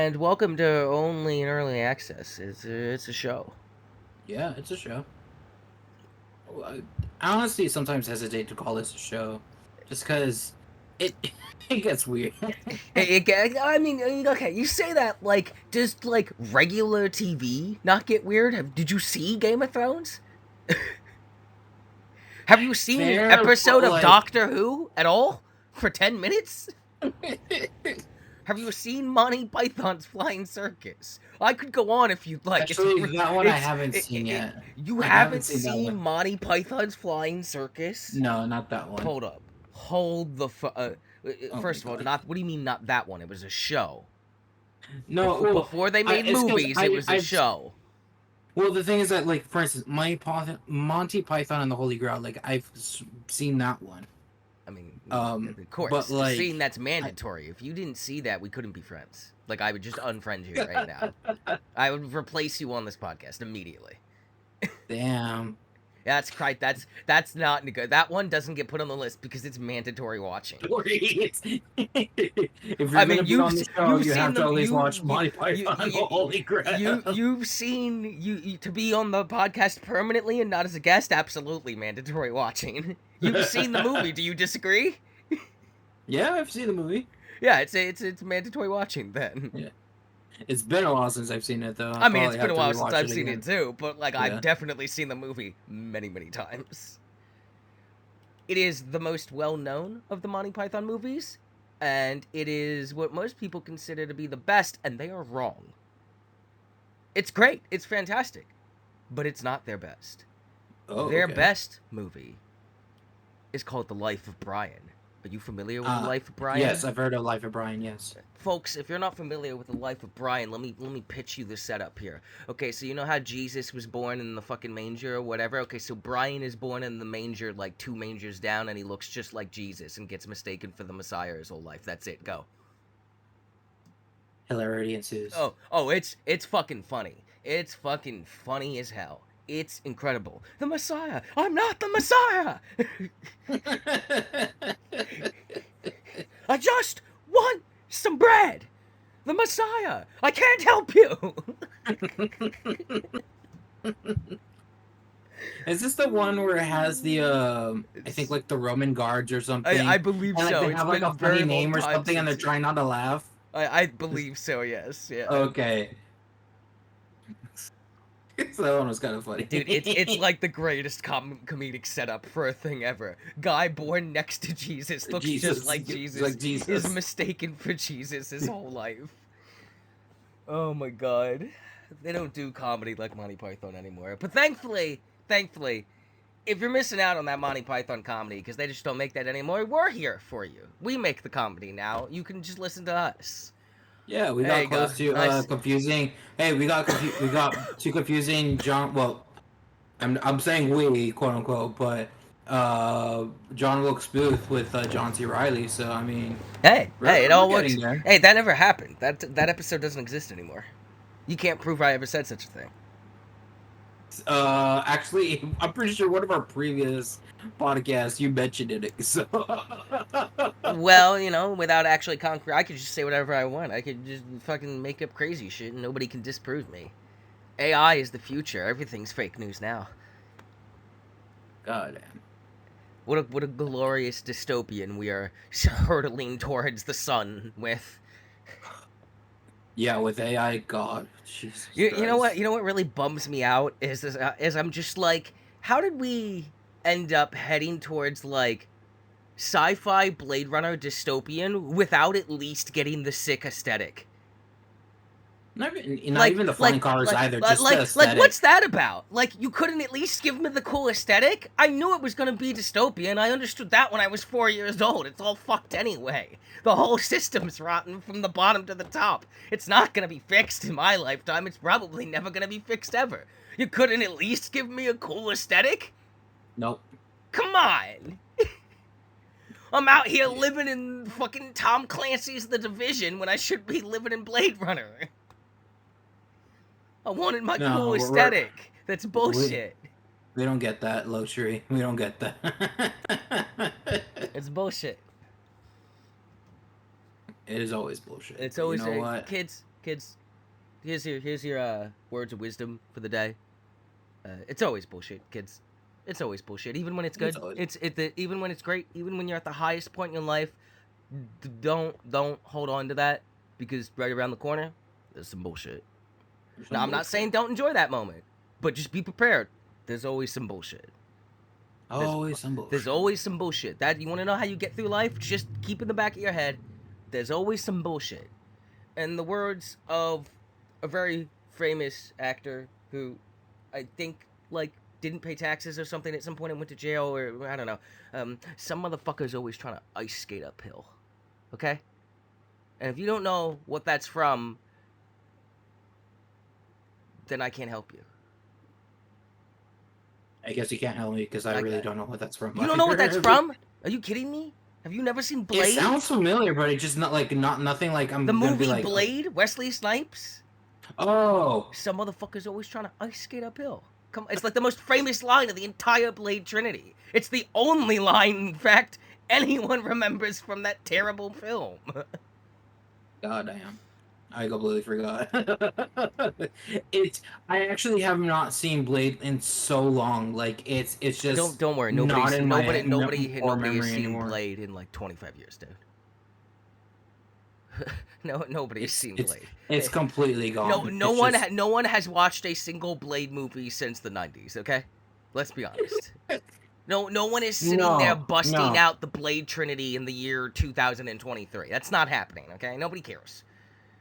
and welcome to Only in Early Access. It's a show. Yeah, it's a show. I honestly sometimes hesitate to call this a show, just because it it gets weird. I mean, okay, you say that like, does like regular TV not get weird? Did you see Game of Thrones? Have you seen an Fair, episode but of like, Doctor Who at all for 10 minutes? Have you seen Monty Python's Flying Circus? I could go on if you'd like. actually, that one I haven't seen yet. You I haven't haven't seen that seen one. Monty Python's Flying Circus? No, not that one. Hold up. Hold the Oh my first of all, god. not what do you mean not that one? It was a show. No, well, Before they made it's because movies, it was a I've show. well, the thing is that, like, for instance, Monty Python and the Holy Grail, like, seen that one. I mean, Um, of course, but like, seeing that's mandatory. If you didn't see that, we couldn't be friends. Like I would just unfriend you right now. I would replace you on this podcast immediately. damn. That's right. That's not good. That one doesn't get put on the list because it's mandatory watching. If you're I gonna mean, be on the show, you've you seen have to them. at least watch Monty Python and the Holy Grail. You've seen you to be on the podcast permanently and not as a guest. Absolutely mandatory watching. You've seen the movie. Do you disagree? Yeah, I've seen the movie. Yeah, it's mandatory watching then. Yeah, it's been a while since I've seen it though. I mean, it's been a while since I've seen again. it too, but like Yeah. I've definitely seen the movie many times. It is the most well-known of the Monty Python movies, and it is what most people consider to be the best, and they are wrong. It's great, it's fantastic, but it's not their best. Oh, Their okay. best movie is called The Life of Brian. Are you familiar with The Life of Brian? Yes, I've heard of Life of Brian. Yes. Folks, if you're not familiar with The Life of Brian, let me pitch you the setup here. Okay, so you know how Jesus was born in the fucking manger or whatever? Okay, so Brian is born in the manger like 2 mangers down, and he looks just like Jesus and gets mistaken for the Messiah his whole life. That's it. Go. Hilarity ensues. It's fucking funny. It's fucking funny as hell. It's incredible. The Messiah! I'm not the Messiah! I just want some bread! The Messiah! I can't help you! Is this the one where it has the I think like the Roman guards or something? I believe and, like, so. they have like a funny name or something, and they're trying not to laugh. I believe so. Yes. Yeah. Okay. So that one was kind of funny. Dude, it's like the greatest comedic setup for a thing ever. Guy born next to Jesus looks just like Jesus. Like Jesus. Is mistaken for Jesus his whole life. Oh my god. They don't do comedy like Monty Python anymore. But thankfully, if you're missing out on that Monty Python comedy because they just don't make that anymore, we're here for you. We make the comedy now. You can just listen to us. Yeah, we got close to confusing. Hey, we got too confusing. John, well, I'm saying we, quote unquote, but John Wilkes Booth with John C. Reilly. So I mean, it all works. There. Hey, that never happened. That episode doesn't exist anymore. You can't prove I ever said such a thing. Actually, I'm pretty sure one of our previous podcasts you mentioned it. So, well, you know, without actually concrete, I could just say whatever I want. I could just fucking make up crazy shit, and nobody can disprove me. AI is the future. Everything's fake news now. God damn. What a glorious dystopian we are hurtling towards the sun with. Yeah, with AI, God, Jesus. You know what? You know what really bums me out is I'm just like, how did we end up heading towards like sci-fi Blade Runner dystopian without at least getting the sick aesthetic? Not even the flying cars either. Just the aesthetic. Like, what's that about? Like, you couldn't at least give me the cool aesthetic? I knew it was gonna be dystopian. I understood that when I was 4 years old. It's all fucked anyway. The whole system's rotten from the bottom to the top. It's not gonna be fixed in my lifetime. It's probably never gonna be fixed ever. You couldn't at least give me a cool aesthetic? Nope. Come on. I'm out here living in fucking Tom Clancy's The Division when I should be living in Blade Runner. I wanted my cool aesthetic. That's bullshit. We don't get that luxury. We don't get that. It's bullshit. It is always bullshit. It's always what? Kids. kids. Here's your words of wisdom for the day. It's always bullshit, kids. It's always bullshit. Even when it's good, even when it's great, even when you're at the highest point in your life, don't hold on to that, because right around the corner, there's some bullshit. Now, I'm not saying don't enjoy that moment, but just be prepared. There's always some bullshit. There's always some bullshit. That you want to know how you get through life? Just keep in the back of your head. There's always some bullshit. In the words of a very famous actor who I think didn't pay taxes or something at some point and went to jail, or I don't know. Some motherfucker's always trying to ice skate uphill. Okay? And if you don't know what that's from, then I can't help you. I guess you can't help me because I really don't know what that's from. You don't know what that's from? Are you kidding me? Have you never seen Blade? It sounds familiar, but it's just nothing like I'm the gonna movie be like, Blade, Wesley Snipes. Oh, some motherfucker's always trying to ice skate uphill. Come, it's like the most famous line of the entire Blade trilogy. It's the only line, in fact, anyone remembers from that terrible film. God damn. I completely forgot. I actually have not seen Blade in so long. Like it's just don't worry. Nobody has seen anymore. Blade in like 25 years, dude. Nobody's seen Blade. It's completely gone. No one has watched a single Blade movie since the 90s. Okay, let's be honest. No one is sitting there busting out the Blade Trinity in the year 2023. That's not happening. Okay, nobody cares.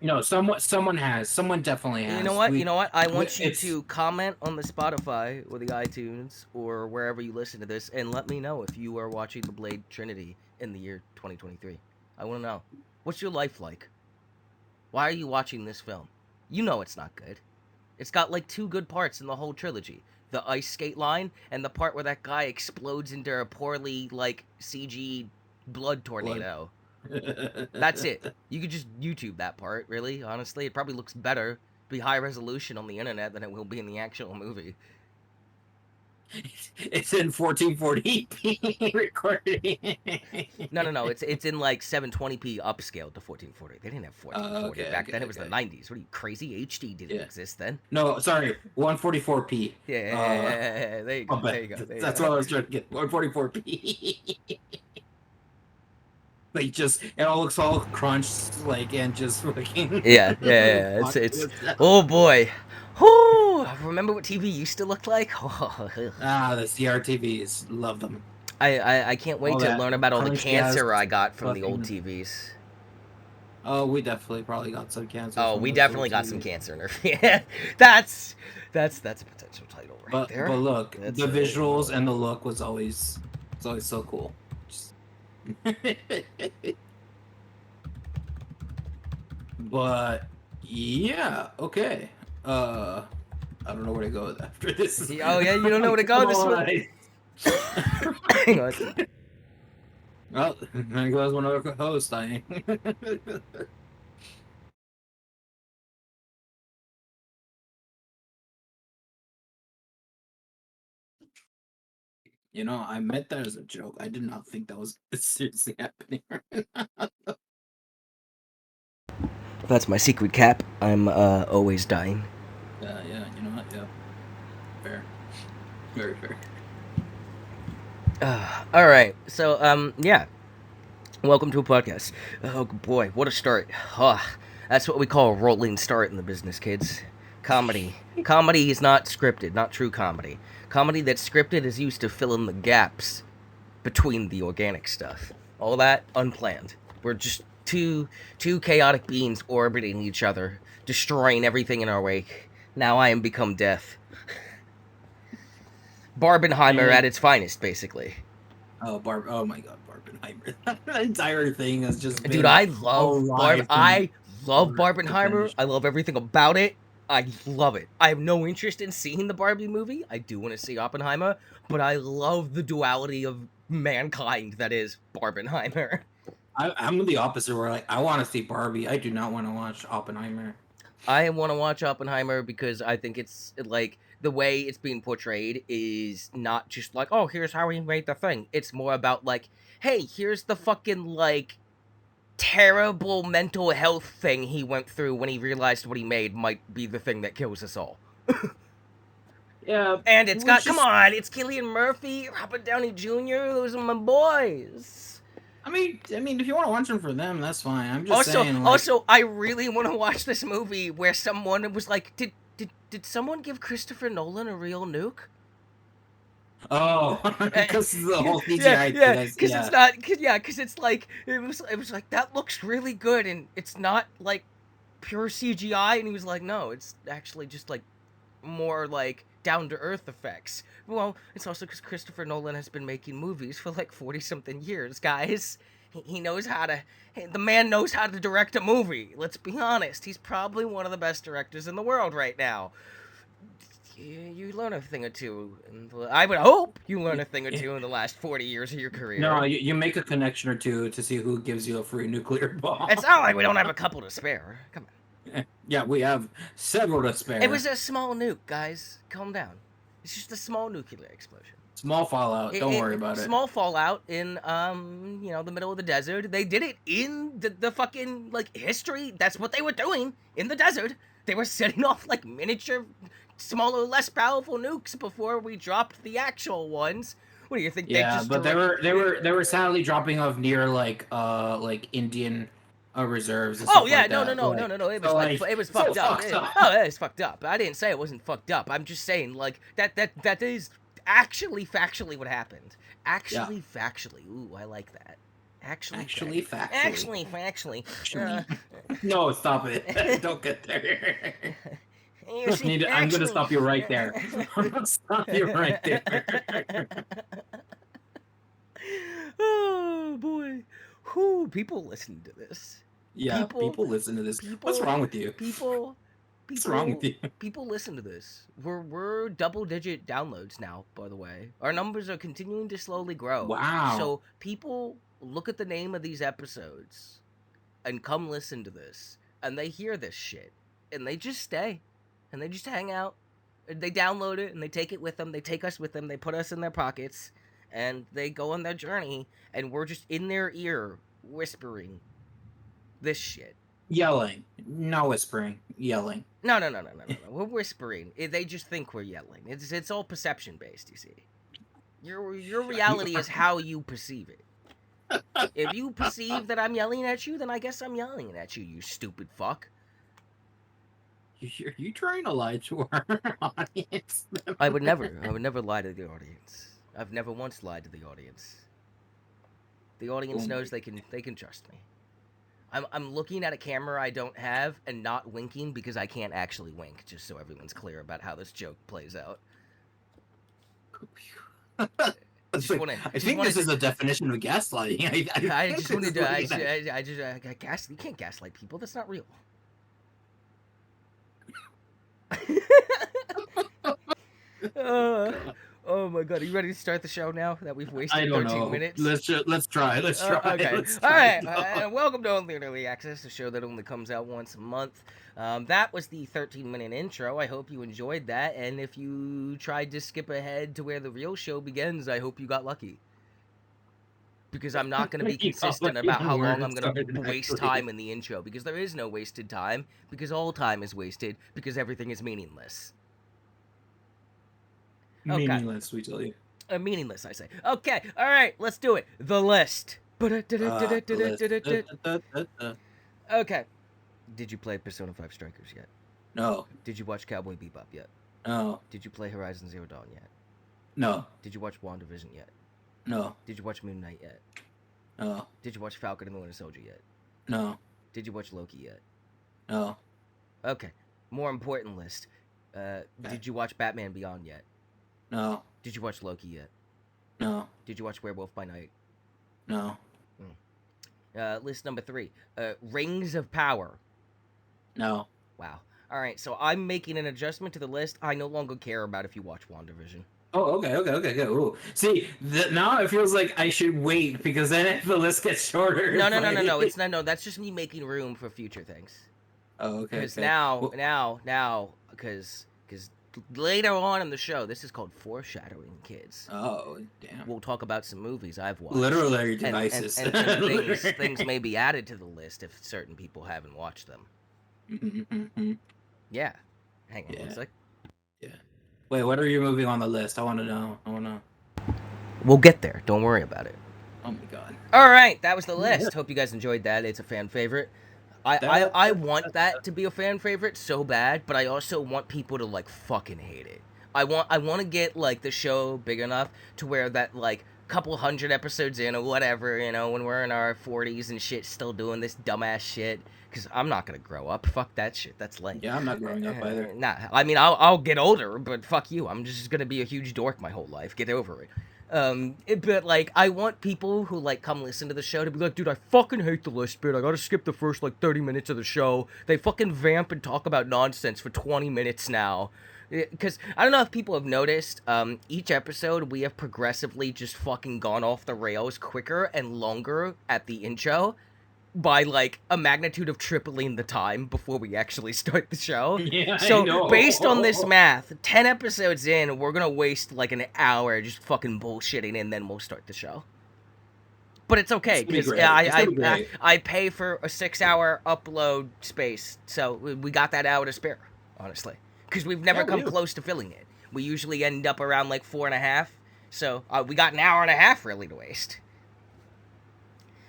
No, someone has. Someone definitely has. You know what? I want you to comment on the Spotify or the iTunes or wherever you listen to this, and let me know if you are watching the Blade Trinity in the year 2023. I want to know. What's your life like? Why are you watching this film? You know it's not good. It's got like 2 good parts in the whole trilogy. The ice skate line and the part where that guy explodes into a poorly CG blood tornado. That's it. You could just YouTube that part, really, honestly. It probably looks better, be high resolution on the internet than it will be in the actual movie. It's in 1440p recording. No. It's in like 720p upscaled to 1440. They didn't have 1440 back then. It was the 90s. What are you, crazy? HD didn't exist then. No, sorry, 144p. Yeah, there you go. That's what I was trying to get. 144p. Like it all looks all crunched, and just fucking. Yeah. It's oh boy. Oh, remember what TV used to look like? The CRTVs, love them. I can't wait to learn about all the cancer I got from the old TVs. Oh, we definitely probably got some cancer. Oh, we definitely got some cancer in our. Yeah, that's a potential title right there. But look, the visuals and the look was always so cool. But yeah, okay. I don't know where to go after this. Oh yeah, you don't know where to go. This one. Hang on. Well, there goes one other host. I meant that as a joke. I did not think that was seriously happening. That's my secret cap. I'm always dying. Yeah, you know what? Yeah. Fair. Very fair. All right. So, yeah. Welcome to a podcast. Oh boy, what a start. That's what we call a rolling start in the business, kids. Comedy. Comedy is not scripted, not true comedy. Comedy that's scripted is used to fill in the gaps between the organic stuff. All that unplanned. We're just two chaotic beings orbiting each other, destroying everything in our wake. Now I am become death. Barbenheimer at its finest, basically. Oh my god, Barbenheimer. That entire thing has just been... Dude, I love Barbenheimer. I love everything about it. I love it. I have no interest in seeing the Barbie movie. I do want to see Oppenheimer, but I love the duality of mankind that is Barbenheimer. I'm the opposite, where I want to see Barbie. I do not want to watch Oppenheimer. I want to watch Oppenheimer because I think it's the way it's being portrayed is not just here's how we made the thing. It's more about hey, here's the fucking terrible mental health thing he went through when he realized what he made might be the thing that kills us all. Yeah. And it's got, come on, it's Cillian Murphy, Robert Downey Jr., those are my boys. I mean, if you want to watch them for them, that's fine. I'm just saying. Also, I really want to watch this movie where someone was like, did someone give Christopher Nolan a real nuke? Oh, because the whole CGI. Because it's not. Because it's like it was like that looks really good, and it's not like pure CGI. And he was like, no, it's actually just like more like down to earth effects. Well, it's also because Christopher Nolan has been making movies for like 40-something years, guys. He knows how to. The man knows how to direct a movie. Let's be honest. He's probably one of the best directors in the world right now. You learn a thing or two. I would hope you learn a thing or two in the last 40 years of your career. No, you make a connection or two to see who gives you a free nuclear bomb. It's not like we don't have a couple to spare. Come on. Yeah, we have several to spare. It was a small nuke, guys. Calm down. It's just a small nuclear explosion. Small fallout. Don't worry about it. Small fallout in, the middle of the desert. They did it in the fucking, like, history. That's what they were doing in the desert. They were setting off, like, miniature, smaller, less powerful nukes before we dropped the actual ones. What do you think? Yeah, but they were sadly dropping off near, like Indian reserves. And oh yeah, like no. It was it was fucked up. It was fucked up. I didn't say it wasn't fucked up. I'm just saying like that is actually factually what happened. Factually. Ooh, I like that. Actually, factually. No, stop it. Don't get there. I'm gonna stop you right there. I'm gonna stop you right there. Oh boy. Who people listen to this? Yeah, people listen to this. What's wrong with you? What's wrong with you? People listen to this. We're double-digit downloads now, by the way. Our numbers are continuing to slowly grow. Wow. So people look at the name of these episodes and come listen to this, and they hear this shit, and they just stay, and they just hang out. They download it, and they take it with them. They take us with them. They put us in their pockets, and they go on their journey, and we're just in their ear whispering this shit. Yelling. No whispering. Yelling. No. We're whispering. They just think we're yelling. It's all perception based, you see. Your reality is how you perceive it. If you perceive that I'm yelling at you, then I guess I'm yelling at you, you stupid fuck. Are you trying to lie to our audience? I would never lie to the audience. I've never once lied to the audience. The audience knows they can trust me. I'm looking at a camera I don't have and not winking because I can't actually wink, just so everyone's clear about how this joke plays out. I think this is a definition of gaslighting. I just wanted to. You can't gaslight people. That's not real. Oh my god, are you ready to start the show now that we've wasted 13 minutes? Let's try. Okay. Alright, welcome to Only in Early Access, a show that only comes out once a month. That was the 13-minute intro. I hope you enjoyed that, and if you tried to skip ahead to where the real show begins, I hope you got lucky. Because I'm not going to be consistent about how long I'm going to waste time in the intro, because there is no wasted time, because all time is wasted, because everything is meaningless. Okay. Meaningless, we tell you. Meaningless, I say. Okay, alright, let's do it. The list. Okay. Did you play Persona 5 Strikers yet? No. Did you watch Cowboy Bebop yet? No. Did you play Horizon Zero Dawn yet? No. Did you watch WandaVision yet? No. Did you watch Moon Knight yet? No. Did you watch Falcon and the Winter Soldier yet? No. Did you watch Loki yet? No. Okay. More important list. Did you watch Batman Beyond yet? No. Did you watch Loki yet? No. Did you watch Werewolf by Night? No. List number 3. Rings of Power. No. Wow. Alright, so I'm making an adjustment to the list. I no longer care about if you watch WandaVision. Oh, okay. Ooh. See, now it feels like I should wait, because then if the list gets shorter... No, it's not, no, that's just me making room for future things. Oh, okay. Because now, because later on in the show. This is called foreshadowing, kids. Oh, damn. We'll talk about some movies I've watched. Literary devices. And things may be added to the list if certain people haven't watched them. Yeah. Hang on one sec. Yeah. Wait, what are you moving on the list? I want to know. We'll get there. Don't worry about it. Oh my god. All right, that was the list. Hope you guys enjoyed that. It's a fan favorite. I want that to be a fan favorite so bad, but I also want people to like fucking hate it. I want to get like the show big enough to where that like couple hundred episodes in or whatever, you know, when we're in our 40s and shit, still doing this dumbass shit. Because I'm not gonna grow up. Fuck that shit. That's lame. Yeah, I'm not growing up either. Nah, I mean I'll get older, but fuck you. I'm just gonna be a huge dork my whole life. Get over it. But like I want people who like come listen to the show to be like, dude, I fucking hate the list bit. I gotta skip the first like 30 minutes of the show. They fucking vamp and talk about nonsense for 20 minutes now. Because I don't know if people have noticed, each episode we have progressively just fucking gone off the rails quicker and longer at the intro by like a magnitude of tripling the time before we actually start the show. Yeah, so based on this math, 10 episodes in, we're gonna waste like an hour just fucking bullshitting and then we'll start the show. But it's okay because I pay for a 6-hour upload space, so we got that hour to spare, honestly, because we've never come close to filling it. We usually end up around like 4.5, so we got an hour and a half really to waste.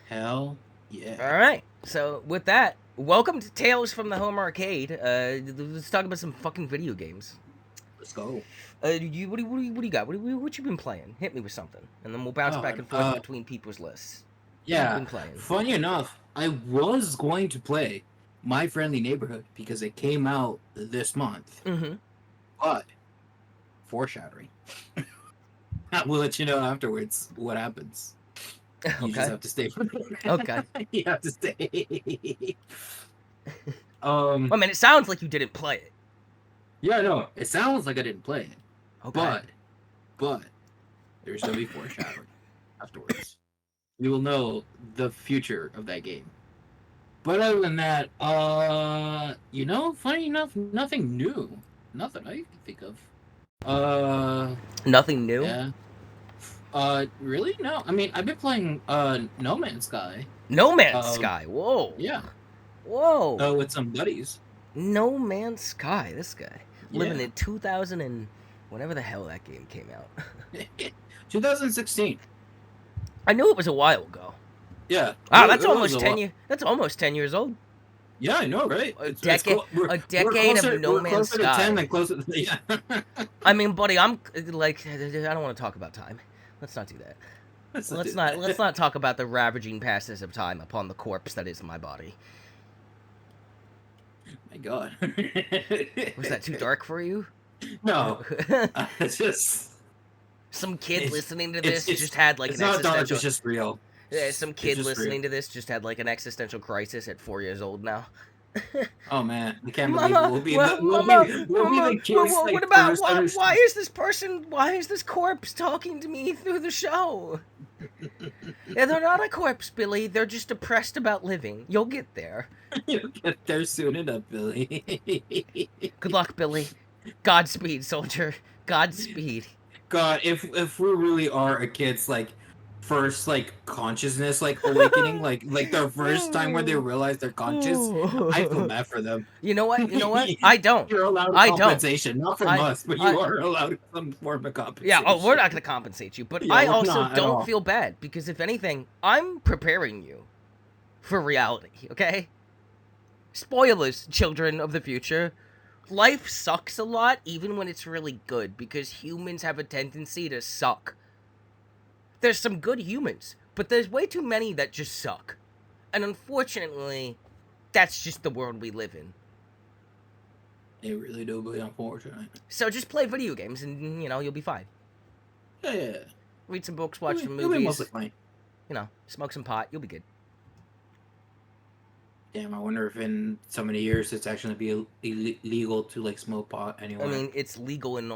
Hell yeah. All right. So with that, welcome to Tales from the Home Arcade. Let's talk about some fucking video games. Let's go. What do you got? What you been playing? Hit me with something, and then we'll bounce back and forth between people's lists. Yeah. Funny enough, I was going to play My Friendly Neighborhood because it came out this month. Mm-hmm. But foreshadowing. I will let you know afterwards what happens. You just have to stay for Okay. You have to stay. I mean, it sounds like you didn't play it. Yeah, no, it sounds like I didn't play it. Okay. But there's gonna be foreshadowing afterwards. You will know the future of that game. But other than that, funny enough, nothing new. Nothing I can think of. Nothing new? Yeah. Really? No. I mean, I've been playing No Man's Sky. No Man's Sky. Whoa. Yeah. Whoa. With some buddies. No Man's Sky. This guy living in 2000 and whenever the hell that game came out. 2016. I knew it was a while ago. Yeah. Wow, that's almost 10 years. That's almost 10 years old. Yeah, I know, right? A decade of No Man's Sky. To 10 than closer to yeah. I mean, buddy, I'm like, I don't want to talk about time. Let's not do that. Let's not talk about the ravaging passes of time upon the corpse that is my body. My God. Was that too dark for you? No. It's just some kid listening to this just had like an existential. It's not dark. It's just real. Yeah, some kid listening to this just had like an existential crisis at 4 years old now. Oh man, I can't believe we'll be the kids. What about why is this corpse talking to me through the show? Yeah, they're not a corpse, Billy. They're just depressed about living. You'll get there. You'll get there soon enough, Billy. Good luck, Billy. Godspeed, soldier. Godspeed. God, if we really are a kid's first consciousness awakening, like their first time where they realize they're conscious, I feel bad for them. You know what? I don't. You're allowed compensation, not from us, but you are allowed some form of compensation. Yeah, we're not gonna compensate you, but I also don't feel bad because if anything, I'm preparing you for reality. Okay. Spoilers, children of the future. Life sucks a lot, even when it's really good, because humans have a tendency to suck. There's some good humans, but there's way too many that just suck. And unfortunately, that's just the world we live in. They really do be unfortunate. So just play video games and, you'll be fine. Yeah. Read some books, watch some movies. You'll be mostly fine. Smoke some pot, you'll be good. Damn, I wonder if in so many years it's actually going to be illegal to, smoke pot anyway. I mean, it's legal in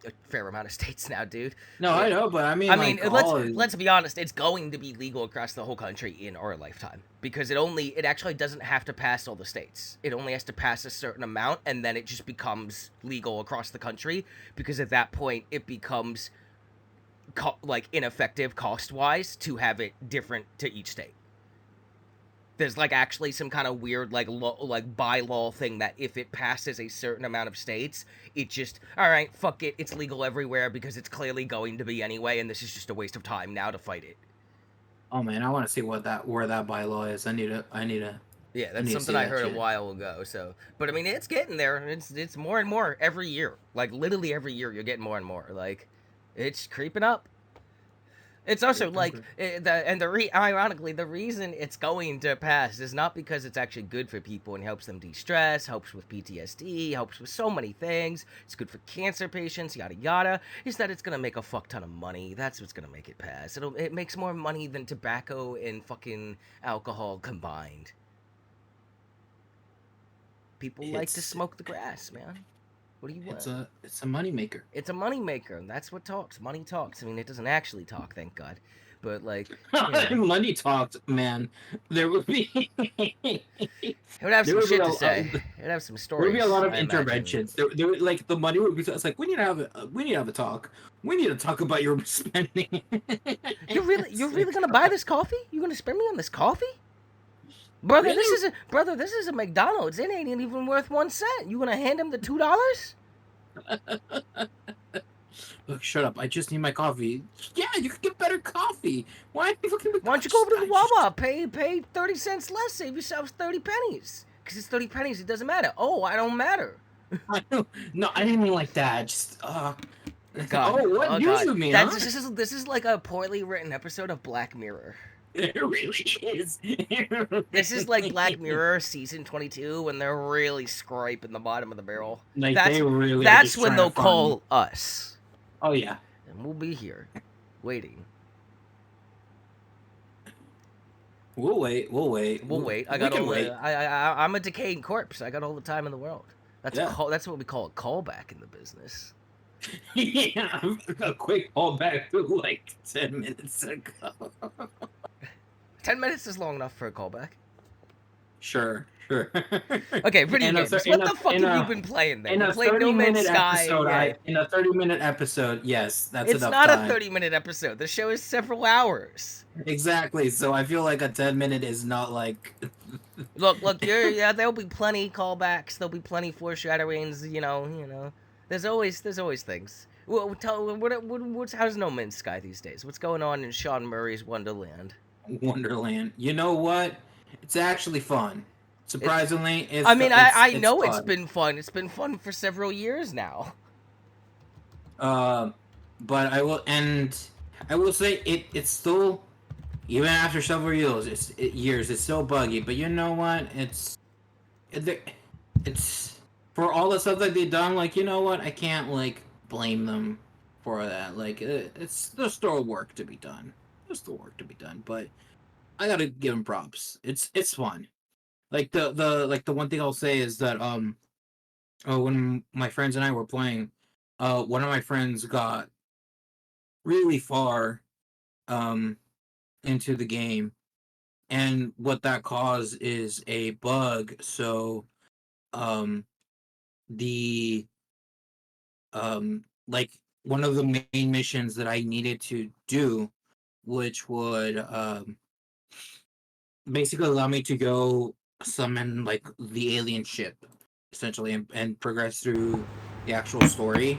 a fair amount of states now, dude. No, I know, but I mean, let's be honest. It's going to be legal across the whole country in our lifetime because it actually doesn't have to pass all the states. It only has to pass a certain amount, and then it just becomes legal across the country. Because at that point, it becomes ineffective cost-wise to have it different to each state. There's actually some kind of weird bylaw thing that if it passes a certain amount of states, it just all right, fuck it, it's legal everywhere because it's clearly going to be anyway, and this is just a waste of time now to fight it. Oh man, I want to see where that bylaw is. I need to. Yeah, that's something I heard a while ago. So, but I mean, it's getting there. It's more and more every year. Literally every year, you're getting more and more. It's creeping up. It's also ironically, the reason it's going to pass is not because it's actually good for people and helps them de-stress, helps with PTSD, helps with so many things. It's good for cancer patients, yada yada. Is that it's gonna make a fuck ton of money. That's what's gonna make it pass. It makes more money than tobacco and fucking alcohol combined. People like to smoke the grass, man. What do you want? It's a moneymaker. It's a moneymaker. That's what talks. Money talks. I mean, it doesn't actually talk, thank God. But money talks, man. There would be. It would have some shit to say. It'd have some stories. There would be a lot of interventions. There the money would be. It's we need to have a talk. We need to talk about your spending. You're really gonna buy this coffee? You're gonna spend me on this coffee? Brother, really? This is a McDonald's. It ain't even worth 1 cent. You gonna hand him the $2? Look, shut up. I just need my coffee. Yeah, you can get better coffee. Why don't you go over to the Wawa? Pay 30 cents less. Save yourselves 30 pennies. Because it's 30 pennies. It doesn't matter. Oh, I don't matter. No, I didn't mean like that. Just God. What news with me? This is like a poorly written episode of Black Mirror. It really is. This is like Black Mirror season 22 when they're really scraping the bottom of the barrel. That's when they'll call us. Oh yeah. And we'll be here, waiting. We'll wait. I'm a decaying corpse. I got all the time in the world. That's what we call a callback in the business. Yeah, a quick callback to 10 minutes ago. 10 minutes is long enough for a callback. Sure. Okay, video games. What the fuck have you been playing then? In a 30-minute episode, in a 30-minute episode, yes, that's enough time. It's not a 30-minute episode. The show is several hours. Exactly. So I feel like a 10-minute is not Look. There'll be plenty callbacks. There'll be plenty foreshadowings. You know. There's always things. Well, how's No Man's Sky these days? What's going on in Sean Murray's Wonderland? You know what? It's actually fun. Surprisingly, I know it's been fun. It's been fun for several years now. But I will say it's still, even after several years, it's still buggy. But you know what? It's for all the stuff that they've done. You know what? I can't blame them for that. There's still work to be done. But I gotta give them props. It's fun. The one thing I'll say is that when my friends and I were playing, one of my friends got really far into the game, and what that caused is a bug. So the one of the main missions that I needed to do, which would basically allow me to go summon the alien ship, essentially, and progress through the actual story.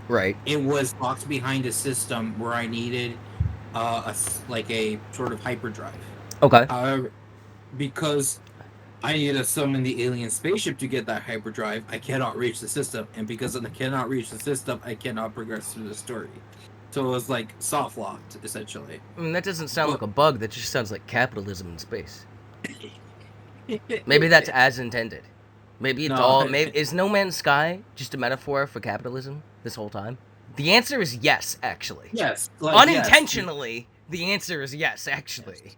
Right. It was locked behind a system where I needed a sort of hyperdrive. Okay. However, because I need to summon the alien spaceship to get that hyperdrive, I cannot reach the system, and because I cannot reach the system, I cannot progress through the story. So it was soft locked, essentially. I mean, that doesn't sound like a bug. That just sounds like capitalism in space. Maybe that's as intended. Maybe it's is No Man's Sky just a metaphor for capitalism this whole time? The answer is yes, actually. Yes. Unintentionally, yes. The answer is yes, actually.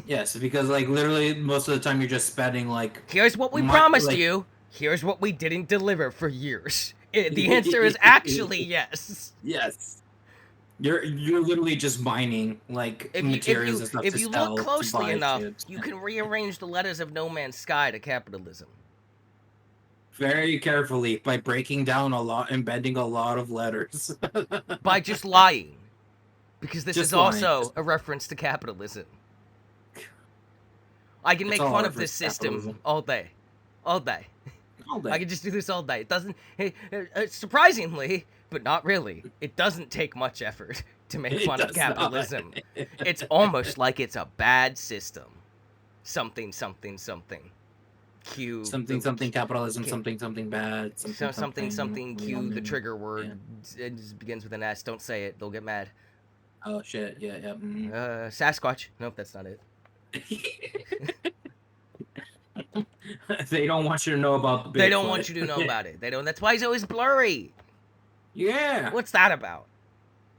Yes, because literally most of the time you're just spending here's what we promised you. Here's what we didn't deliver for years. The answer is actually yes. Yes. You're literally just mining like materials and stuff if to you look sell to closely buy enough, ships. you can rearrange the letters of No Man's Sky to capitalism. Very carefully by breaking down a lot and bending a lot of letters. By just lying. Because this Just is lying. also a reference to capitalism. I can It's make all fun a of this reference to system capitalism. all day. All day. All day. I can just do this all day. It doesn't... surprisingly, but not really, it doesn't take much effort to make fun of capitalism. It's almost like it's a bad system. Something, something, something. Q. Something, something, capitalism, something, something bad. Something, Q, the trigger word. Yeah. It just begins with an S. Don't say it. They'll get mad. Oh, shit. Yeah, yeah. Mm-hmm. Sasquatch. Nope, that's not it. They don't want you to know about the Bigfoot. They don't want you to know about it. They don't. That's why he's always blurry. Yeah. What's that about?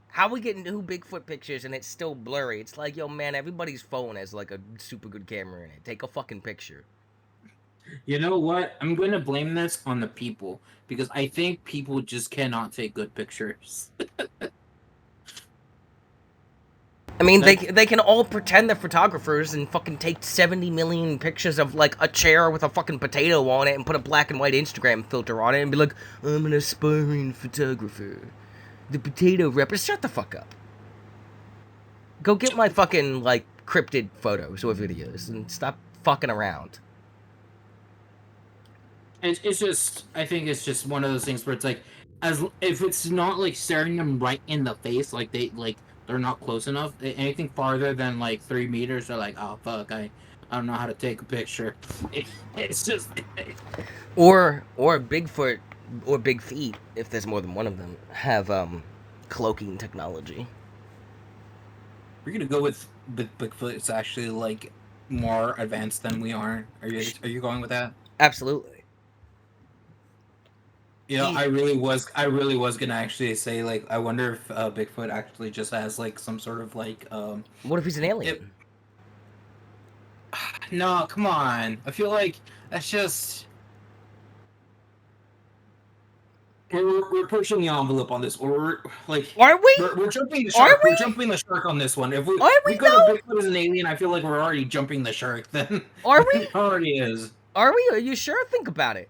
How we get new Bigfoot pictures and it's still blurry? It's like, yo, man, everybody's phone has like a super good camera in it. Take a fucking picture. You know what? I'm going to blame this on the people because I think people just cannot take good pictures. I mean, they can all pretend they're photographers and fucking take 70 million pictures of, like, a chair with a fucking potato on it and put a black and white Instagram filter on it and be like, I'm an aspiring photographer. The potato rapper. Shut the fuck up. Go get my fucking, like, cryptid photos or videos and stop fucking around. It's just, I think it's just one of those things where it's like, as if it's not, like, staring them right in the face, like, they're not close enough. Anything farther than like 3 meters, they're like, oh fuck, I don't know how to take a picture. It's just. Or Bigfoot or Big Feet, if there's more than one of them, have cloaking technology. We're gonna go with Bigfoot. It's actually like more advanced than we are. Are you going with that? Absolutely. You know, I really was gonna actually say, like, I wonder if Bigfoot actually just has like some sort of like What if he's an alien? No, come on. I feel like that's just we're pushing the envelope on this, or we're like, are we? We're jumping the shark. We're jumping the shark on this one. If we go to Bigfoot as an alien, I feel like we're already jumping the shark. Then are we? It already is. Are we? Are you sure? Think about it.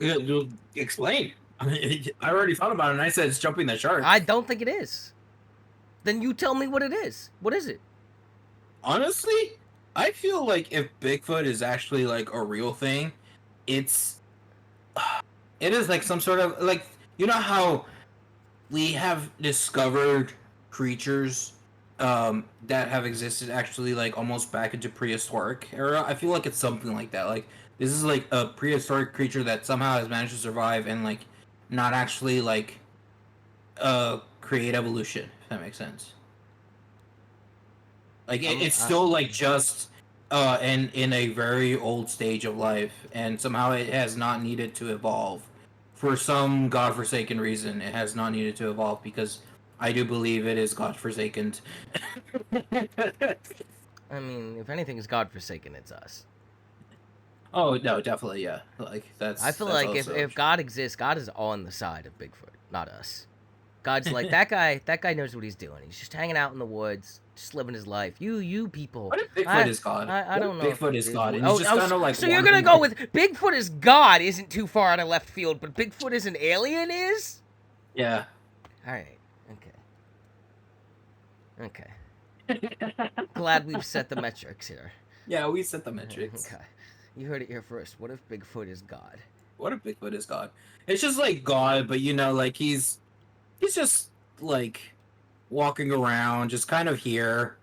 You'll explain. I already thought about it, and I said it's jumping the shark. I don't think it is. Then you tell me what it is. What is it? Honestly, I feel like if Bigfoot is actually like a real thing, it is like some sort of, like, you know how we have discovered creatures that have existed actually like almost back into prehistoric era. I feel like it's something like that. Like, this is like a prehistoric creature that somehow has managed to survive and like not actually like create evolution, if that makes sense. Like, it's still like just in a very old stage of life, and somehow it has not needed to evolve for some godforsaken reason. It has not needed to evolve because I do believe it is godforsaken. I mean, if anything is godforsaken, it's us. Oh no, definitely, yeah. Like, that's. I feel like if God exists, God is on the side of Bigfoot, not us. God's like, that guy knows what he's doing. He's just hanging out in the woods, just living his life. You people. What if Bigfoot is God? I don't know. Bigfoot is God. And he's just kind of like. So you're gonna go with Bigfoot is God isn't too far out of left field, but Bigfoot is an alien is? Yeah. All right. Okay. Glad we've set the metrics here. Yeah, we set the metrics. Okay. You heard it here first. What if Bigfoot is God? What if Bigfoot is God? It's just like God, but you know, like he's just like walking around, just kind of here.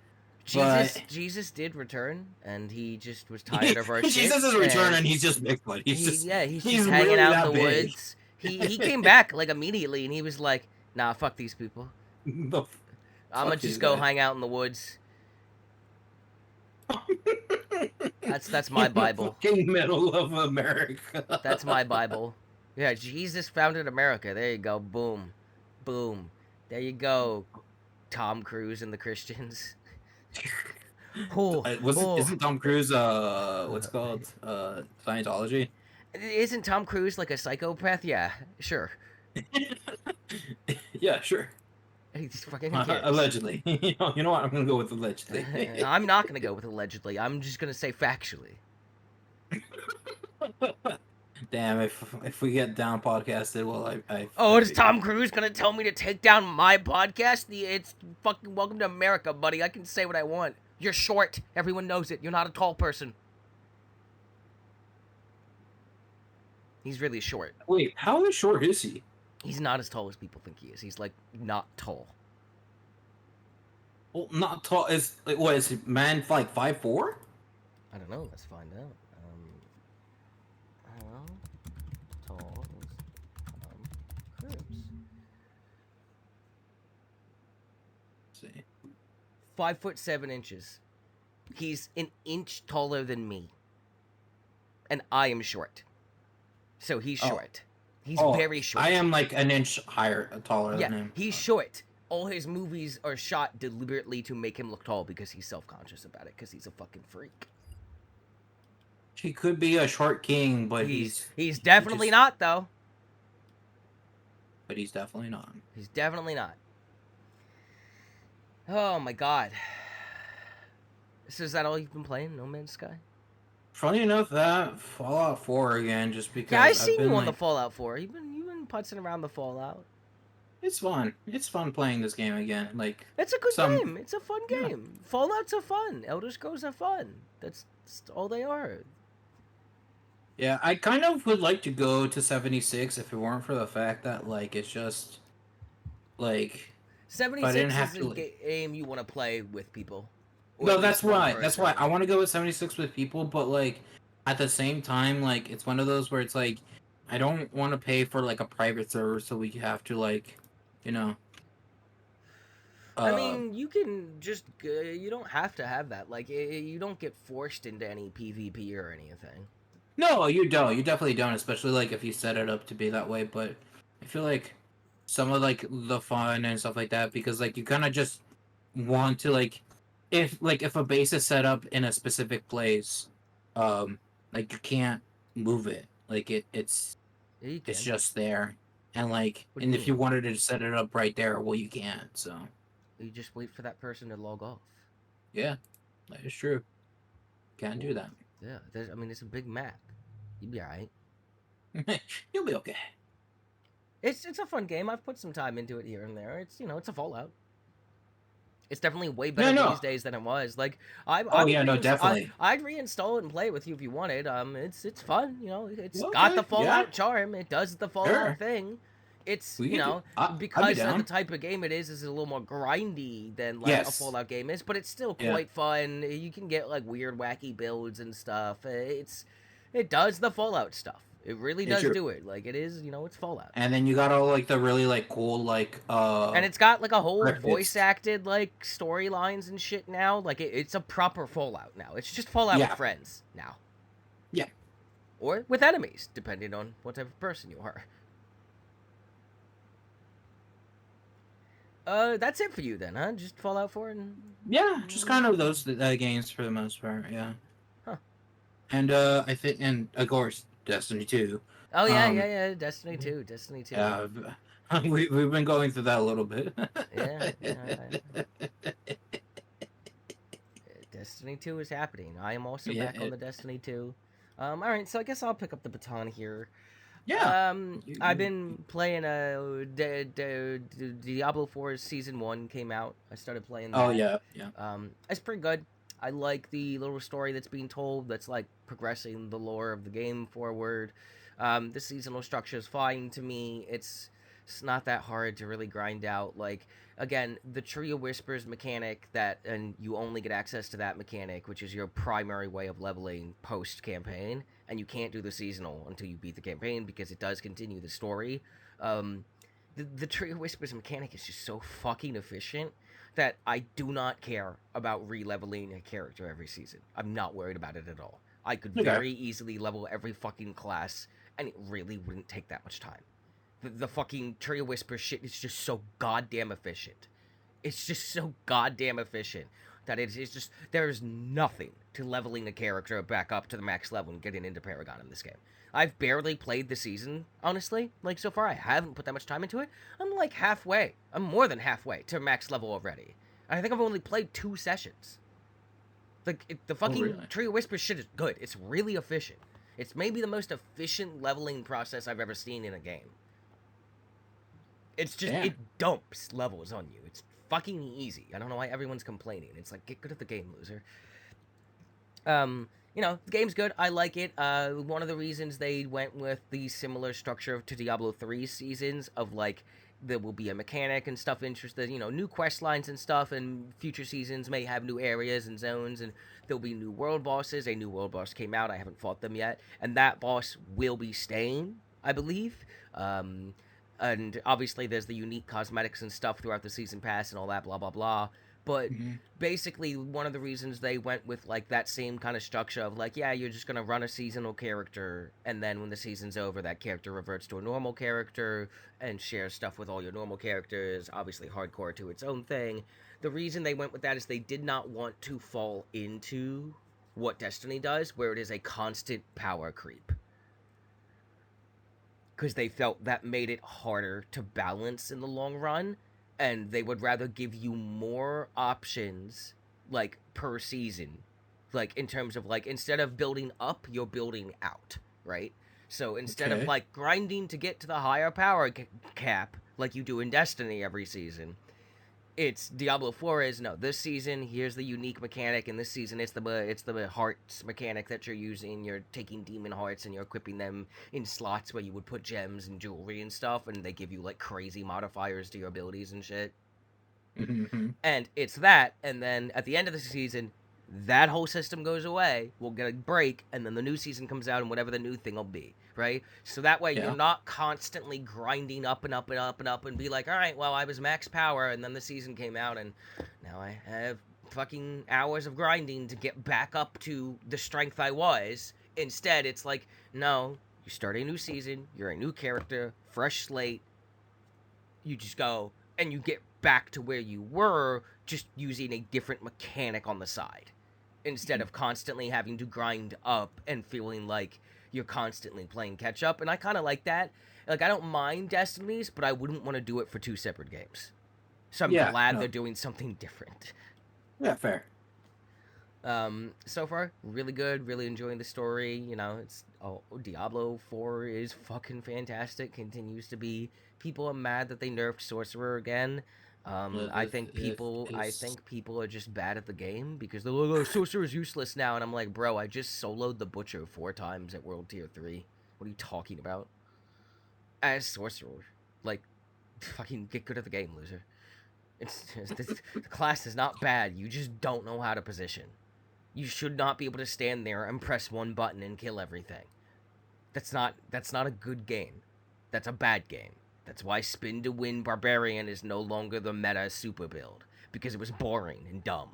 Jesus did return, and he just was tired of our shit. Jesus is returned, and he's just Bigfoot. He's just hanging really out in the woods. He came back like immediately, and he was like, "Nah, fuck these people. I'm gonna just go hang out in the woods." That's my Bible. Fucking middle of America. That's my Bible. Yeah, Jesus founded America. There you go. Boom. Boom. There you go. Tom Cruise and the Christians. Isn't Tom Cruise what's it called? Scientology? Isn't Tom Cruise like a psychopath? Yeah, sure. Yeah, sure. He's fucking, who cares? Allegedly. You know what? I'm gonna go with allegedly. I'm not gonna go with allegedly. I'm just gonna say factually. Damn, if we get down podcasted, well, Oh, I is Tom Cruise gonna tell me to take down my podcast? It's fucking welcome to America, buddy. I can say what I want. You're short. Everyone knows it. You're not a tall person. He's really short. Wait, how short is he? He's not as tall as people think he is. He's like not tall. Well, not tall. Is like what is he? Man, like 5'4"? I don't know. Let's find out. How tall is Tom Cruise? Let's see. 5'7". He's an inch taller than me, and I am short. So he's short. He's very short. I am like an inch taller than him. He's short. All his movies are shot deliberately to make him look tall because he's self-conscious about it because he's a fucking freak. He could be a short king, but he's definitely not, though. But he's definitely not. He's definitely not. Oh my god. So is that all you've been playing? No Man's Sky? Funny enough, that Fallout 4 again, just because. Yeah, I seen you on the Fallout 4. You've been putzing around the Fallout. It's fun. It's fun playing this game again. Like it's a good game. It's a fun game. Fallouts are fun. Elder Scrolls are fun. That's all they are. Yeah, I kind of would like to go to 76 if it weren't for the fact that like it's just like 76 is a game you want to play with people. No, that's why. That's why I want to go with 76 with people, but like at the same time, like it's one of those where it's like I don't want to pay for like a private server, so we have to like, you know. I mean, you can just you don't have to have that. Like you don't get forced into any PvP or anything. No, you don't. You definitely don't, especially like if you set it up to be that way. But I feel like some of like the fun and stuff like that, because like you kind of just want to like. If a base is set up in a specific place, like you can't move it. Like it's just there, and like if you wanted to set it up right there, well, you can't. So you just wait for that person to log off. Yeah, that is true. Can't do that. Yeah, I mean it's a big map. You'll be alright. You'll be okay. It's a fun game. I've put some time into it here and there. It's it's a Fallout. It's definitely way better these days than it was. Like definitely. I'd reinstall it and play it with you if you wanted. It's fun. It's got the Fallout charm. It does the Fallout thing. It's because of the type of game it is a little more grindy than like a Fallout game is, but it's still quite fun. You can get like weird, wacky builds and stuff. It does the Fallout stuff. It really does do it. Like it is, it's Fallout. And then you got all like the really like cool like and it's got like a whole voice acted like storylines and shit now. Like it's a proper Fallout now. It's just Fallout with friends now. Yeah. Or with enemies, depending on what type of person you are. That's it for you then, huh? Just Fallout 4 and just kind of those games for the most part, yeah. Huh. And I think, and of course, Destiny 2. Oh yeah, Destiny 2, Destiny 2. Yeah, we've been going through that a little bit. yeah. Destiny 2 is happening. I am also back on the Destiny 2. All right, so I guess I'll pick up the baton here. Yeah. I've been playing Diablo 4 Season 1 came out. I started playing that. Oh, yeah. It's pretty good. I like the little story that's being told that's like progressing the lore of the game forward. The seasonal structure is fine to me. It's not that hard to really grind out. Like, again, the Tree of Whispers mechanic and you only get access to that mechanic, which is your primary way of leveling post-campaign, and you can't do the seasonal until you beat the campaign because it does continue the story. The Tree of Whispers mechanic is just so fucking efficient that I do not care about re-leveling a character every season. I'm not worried about it at all. I could very easily level every fucking class, and it really wouldn't take that much time. The fucking Tree of Whispers shit is just so goddamn efficient. It's just so goddamn efficient. That it is just there's nothing to leveling a character back up to the max level and getting into Paragon in this game. I've barely played the season, honestly. Like so far, I haven't put that much time into it. I'm like halfway. I'm more than halfway to max level already. I think I've only played 2 sessions. Like the fucking really? Tree of Whispers shit is good. It's really efficient. It's maybe the most efficient leveling process I've ever seen in a game. It's just it dumps levels on you. It's fucking easy. I don't know why everyone's complaining. It's like get good at the game, loser. The game's good. I like it. One of the reasons they went with the similar structure to Diablo 3 seasons of like there will be a mechanic and stuff interested, new quest lines and stuff, and future seasons may have new areas and zones, and there'll be new world bosses. A new world boss came out. I haven't fought them yet, and that boss will be staying, I believe. And obviously there's the unique cosmetics and stuff throughout the season pass and all that, blah blah blah. But basically, one of the reasons they went with like that same kind of structure of like, yeah, you're just gonna run a seasonal character, and then when the season's over, that character reverts to a normal character and shares stuff with all your normal characters. Obviously, hardcore to its own thing. The reason they went with that is they did not want to fall into what Destiny does, where it is a constant power creep. Because they felt that made it harder to balance in the long run, and they would rather give you more options like per season, like in terms of like instead of building up, you're building out, right? So instead of like grinding to get to the higher power cap like you do in Destiny every season, it's Diablo 4 is no, this season here's the unique mechanic, and this season it's the hearts mechanic that you're using. You're taking demon hearts and you're equipping them in slots where you would put gems and jewelry and stuff, and they give you like crazy modifiers to your abilities and shit. And it's that, and then at the end of the season that whole system goes away. We'll get a break, and then the new season comes out, and whatever the new thing will be, right? So that way you're not constantly grinding up and up and up and up and be like, all right, well, I was max power, and then the season came out, and now I have fucking hours of grinding to get back up to the strength I was. Instead, it's like, no, you start a new season, you're a new character, fresh slate, you just go, and you get back to where you were, just using a different mechanic on the side, instead of constantly having to grind up and feeling like you're constantly playing catch up. And I kind of like that. Like, I don't mind Destinies, but I wouldn't want to do it for 2 separate games. So I'm glad they're doing something different. Yeah, fair. So far, really good. Really enjoying the story. Diablo 4 is fucking fantastic. Continues to be. People are mad that they nerfed Sorcerer again. I think people are just bad at the game because they're like, oh, Sorcerer is useless now, and I'm like, bro, I just soloed the Butcher 4 times at World Tier 3. What are you talking about? As Sorcerer, like, fucking get good at the game, loser. The class is not bad. You just don't know how to position. You should not be able to stand there and press one button and kill everything. That's not a good game. That's a bad game. That's why Spin to Win Barbarian is no longer the meta super build, because it was boring and dumb.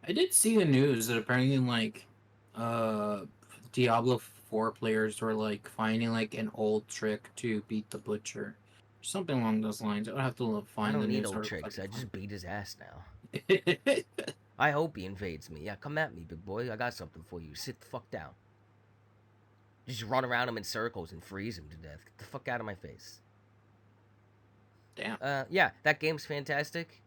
I did see the news that apparently Diablo 4 players were like finding like an old trick to beat the Butcher. Something along those lines. I'll have to find the news. I don't need old tricks. I just beat his ass now. I hope he invades me. Yeah, come at me, big boy. I got something for you. Sit the fuck down. Just run around him in circles and freeze him to death. Get the fuck out of my face. Damn. Yeah, that game's fantastic.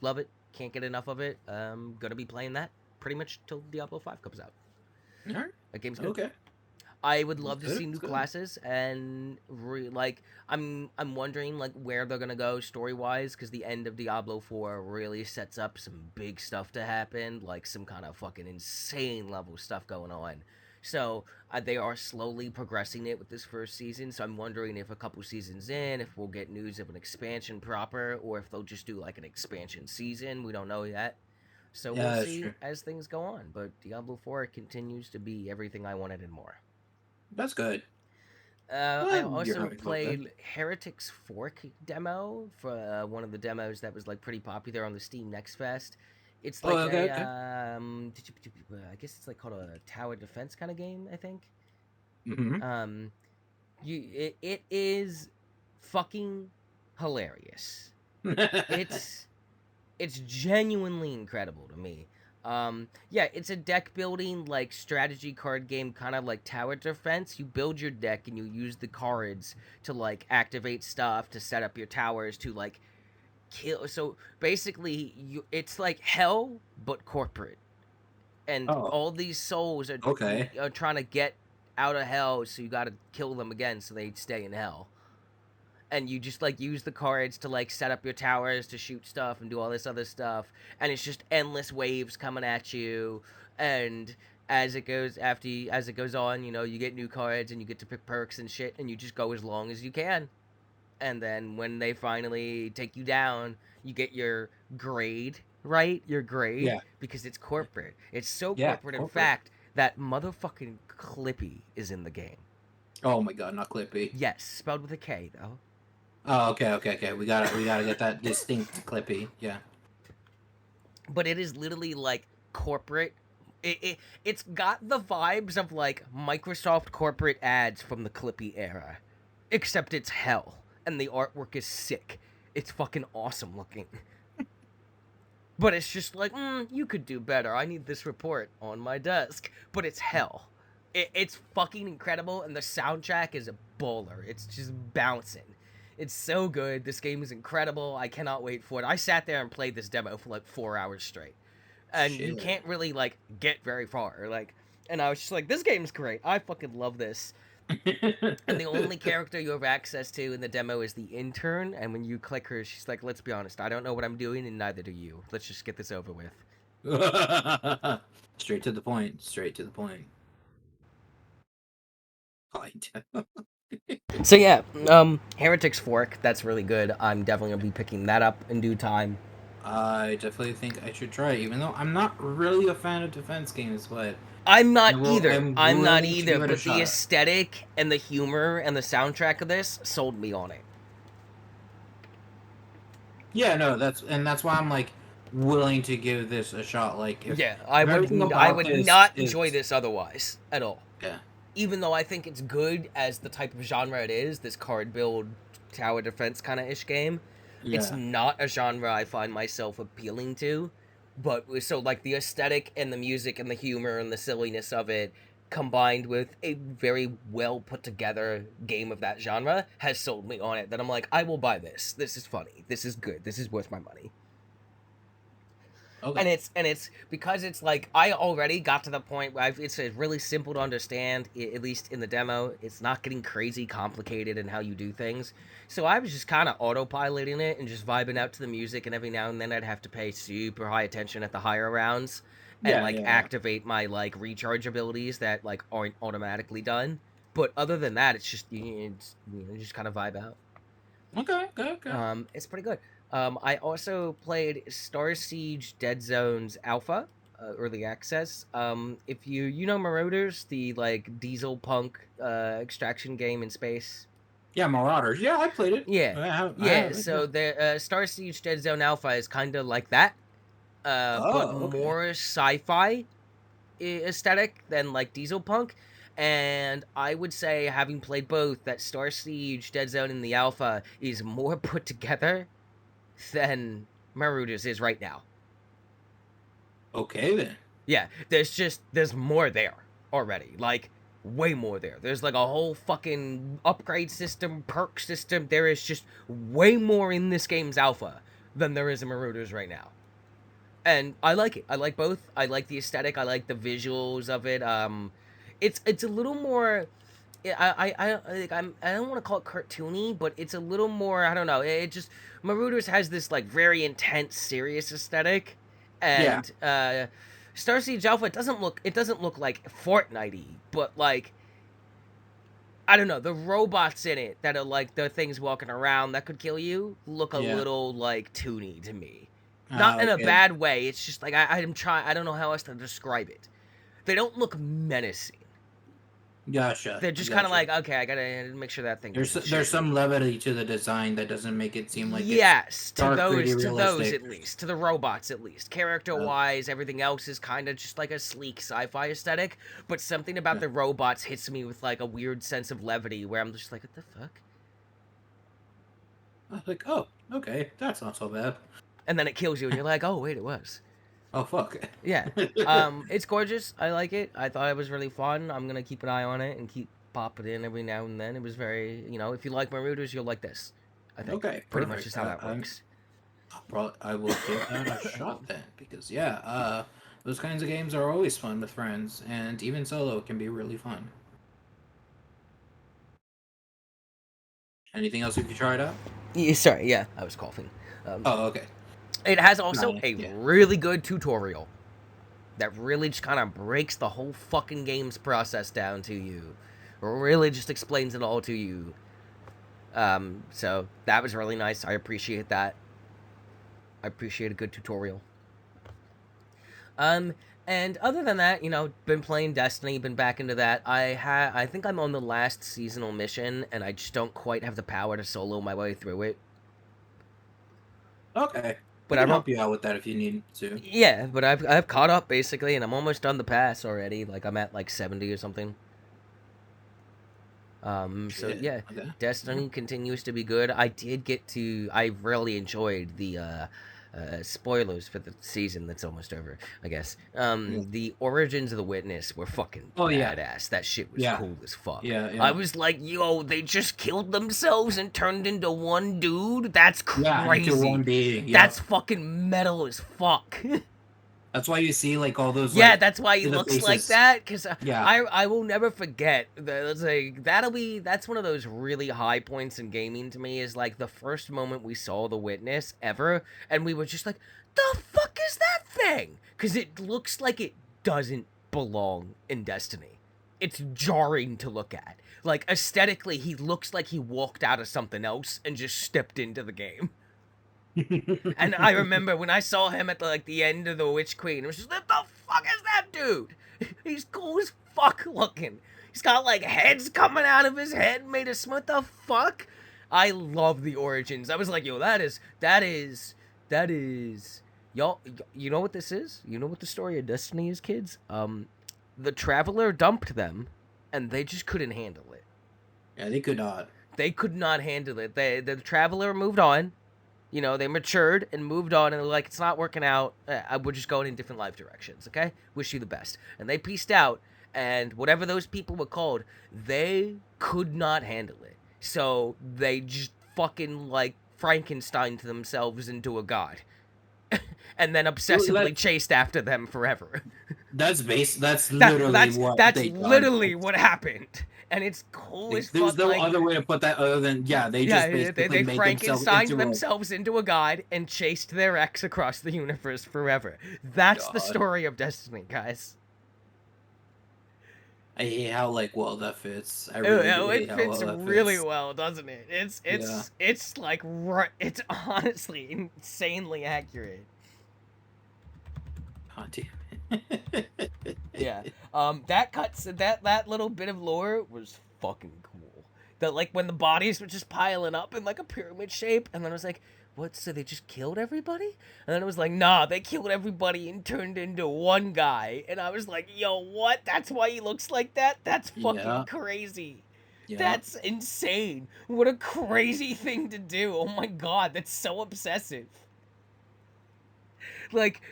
Love it. Can't get enough of it. Gonna be playing that pretty much till Diablo 5 comes out. Alright. That game's good. Okay. I would love to see new classes, and I'm wondering like where they're gonna go story wise, because the end of Diablo 4 really sets up some big stuff to happen, like some kind of fucking insane level stuff going on. So they are slowly progressing it with this first season. So I'm wondering if a couple seasons in, if we'll get news of an expansion proper, or if they'll just do like an expansion season. We don't know yet. So we'll see as things go on. But Diablo 4 continues to be everything I wanted and more. That's good. I also played Heretic's Fork demo for one of the demos that was like pretty popular on the Steam Next Fest. It's like I guess it's like called a tower defense kind of game, I think. Mm-hmm. It is fucking hilarious. It's It's genuinely incredible to me. Yeah, it's a deck building like strategy card game, kind of like tower defense. You build your deck and you use the cards to like activate stuff, to set up your towers, to like kill. So basically, it's like hell but corporate, and Oh, all these souls okay. are trying to get out of hell. So you got to kill them again so they stay in hell. And you just like use the cards to like set up your towers to shoot stuff and do all this other stuff, and it's just endless waves coming at you. And as it goes on, you get new cards and you get to pick perks and shit, and you just go as long as you can. And then when they finally take you down, you get your grade, right? Your grade, Yeah. because it's corporate. It's so Yeah. corporate, in Corporate. fact, that motherfucking Clippy is in the game. Oh my god, not Clippy. Yes, spelled with a K though. Oh, okay. We gotta get that distinct Clippy. Yeah. But it is literally like corporate. It's got the vibes of like Microsoft corporate ads from the Clippy era, except it's hell and the artwork is sick. It's fucking awesome looking. But it's just like, you could do better. I need this report on my desk. But it's hell. It's fucking incredible, and the soundtrack is a bowler. It's just bouncing. It's so good. This game is incredible. I cannot wait for it. I sat there and played this demo for like 4 hours straight, and you Shit. can't really like get very far. Like, and I was just like, this game's great. I fucking love this. And the only character you have access to in the demo is the intern. And when you click her, she's like, let's be honest, I don't know what I'm doing, and neither do you. Let's just get this over with. Straight to the point. Straight to the point. So yeah, Heretics Fork, that's really good. I'm definitely gonna be picking that up in due time. I definitely think I should try it, even though I'm not really a fan of defense games, but I'm not either. I'm I'm not willing to either. give it a But the shot. aesthetic and the humor and the soundtrack of this sold me on it. Yeah, no, that's why I'm like willing to give this a shot. Like if Yeah, I everything would. I about would this not is enjoy this otherwise at all. yeah. Even though I think it's good as the type of genre it is, this card build tower defense kind of ish game. It's Yeah. not a genre I find myself appealing to, but so like the aesthetic and the music and the humor and the silliness of it combined with a very well put together game of that genre has sold me on it, that I'm like, I will buy this. This is funny. This is good. This is worth my money. Okay. And it's because it's like I already got to the point where it's really simple to understand, at least in the demo. It's not getting crazy complicated in how you do things. So I was just kind of autopiloting it and just vibing out to the music, and every now and then I'd have to pay super high attention at the higher rounds and like Yeah. activate my like recharge abilities that like aren't automatically done. But other than that, it's just you just kind of vibe out. Okay. It's pretty good. I also played Star Siege Dead Zones Alpha, early access. If you know Marauders, the like diesel punk extraction game in space. Yeah, Marauders. Yeah, I played it. Yeah, I yeah. have it. So Yeah. the Star Siege Dead Zone Alpha is kind of like that, but Oh, okay. more sci-fi aesthetic than like diesel punk. And I would say, having played both, that Star Siege Dead Zone in the Alpha is more put together than Marauders is right now. Okay then. Yeah, there's more there already. Like way more there. There's like a whole fucking upgrade system, perk system. There is just way more in this game's alpha than there is in Marauders right now. And I like it. I like both. I like the aesthetic. I like the visuals of it. It's a little more. I don't want to call it cartoony, but it's a little more. I don't know. It just Marauders has this like very intense, serious aesthetic, Yeah. and Star Siege Alpha it doesn't look like Fortnite-y, but like I don't know, the robots in it that are like the things walking around that could kill you look a Yeah. little like toony to me. Not in a Okay. bad way. It's just like I'm trying. I don't know how else to describe it. They don't look menacing. Gotcha. They're just kind of like, okay, I gotta make sure that thing. There's some levity to the design that doesn't make it seem like yes, it's dark, gritty, to those realistic. at least, to the robots at least. Character wise, everything else is kind of just like a sleek sci-fi aesthetic. But something about the robots hits me with like a weird sense of levity, where I'm just like, what the fuck? I was like, oh, okay, that's not so bad. and then it kills you, and you're like, oh wait, it was. Oh fuck. Yeah. It's gorgeous. I like it. I thought it was really fun. I'm gonna keep an eye on it and keep pop it in every now and then. It was very, if you like Marooners, you'll like this. I think. Okay, Pretty perfect. much is how that works. I will give that a shot then, because those kinds of games are always fun with friends, and even solo can be really fun. Anything else you tried out? Yeah, sorry, yeah, I was coughing. Okay. It has also No, a yeah. really good tutorial that really just kind of breaks the whole fucking game's process down to you. Really just explains it all to you. So that was really nice. I appreciate that. I appreciate a good tutorial. And other than that, been playing Destiny, been back into that. I think I'm on the last seasonal mission, and I just don't quite have the power to solo my way through it. Okay. But I can help you out with that if you need to. Yeah, but I've caught up basically, and I'm almost done the pass already. Like I'm at like 70 or something. So yeah, okay. Destiny continues to be good. I really enjoyed the spoilers for the season that's almost over, I guess. The origins of the Witness were fucking badass. That shit was cool as fuck. Yeah. I was like, yo, they just killed themselves and turned into one dude? That's crazy. Into one being. That's fucking metal as fuck. That's why you see like all those. Yeah, that's why he looks like that. Because yeah, I will never forget. That's one of those really high points in gaming to me. Is like the first moment we saw the Witness ever, and we were just like, "The fuck is that thing?" Because it looks like it doesn't belong in Destiny. It's jarring to look at. Like aesthetically, he looks like he walked out of something else and just stepped into the game. And I remember when I saw him at the end of the Witch Queen, it was just, what the fuck is that dude? He's cool as fuck looking. He's got like heads coming out of his head made of what the fuck? I love the origins. I was like, yo, that is y'all. You know what this is? You know what the story of Destiny is, kids? The Traveler dumped them, and they just couldn't handle it. Yeah, they could not. They could not handle it. The Traveler moved on. They matured and moved on, and they're like, it's not working out. We're just going in different life directions, okay? Wish you the best. And they pieced out, and whatever those people were called, they could not handle it. So they just fucking, Frankensteined themselves into a god. And then obsessively chased after them forever. That's literally what happened. And it's cool as fuck. There's no other way to put that other than, they made themselves into a god and chased their ex across the universe forever. That's the story of Destiny, guys. I hate how well that fits. It fits really well, doesn't it? It's honestly insanely accurate. Oh, damn. Yeah. That little bit of lore was fucking cool. That when the bodies were just piling up in a pyramid shape, and then I was like, what, so they just killed everybody? And then it was like, nah, they killed everybody and turned into one guy. And I was like, yo, what? That's why he looks like that? That's fucking crazy. Yeah. That's insane. What a crazy thing to do. Oh my god, that's so obsessive.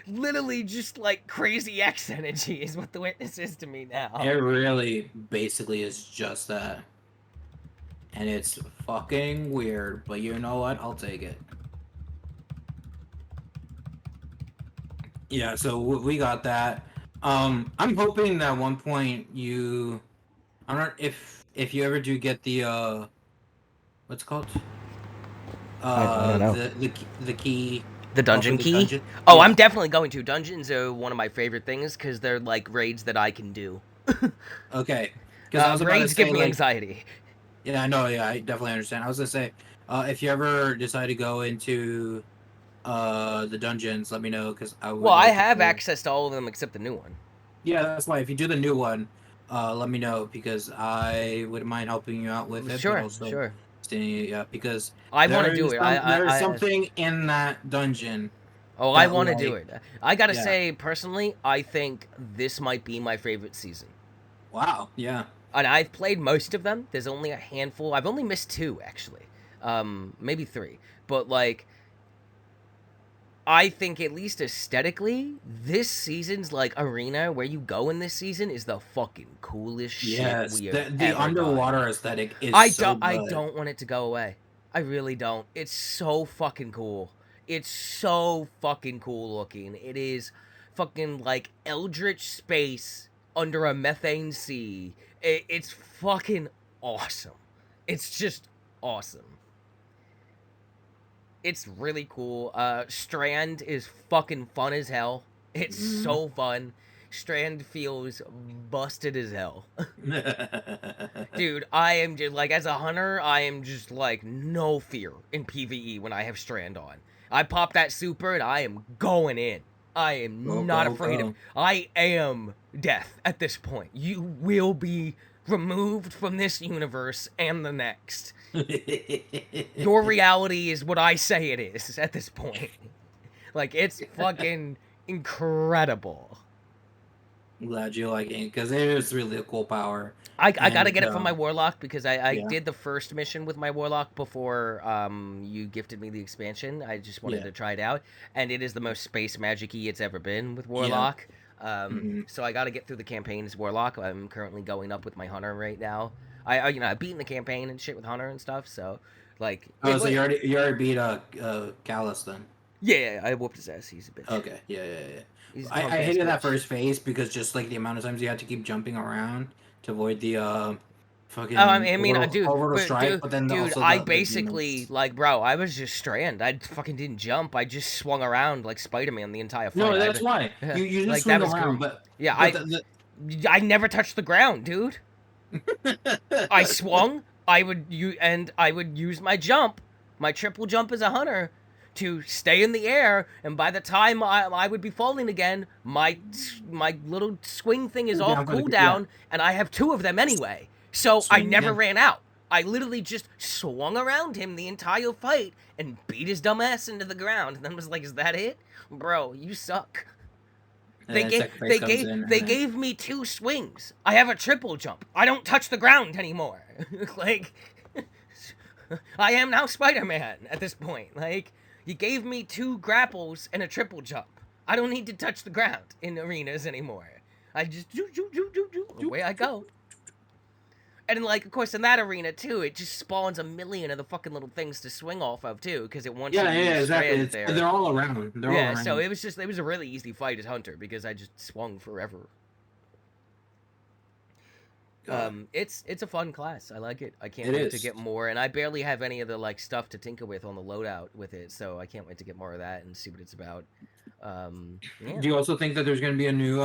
Literally just crazy X energy is what the Witness is to me now. It really basically is just that. And it's fucking weird, but you know what? I'll take it. Yeah, so we got that. I'm hoping that at one point I don't know if you ever do get the what's it called? I don't know. The key. The dungeon key? Dungeon. Oh, yeah. I'm definitely going to. Dungeons are one of my favorite things because they're raids that I can do. Okay. Raids give me anxiety. Yeah, I know. Yeah, I definitely understand. I was gonna say, if you ever decide to go into the dungeons, let me know because I would. Well, I have access to all of them except the new one. Yeah, that's why. If you do the new one, let me know because I wouldn't mind helping you out with it. Sure. Yeah, because I want to do it. There's something in that dungeon. Oh, I want to do it. I gotta say, personally, I think this might be my favorite season. Wow. Yeah. And I've played most of them. There's only a handful. I've only missed 2, actually. Maybe 3. But, I think at least aesthetically, this season's like arena where you go in this season is the fucking coolest shit Yes, we have the ever underwater done. aesthetic is so I good. don't want it to go away. I really don't. It's so fucking cool. It's so fucking cool looking. It is fucking like eldritch space under a methane sea. It's fucking awesome. It's just awesome. It's really cool. Strand is fucking fun as hell. It's so fun. Strand feels busted as hell. Dude, I am just like, as a hunter, I am just like no fear in PvE when I have Strand on. I pop that super and I am going in. I am not afraid of. I am death at this point. You will be removed from this universe and the next. Your reality is what I say it is at this point. Like, it's fucking incredible. I'm glad you like it because it is really a cool power. I gotta get it from my Warlock because I yeah. did the first mission with my Warlock before you gifted me the expansion. I just wanted to try it out, and it is the most space magic-y it's ever been with Warlock. So I gotta get through the campaign as Warlock. I'm currently going up with my Hunter right now. I've beaten the campaign and shit with Hunter and stuff. So like, oh, so you already beat Callus then? Yeah, I whooped his ass. He's a bitch. Okay, yeah. I hated that first phase because just like the amount of times you had to keep jumping around to avoid the fucking orbital strike, but then also I basically like, bro, I was just Strand. I fucking didn't jump. I just swung around like Spider-Man the entire fight. No, that's why you just like, swing around, but yeah, I never touched the ground, dude. I swung. I would use my jump, my triple jump as a hunter, to stay in the air, and by the time I would be falling again, my little swing thing is off cooldown, and I have 2 of them anyway. So I never ran out. I literally just swung around him the entire fight and beat his dumb ass into the ground, and then was like, "Is that it, bro? You suck." They gave me 2 swings. I have a triple jump. I don't touch the ground anymore. Like, I am now Spider-Man at this point. Like, you gave me 2 grapples and a triple jump. I don't need to touch the ground in arenas anymore. I just away I go. And like, of course, in that arena too, it just spawns a million of the fucking little things to swing off of too, because it wants you to use exactly. They're all around. So it was a really easy fight as Hunter because I just swung forever. It's a fun class. I like it. I can't wait to get more, and I barely have any of the like stuff to tinker with on the loadout with it, so I can't wait to get more of that and see what it's about. Do you also think that there's going to be a new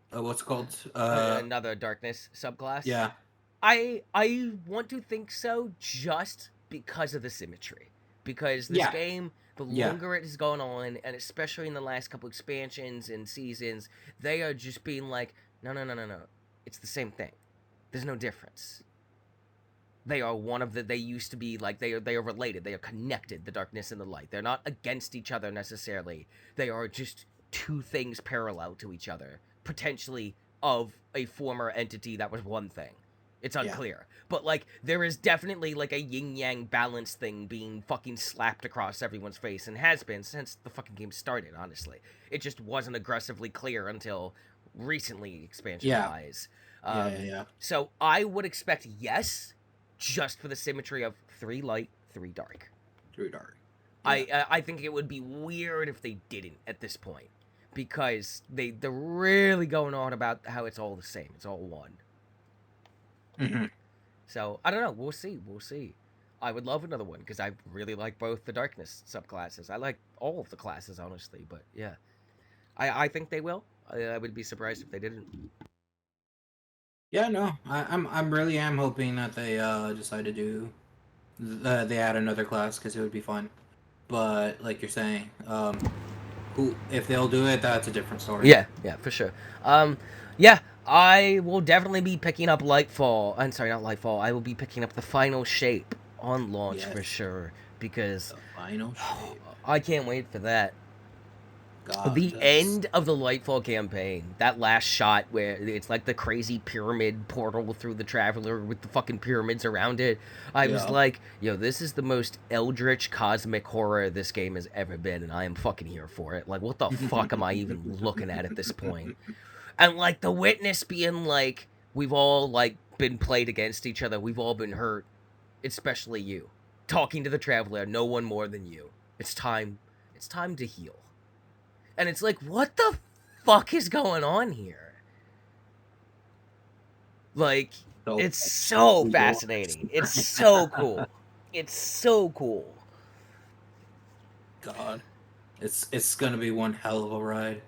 what's it called? Another darkness subclass? Yeah. I want to think so just because of the symmetry. Because this game, the longer it has gone on, and especially in the last couple expansions and seasons, they are just being like, no. It's the same thing. There's no difference. They are they used to be like, they are related. They are connected, the darkness and the light. They're not against each other necessarily. They are just 2 things parallel to each other, potentially of a former entity that was one thing. It's unclear. But like, there is definitely like a yin-yang balance thing being fucking slapped across everyone's face, and has been since the fucking game started, honestly. It just wasn't aggressively clear until recently, expansion-wise. So I would expect yes, just for the symmetry of 3 light, 3 dark. 3 dark. I think it would be weird if they didn't at this point, because they're really going on about how it's all the same. It's all one. So I don't know. We'll see. I would love another one because I really like both the darkness subclasses. I like all of the classes, honestly. But yeah, I think they will. I would be surprised if they didn't. Yeah, no, I'm really hoping that they decide to do they add another class because it would be fun. But like you're saying, if they'll do it, that's a different story. Yeah, for sure. Yeah, I will definitely be picking up Lightfall. I'm sorry, not Lightfall. I will be picking up the Final Shape on launch for sure, because the Final Shape. I can't wait for that. God, The end of the Lightfall campaign, that last shot where it's like the crazy pyramid portal through the Traveler with the fucking pyramids around it, I was like, yo, this is the most eldritch cosmic horror this game has ever been, and I am fucking here for it. Like, what the fuck am I even looking at this point? And, like, the witness being like, we've all, like, been played against each other, we've all been hurt, especially you. Talking to the Traveler, no one more than you. It's time to heal. And it's like, what the fuck is going on here? Like, it's so fascinating. It's so cool. It's so cool. God. It's gonna be one hell of a ride.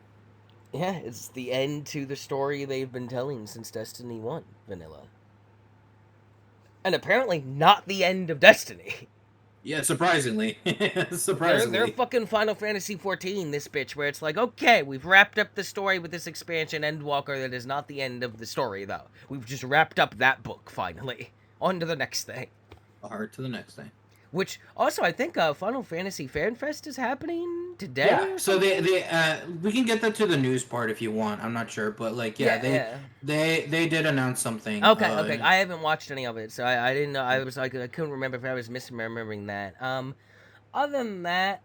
Yeah, it's the end to the story they've been telling since Destiny 1 vanilla. And apparently not the end of Destiny. Yeah, surprisingly. Surprisingly. They're fucking Final Fantasy 14, this bitch, where it's like, okay, we've wrapped up the story with this expansion, Endwalker, that is not the end of the story, though. We've just wrapped up that book, finally. On to the next thing. Hard to the next thing. Which, also, I think Final Fantasy Fan Fest is happening today. Yeah, so they we can get that to the news part if you want. I'm not sure, but like, they did announce something. Okay. I haven't watched any of it, so I didn't know. I was like, I couldn't remember if I was misremembering that. Other than that,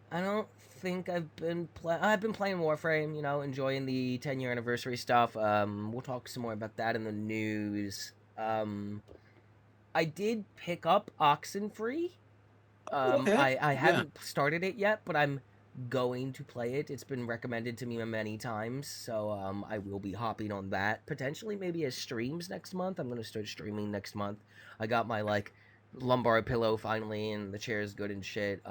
I don't think I've been playing Warframe. You know, enjoying the 10-year anniversary stuff. We'll talk some more about that in the news. I did pick up Oxenfree. I haven't started it yet, but I'm going to play it. It's been recommended to me many times, so I will be hopping on that. Potentially maybe as streams next month. I'm going to start streaming next month. I got my, like, lumbar pillow finally, and the chair is good and shit.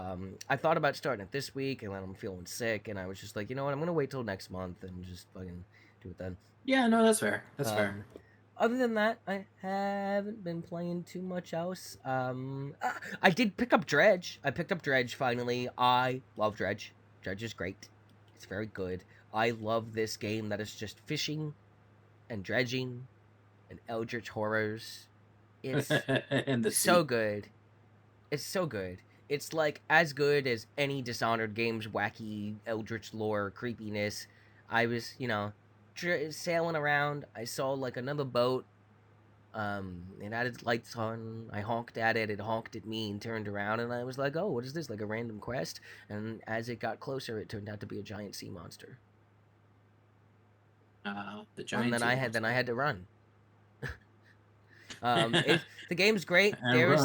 I thought about starting it this week, and then I'm feeling sick, and I was just like, you know what, I'm going to wait till next month and just fucking do it then. Yeah, no, that's fair. That's fair. Other than that, I haven't been playing too much else. I did pick up Dredge. I picked up Dredge finally. I love Dredge. Dredge is great. It's very good. I love this game that is just fishing and dredging and eldritch horrors. It's so good. It's so good. It's like as good as any Dishonored game's wacky eldritch lore creepiness. I was, sailing around. I saw like another boat. It had its lights on. I honked at it. It honked at me and turned around, and I was like, "Oh, what is this? Like a random quest?" And as it got closer, it turned out to be a giant sea monster. The giant. And then I had to run. The game's great. There is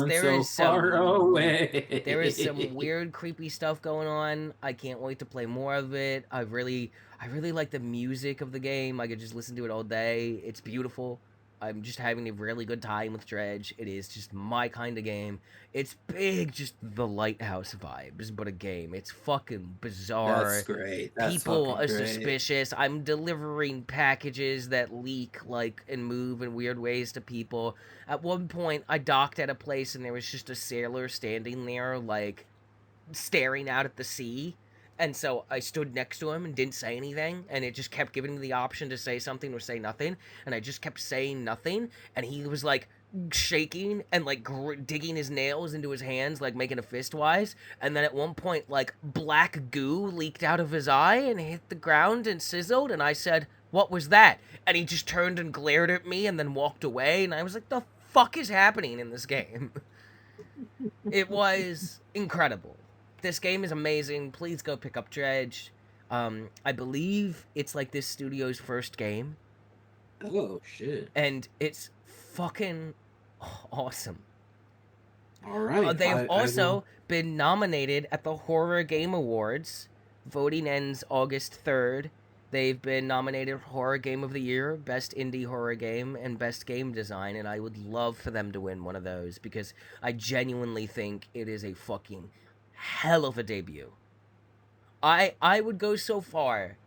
some weird, creepy stuff going on. I can't wait to play more of it. I really like the music of the game. I could just listen to it all day. It's beautiful. I'm just having a really good time with Dredge. It is just my kind of game. It's big, just the Lighthouse vibes, but a game. It's fucking bizarre. That's great. People are suspicious. I'm delivering packages that leak, like, and move in weird ways to people. At one point, I docked at a place and there was just a sailor standing there, like, staring out at the sea. And so I stood next to him and didn't say anything, and it just kept giving me the option to say something or say nothing, and I just kept saying nothing, and he was, like, shaking and, like, digging his nails into his hands, like, making a fist wise, and then at one point, like, black goo leaked out of his eye and hit the ground and sizzled, and I said, "What was that?" And he just turned and glared at me and then walked away, and I was like, the fuck is happening in this game? It was incredible. This game is amazing. Please go pick up Dredge. I believe it's like this studio's first game. Oh, shit. And it's fucking awesome. All right. They've also been nominated at the Horror Game Awards. Voting ends August 3rd. They've been nominated for Horror Game of the Year, Best Indie Horror Game, and Best Game Design, and I would love for them to win one of those, because I genuinely think it is a fucking hell of a debut. I would go so far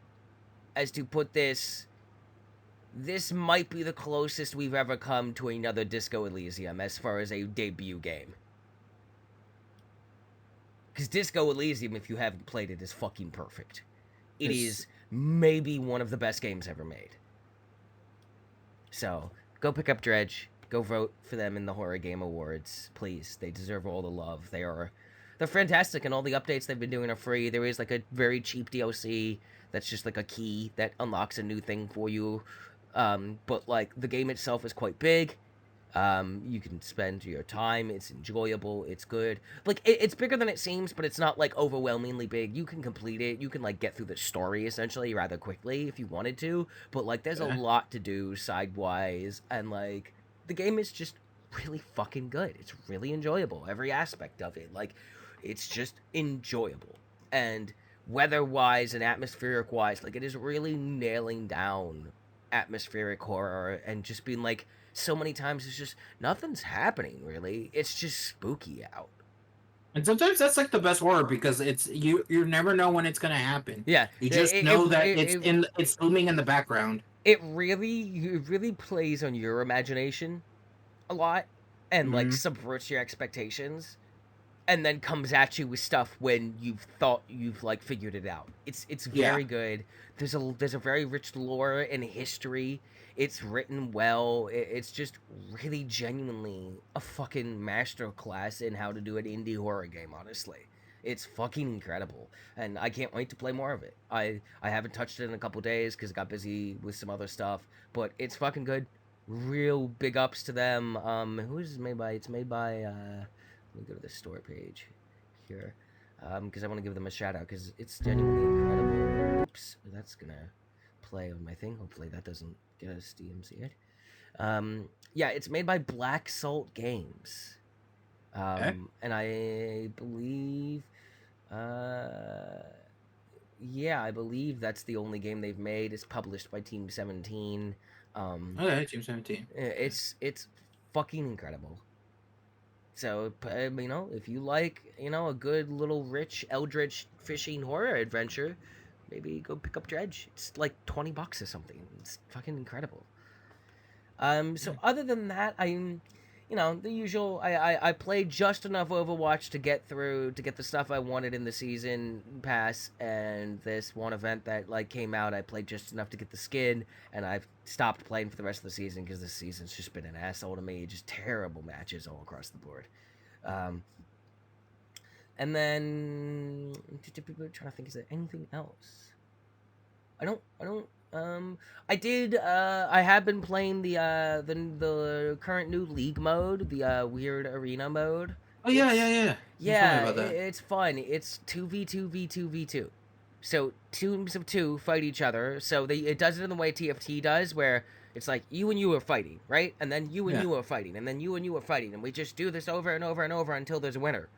as to put this might be the closest we've ever come to another Disco Elysium as far as a debut game. Because Disco Elysium, if you haven't played it, is fucking perfect. It is maybe one of the best games ever made. So, go pick up Dredge. Go vote for them in the Horror Game Awards. Please. They deserve all the love. They are They're fantastic, and all the updates they've been doing are free. There is like a very cheap DLC that's just like a key that unlocks a new thing for you. But like the game itself is quite big. You can spend your time. It's enjoyable. It's good. Like it's bigger than it seems, but it's not like overwhelmingly big. You can complete it. You can like get through the story essentially rather quickly if you wanted to. But like there's a lot to do sidewise, and like the game is just really fucking good. It's really enjoyable. Every aspect of it, like it's just enjoyable. And weather-wise and atmospheric-wise, like it is really nailing down atmospheric horror and just being like so many times it's just nothing's happening really. It's just spooky out. And sometimes that's like the best horror because it's you never know when it's gonna happen. Yeah, You just know that it's looming in the background. It really plays on your imagination a lot and like subverts your expectations and then comes at you with stuff when you've thought you've like figured it out. It's very good. There's a very rich lore and history. It's written well. It's just really genuinely a fucking masterclass in how to do an indie horror game, honestly. It's fucking incredible, and I can't wait to play more of it. I haven't touched it in a couple days because I got busy with some other stuff, but it's fucking good. Real big ups to them. Who is it made by? It's made by. Let me go to the store page here, because I want to give them a shout out because it's genuinely incredible. Oops, that's gonna play on my thing. Hopefully that doesn't get us DMCA'd. Yeah, it's made by Black Salt Games. And I believe, yeah, I believe that's the only game they've made. It's published by Team 17. Okay, Team 17. It's fucking incredible. So, you know, if you like, you know, a good little rich eldritch fishing horror adventure, maybe go pick up Dredge. It's like $20 or something. It's fucking incredible. So other than that, I'm, you know, the usual. I played just enough Overwatch to get the stuff I wanted in the season pass, and this one event that like came out, I played just enough to get the skin, and I've stopped playing for the rest of the season because this season's just been an asshole to me. Just terrible matches all across the board. And then trying to think, is there anything else? I have been playing the current new league mode, the weird arena mode. Oh yeah. Yeah, it's fun. It's 2v2v2v2. So teams of two fight each other. So it does it in the way TFT does, where it's like you and you are fighting, right? And then you and you are fighting, and then you and you are fighting, and we just do this over and over and over until there's a winner.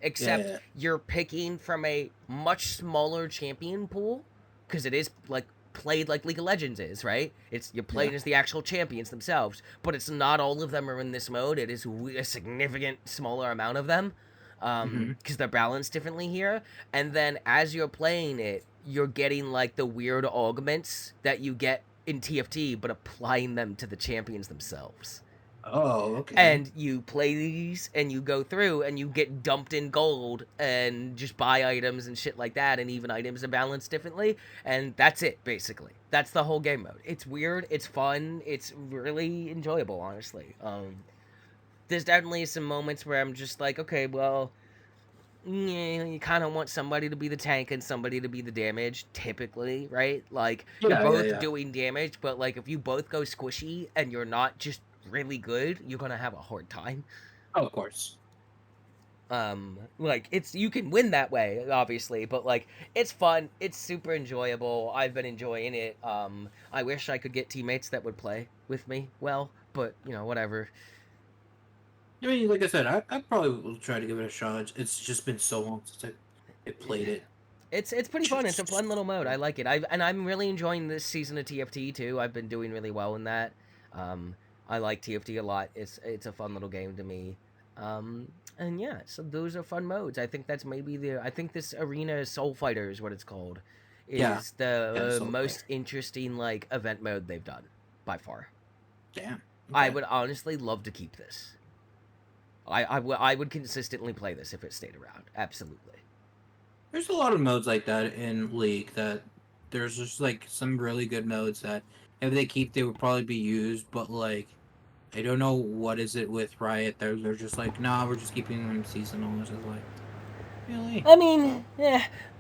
Except you're picking from a much smaller champion pool, because it is like played like League of Legends is, right? You're playing as the actual champions themselves, but it's not all of them are in this mode. It is a significant smaller amount of them, because they're balanced differently here. And then as you're playing it, you're getting like the weird augments that you get in TFT, but applying them to the champions themselves. Oh, okay. And you play these, and you go through, and you get dumped in gold, and just buy items and shit like that, and even items are balanced differently, and that's it, basically. That's the whole game mode. It's weird, it's fun, it's really enjoyable, honestly. There's definitely some moments where I'm just like, okay, well, you kind of want somebody to be the tank and somebody to be the damage, typically, right? Like, you're both doing damage, but, like, if you both go squishy, and you're not just really good, you're gonna have a hard time. Oh, of course. Like, you can win that way, obviously, but like it's fun, it's super enjoyable. I've been enjoying it. I wish I could get teammates that would play with me well, but you know, whatever. I mean, like I said, I probably will try to give it a shot. It's just been so long since I played it. It's pretty fun. It's a fun little mode. I like it. I'm really enjoying this season of TFT too. I've been doing really well in that. I like TFT a lot. It's a fun little game to me. And yeah, so those are fun modes. I think that's maybe I think this Arena Soul Fighter is what it's called. Is the most interesting like event mode they've done by far. Damn. Okay. I would honestly love to keep this. I would consistently play this if it stayed around. Absolutely. There's a lot of modes like that in League that there's just like some really good modes that if they keep, they would probably be used, but like I don't know what is it with Riot. They're just like, nah, we're just keeping them seasonal. It's just like Really? I mean,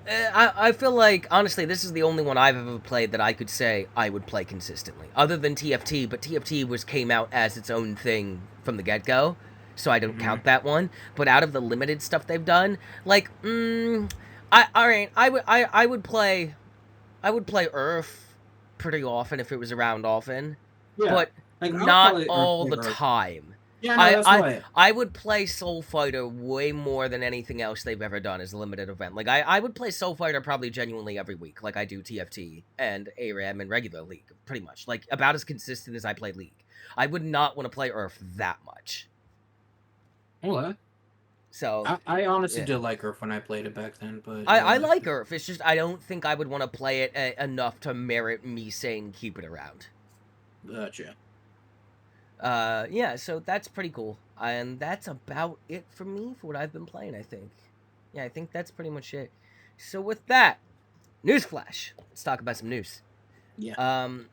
I feel like, honestly, this is the only one I've ever played that I could say I would play consistently. Other than TFT, but TFT came out as its own thing from the get-go, so I don't Mm-hmm. count that one. But out of the limited stuff they've done, like, alright, I would play Earth pretty often if it was around often, Yeah. but Like I'll not probably all play the Earth. time. Yeah, no, I, that's I why. I would play Soul Fighter way more than anything else they've ever done as a limited event. Like I would play Soul Fighter probably genuinely every week, like I do TFT and ARAM and regular League, pretty much. Like about as consistent as I play League. I would not want to play Earth that much. Okay. So I honestly yeah. did like Earth when I played it back then, but I yeah. like Earth. It's just I don't think I would want to play it enough to merit me saying keep it around. Gotcha. Yeah, so that's pretty cool. And that's about it for me for what I've been playing, I think. Yeah, I think that's pretty much it. So with that, newsflash. Let's talk about some news. Yeah. Um,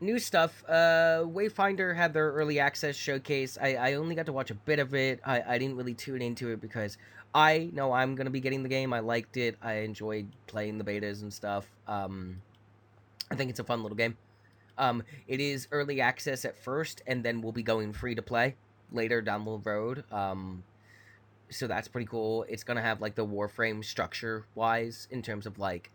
New stuff. Wayfinder had their early access showcase. I only got to watch a bit of it. I didn't really tune into it because I know I'm gonna be getting the game. I liked it. I enjoyed playing the betas and stuff. I think it's a fun little game. It is early access at first, and then we'll be going free to play later down the road. So that's pretty cool. It's gonna have like the Warframe structure wise in terms of like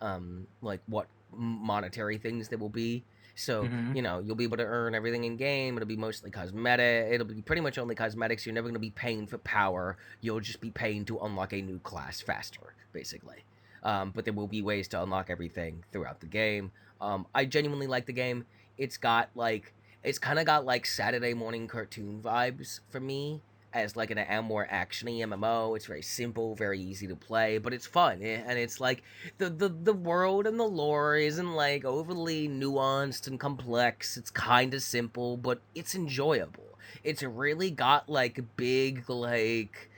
what monetary things there will be. So Mm-hmm. you'll be able to earn everything in game. It'll be mostly cosmetic. It'll be pretty much only cosmetics. You're never gonna be paying for power. You'll just be paying to unlock a new class faster, basically. But there will be ways to unlock everything throughout the game. I genuinely like the game. It's got like it's kind of got like Saturday morning cartoon vibes for me as like a more actiony MMO. It's very simple, very easy to play, but it's fun. And it's like the world and the lore isn't like overly nuanced and complex. It's kind of simple, but it's enjoyable. It's really got like big like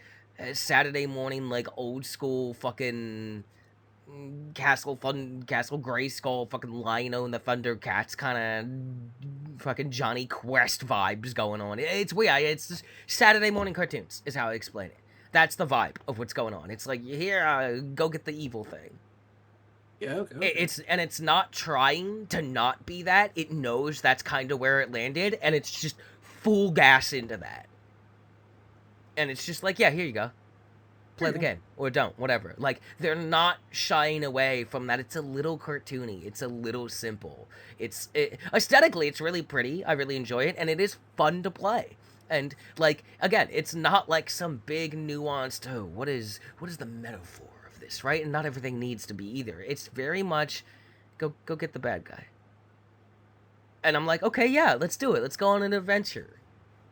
Saturday morning like old school fucking Castle Grayskull, fucking Lino and the Thundercats kind of fucking Johnny Quest vibes going on. It's weird. It's just Saturday morning cartoons is how I explain it. That's the vibe of what's going on. It's like here, go get the evil thing. Yeah. Okay. Okay. It's not trying to not be that. It knows that's kind of where it landed, and it's just full gas into that. And it's just like, yeah, here you go. Play the game or don't, whatever. Like they're not shying away from that. It's a little cartoony. It's a little simple. Aesthetically, it's really pretty. I really enjoy it, and it is fun to play. And like again, it's not like some big nuanced. Oh, what is the metaphor of this, right? And not everything needs to be either. It's very much go get the bad guy. And I'm like, okay, yeah, let's do it. Let's go on an adventure.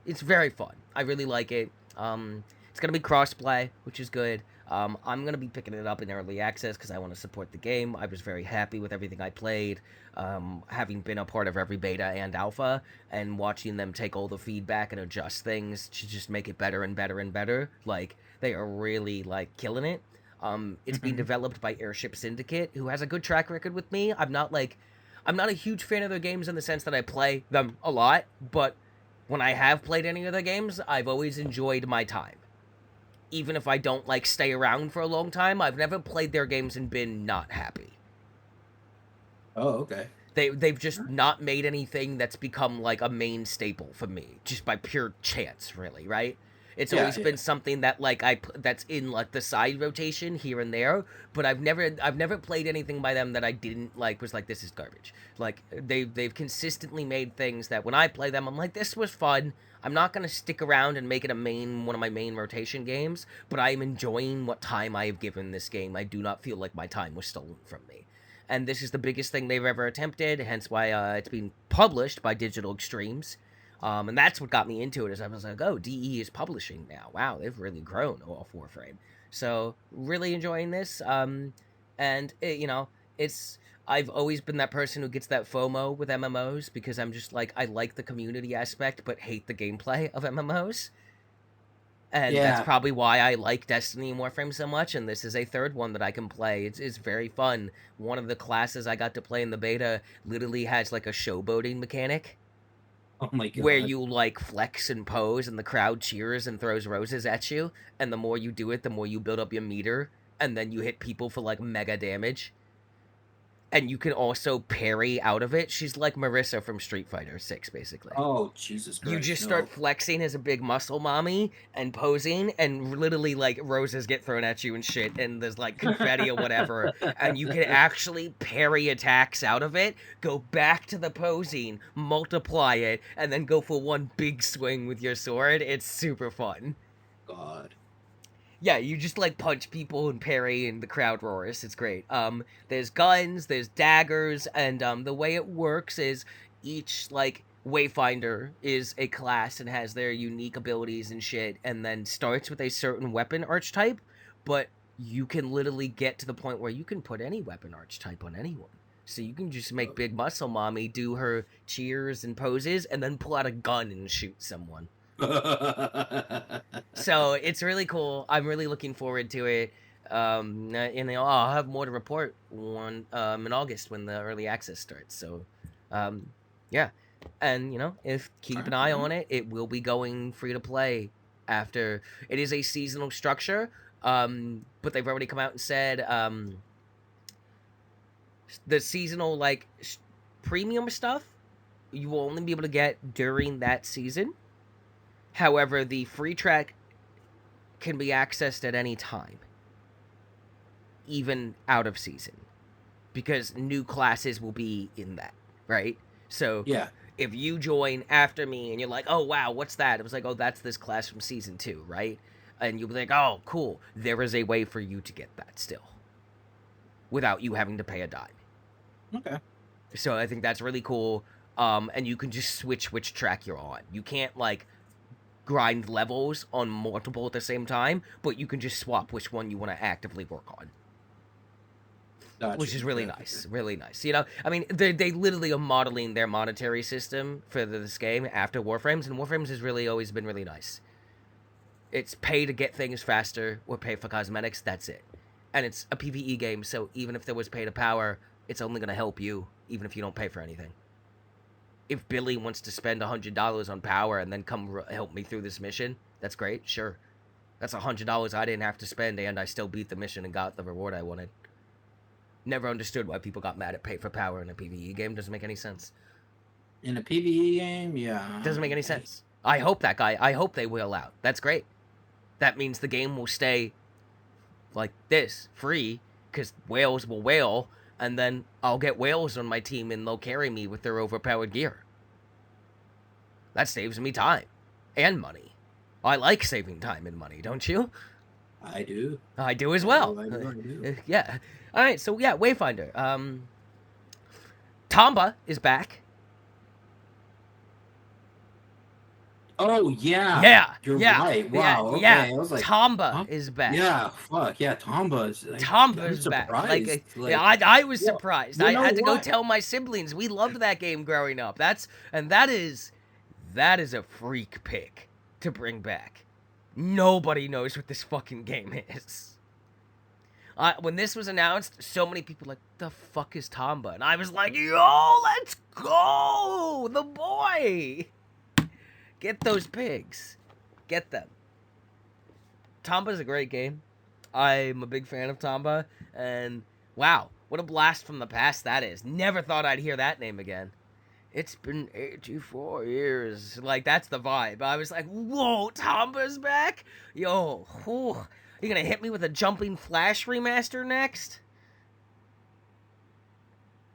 It's very fun. I really like it. It's gonna be crossplay, which is good. I'm gonna be picking it up in early access because I want to support the game. I was very happy with everything I played, having been a part of every beta and alpha, and watching them take all the feedback and adjust things to just make it better and better and better. Like they are really like killing it. It's being Mm-hmm. developed by Airship Syndicate, who has a good track record with me. I'm not a huge fan of their games in the sense that I play them a lot, but when I have played any of their games, I've always enjoyed my time. Even if I don't like stay around for a long time, I've never played their games and been not happy. Oh, okay. They've just not made anything that's become like a main staple for me, just by pure chance, really, right? It's Yeah. always Yeah. been something that like that's in like the side rotation here and there, but I've never played anything by them that I didn't like was like this is garbage. Like they've consistently made things that when I play them I'm like this was fun. I'm not gonna stick around and make it one of my main rotation games, but I am enjoying what time I have given this game. I do not feel like my time was stolen from me, and this is the biggest thing they've ever attempted. Hence why it's being published by Digital Extremes, and that's what got me into it. Is I was like, oh, DE is publishing now. Wow, they've really grown off Warframe. So really enjoying this. And it's I've always been that person who gets that FOMO with MMOs because I'm just like I like the community aspect but hate the gameplay of MMOs. And that's Yeah. probably why I like Destiny and Warframe so much, and this is a third one that I can play. It's very fun. One of the classes I got to play in the beta literally has like a showboating mechanic Oh my where god. you like flex and pose and the crowd cheers and throws roses at you, and the more you do it, the more you build up your meter. and then you hit people for like mega damage. And you can also parry out of it. She's like Marissa from Street Fighter 6, basically. Oh, Jesus Christ. You just start flexing as a big muscle mommy and posing, and literally, like, roses get thrown at you and shit, and there's, like, confetti or whatever, and you can actually parry attacks out of it, go back to the posing, multiply it, and then go for one big swing with your sword. It's super fun. God. Yeah, you just, like, punch people and parry, and the crowd roars. It's great. There's guns, there's daggers, and, the way it works is each, like, Wayfinder is a class and has their unique abilities and shit, and then starts with a certain weapon archetype, but you can literally get to the point where you can put any weapon archetype on anyone. So you can just make Big Muscle Mommy do her cheers and poses, and then pull out a gun and shoot someone. So it's really cool. I'm really looking forward to it. And I'll have more to report in August when the early access starts. So, yeah, and if keep an eye on it, it will be going free to play after. It is a seasonal structure, but they've already come out and said the seasonal premium stuff you will only be able to get during that season. However, the free track can be accessed at any time, even out of season, because new classes will be in that, right? So yeah, if you join after me and you're like, oh wow, what's that? It was like, oh, that's this class from season 2, right? And you'll be like, oh, cool. There is a way for you to get that still, without you having to pay a dime. Okay. So I think that's really cool. And you can just switch which track you're on. You can't grind levels on multiple at the same time, but you can just swap which one you want to actively work on. Gotcha. Which is really nice. Really nice. I mean, they literally are modeling their monetary system for this game after Warframes, and Warframes has really always been really nice. It's pay to get things faster or pay for cosmetics, that's it. And it's a PvE game, so even if there was pay to power, it's only going to help you, even if you don't pay for anything. If Billy wants to spend $100 on power and then come help me through this mission, that's great, sure. That's $100 I didn't have to spend, and I still beat the mission and got the reward I wanted. Never understood why people got mad at pay for power in a PvE game. Doesn't make any sense. In a PvE game, yeah. Doesn't make any sense. I hope they wheel out. That's great. That means the game will stay like this, free, because whales will whale, and then I'll get whales on my team and they'll carry me with their overpowered gear. That saves me time and money. I like saving time and money, don't you? I do. I do as well. I do. Yeah. All right, so yeah, Wayfinder. Tomba is back. Oh, yeah. Yeah. You're yeah, right. Wow. Yeah, okay. yeah. I was like, Tomba huh? is back. Yeah, fuck. Yeah, Tomba is back. Yeah, I was surprised. You I know had to go what? tell my siblings. We loved that game growing up. That is a freak pick to bring back. Nobody knows what this fucking game is. When this was announced, so many people were like, the fuck is Tomba? And I was like, yo, let's go! The boy! Get those pigs. Get them. Tomba's a great game. I'm a big fan of Tomba. And wow, what a blast from the past that is. Never thought I'd hear that name again. It's been 84 years. That's the vibe. I was like, whoa, Tomba's back? Yo, whew. You gonna hit me with a Jumping Flash remaster next?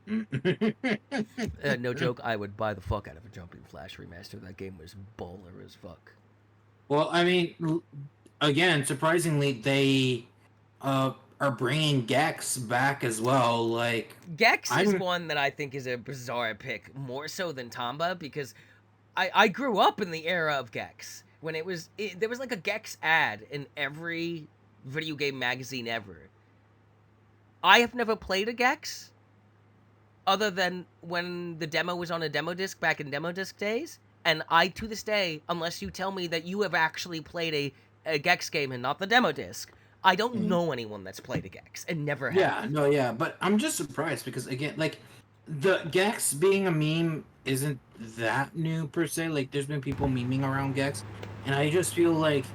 No joke, I would buy the fuck out of a Jumping Flash remaster. That game was baller as fuck. Well, I mean, again, surprisingly, they are bringing Gex back as well. Gex is one that I think is a bizarre pick, more so than Tomba, because I grew up in the era of Gex. When there was a Gex ad in every video game magazine ever. I have never played a Gex, other than when the demo was on a demo disc back in demo disc days, and I, to this day, unless you tell me that you have actually played a Gex game and not the demo disc, I don't know anyone that's played a Gex and never have. Yeah, but I'm just surprised because, again, the Gex being a meme isn't that new per se. There's been people memeing around Gex, and I just feel like...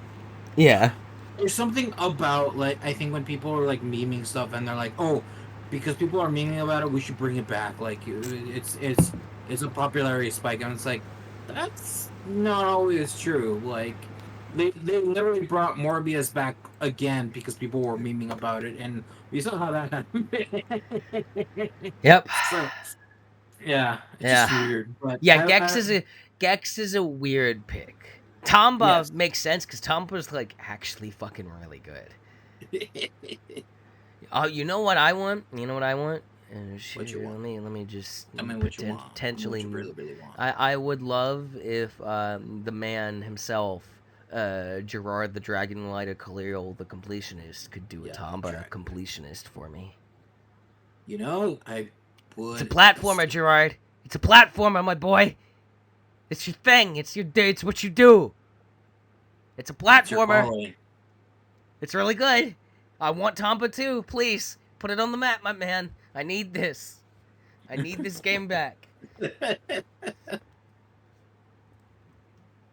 Yeah. There's something about, like, I think when people are like memeing stuff and they're like, oh, because people are memeing about it, we should bring it back. Like, it's a popularity spike, and it's like that's not always true. Like, they literally brought Morbius back again because people were memeing about it, and we saw how that happened. Yep. So yeah, it's Yeah. just weird. But Yeah, I Gex is a weird pick. Tomba yes. makes sense because Tomba's like actually fucking really good. Oh, you know what I want? You know what I want? What you want? Let me just Tell me what you want. Tell me what potentially. you really, really want. I would love if the man himself, Gerard the Dragonlighter Khalil the completionist, could do a Yeah, Tomba Dragon. completionist for me. You know, I It's a would. platformer, Gerard. It's a platformer, my boy. It's your thing. It's what you do. It's a That's your platformer. calling. It's really good. I want Tomba too. Please put it on the map, my man. I need this. I need this game back.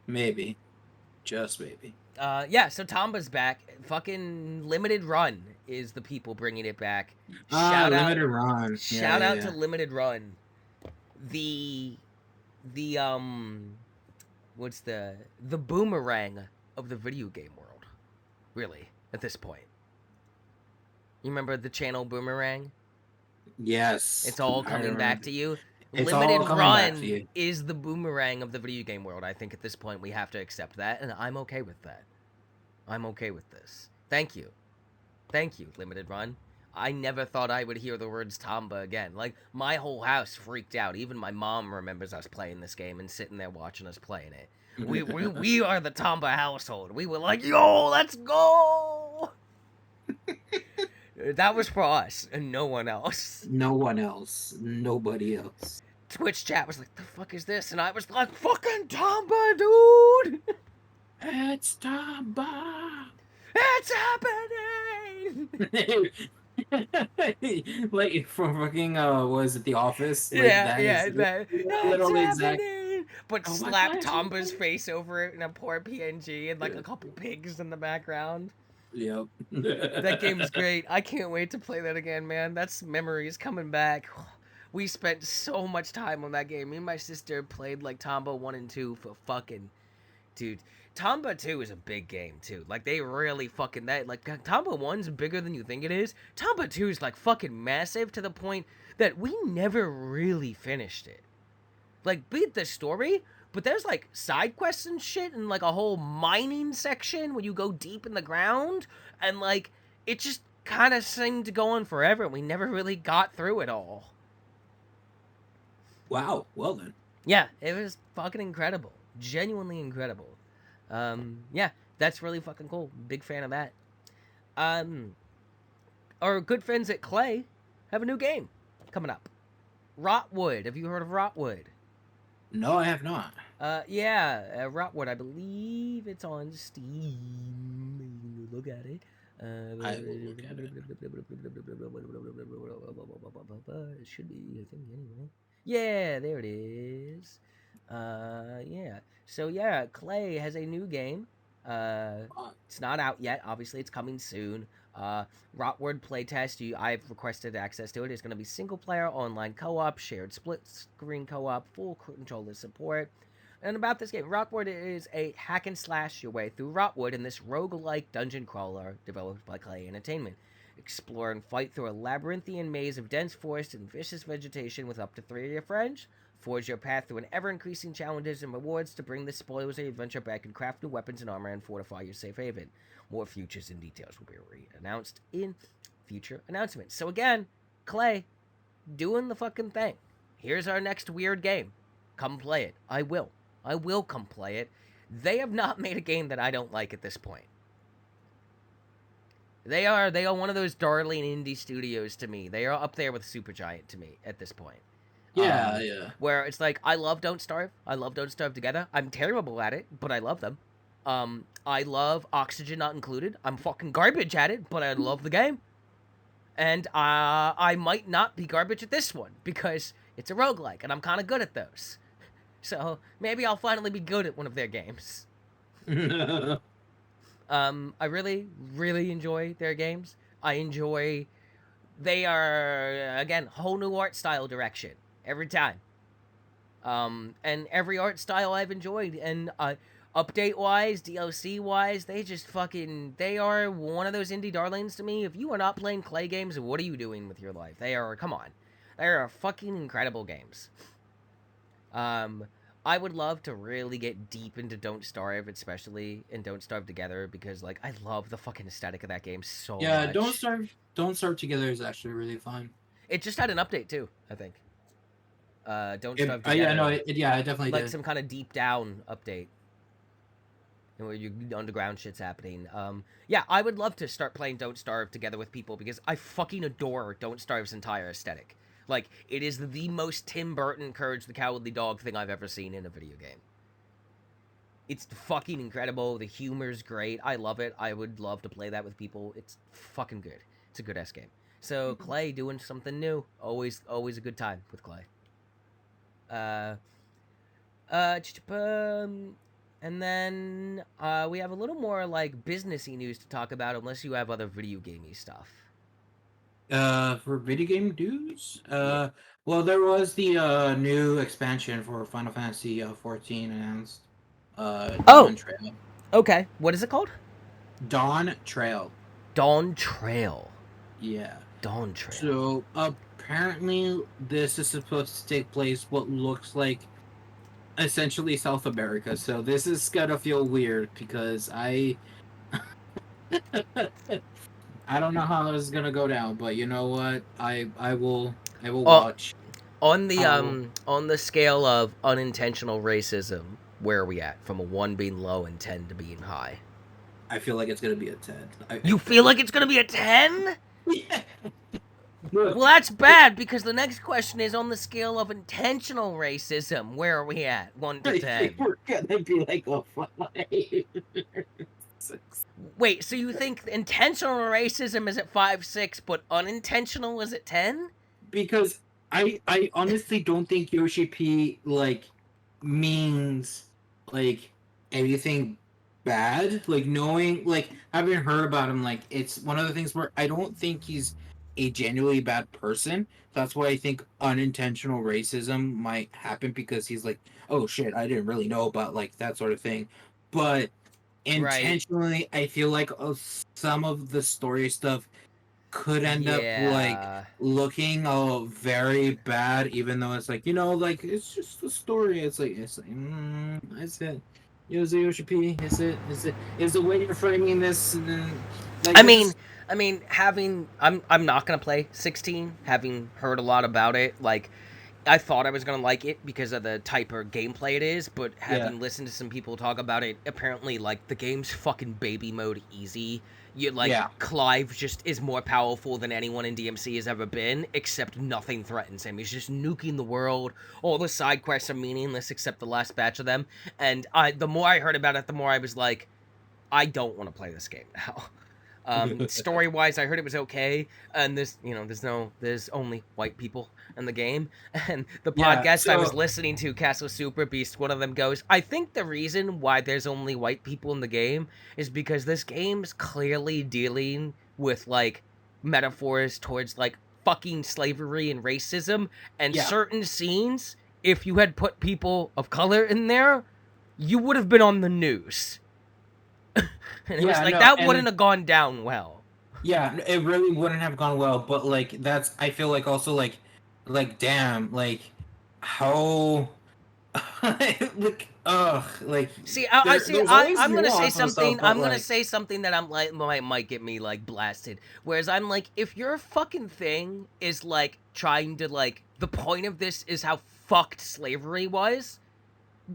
Maybe, just maybe. Yeah, so Tomba's back. Fucking limited run is the people bringing it back. Ah, Shout out, limited run. Yeah, shout yeah, out to yeah. limited run. The, the what's the boomerang of the video game world, really at this point. You remember the channel Boomerang? Yes, It's all I coming back remember. to you. It's Limited all coming back to run you. is the boomerang of the video game world. I think at this point we have to accept that, and I'm okay with that. I'm okay with this. Thank you. Thank you, Limited Run. I never thought I would hear the words Tomba again. Like, my whole house freaked out. Even my mom remembers us playing this game and sitting there watching us playing it. We are the Tomba household. We were like, yo, let's go! That was for us and no one else. No one else. Nobody else. Twitch chat was like, the fuck is this? And I was like, fucking Tomba, dude! It's Tamba. It's happening! Like from fucking was it The Office? Like Yeah, that yeah, is that, it's literally exact. happening! But Oh my slap gosh! Tomba's face over it in a poor PNG and like a couple pigs in the background. Yep. That game's great. I can't wait to play that again, man. That's memories coming back. We spent so much time on that game. Me and my sister played like Tomba 1 and 2 for fucking dude. Tomba 2 is a big game too. Like they really fucking that like Tomba 1's bigger than you think it is. Tomba 2 is like fucking massive to the point that we never really finished it. Like beat the story, but there's like side quests and shit and like a whole mining section where you go deep in the ground and like it just kind of seemed to go on forever. We never really got through it all. Wow. Well then. Yeah, it was fucking incredible. Genuinely incredible. Yeah, that's really fucking cool. Big fan of that. Our good friends at Clay have a new game coming up. Rotwood. Have you heard of Rotwood? No, I have not. Yeah, Rotwood. I believe it's on Steam. Look at it. I will look at it. It should be, I think, anyway. Yeah, there it is. Yeah. So yeah, Clay has a new game. It's not out yet. Obviously, it's coming soon. Rotward playtest. I've requested access to it. It's going to be single player, online co-op, shared split screen co-op, full controller support. And about this game, Rotwood is a hack and slash your way through Rotwood in this roguelike dungeon crawler developed by Clay Entertainment. Explore and fight through a labyrinthian maze of dense forest and vicious vegetation with up to 3 of your friends. Forge your path through an ever-increasing challenges and rewards to bring the spoils of your adventure back and craft new weapons and armor and fortify your safe haven. More futures and details will be re-announced in future announcements. So again, Clay, doing the fucking thing. Here's our next weird game. Come play it. I will come play it. They have not made a game that I don't like at this point. They are one of those darling indie studios to me. They are up there with Supergiant to me at this point. Yeah, yeah. Where it's like, I love Don't Starve. I love Don't Starve Together. I'm terrible at it, but I love them. I love Oxygen Not Included. I'm fucking garbage at it, but I love the game. And I might not be garbage at this one, because it's a roguelike, and I'm kind of good at those. So, maybe I'll finally be good at one of their games. I really, really enjoy their games. I enjoy. They are again whole new art style direction every time. And every art style I've enjoyed, and update wise, DLC wise, they are one of those indie darlings to me. If you are not playing Clay games, what are you doing with your life? Come on, they are fucking incredible games. Um, I would love to really get deep into Don't Starve, especially in Don't Starve Together, because like I love the fucking aesthetic of that game so Yeah, much. Don't Starve Together is actually really fun. It just had an update too, I think. Don't Starve Yeah, no, Together, yeah, it definitely like did. some kind of deep down update, where your underground shit's happening. Yeah, I would love to start playing Don't Starve together with people because I fucking adore Don't Starve's entire aesthetic. Like, it is the most Tim Burton Courage the Cowardly Dog thing I've ever seen in a video game. It's fucking incredible. The humor's great. I love it. I would love to play that with people. It's fucking good. It's a good ass game. So Clay doing something new, always a good time with Clay. Uh, and then we have a little more like businessy news to talk about, unless you have other video gamey stuff. For video game news, Yeah. well, there was the new expansion for Final Fantasy 14 announced. Oh, Dawn Trail. okay. What is it called? Dawn Trail. Dawn Trail. Yeah. Dawn Trail. So apparently, this is supposed to take place what looks like essentially South America. So this is gonna feel weird because I I don't know how this is gonna go down, but you know what? I will Uh, watch. How on the scale of unintentional racism, where are we at? From a 1 being low and 10 to being high. I feel like it's gonna be a 10. You feel like it's gonna be a 10? Yeah. Well, that's bad because the next question is on the scale of intentional racism. Where are we at? 1 to I 10. think we're gonna be like a 5. Wait, so you think intentional racism is at 5, 6, but unintentional is at 10? Because I honestly don't think Yoshi P like means like anything bad. Like knowing like having heard about him, like it's one of the things where I don't think he's a genuinely bad person. That's why I think unintentional racism might happen because he's like, oh shit, I didn't really know about like that sort of thing. But Right. intentionally, I feel like some of the story stuff could end up like Yeah. looking very bad, even though it's like like it's just a story. It's like is it? Is it Yoshi P? Is the way you're framing this like I this mean, is I'm not gonna play 16, having heard a lot about it. Like, I thought I was gonna like it because of the type of gameplay it is, but yeah having listened to some people talk about it, apparently like the game's fucking baby mode easy. You like yeah Clive just is more powerful than anyone in DMC has ever been, except nothing threatens him. He's just nuking the world. All the side quests are meaningless except the last batch of them. And the more I heard about it, the more I was like, I don't want to play this game now. Story wise, I heard it was okay, and there's only white people in the game. And the yeah. podcast I was So listening to, Castle Super Beast, one of them goes, I think the reason why there's only white people in the game is because this game's clearly dealing with like metaphors towards like fucking slavery and racism, and yeah certain scenes, if you had put people of color in there, you would have been on the news. And it was yeah like, no that wouldn't and have gone down well. yeah, it really wouldn't have gone well. But like that's I feel like also like damn like how like like See, I see. there's always I'm gonna say nuance and stuff, something. but I'm gonna like say something that I'm like might get me like blasted. Whereas I'm like, if your fucking thing is like trying to like the point of this is how fucked slavery was,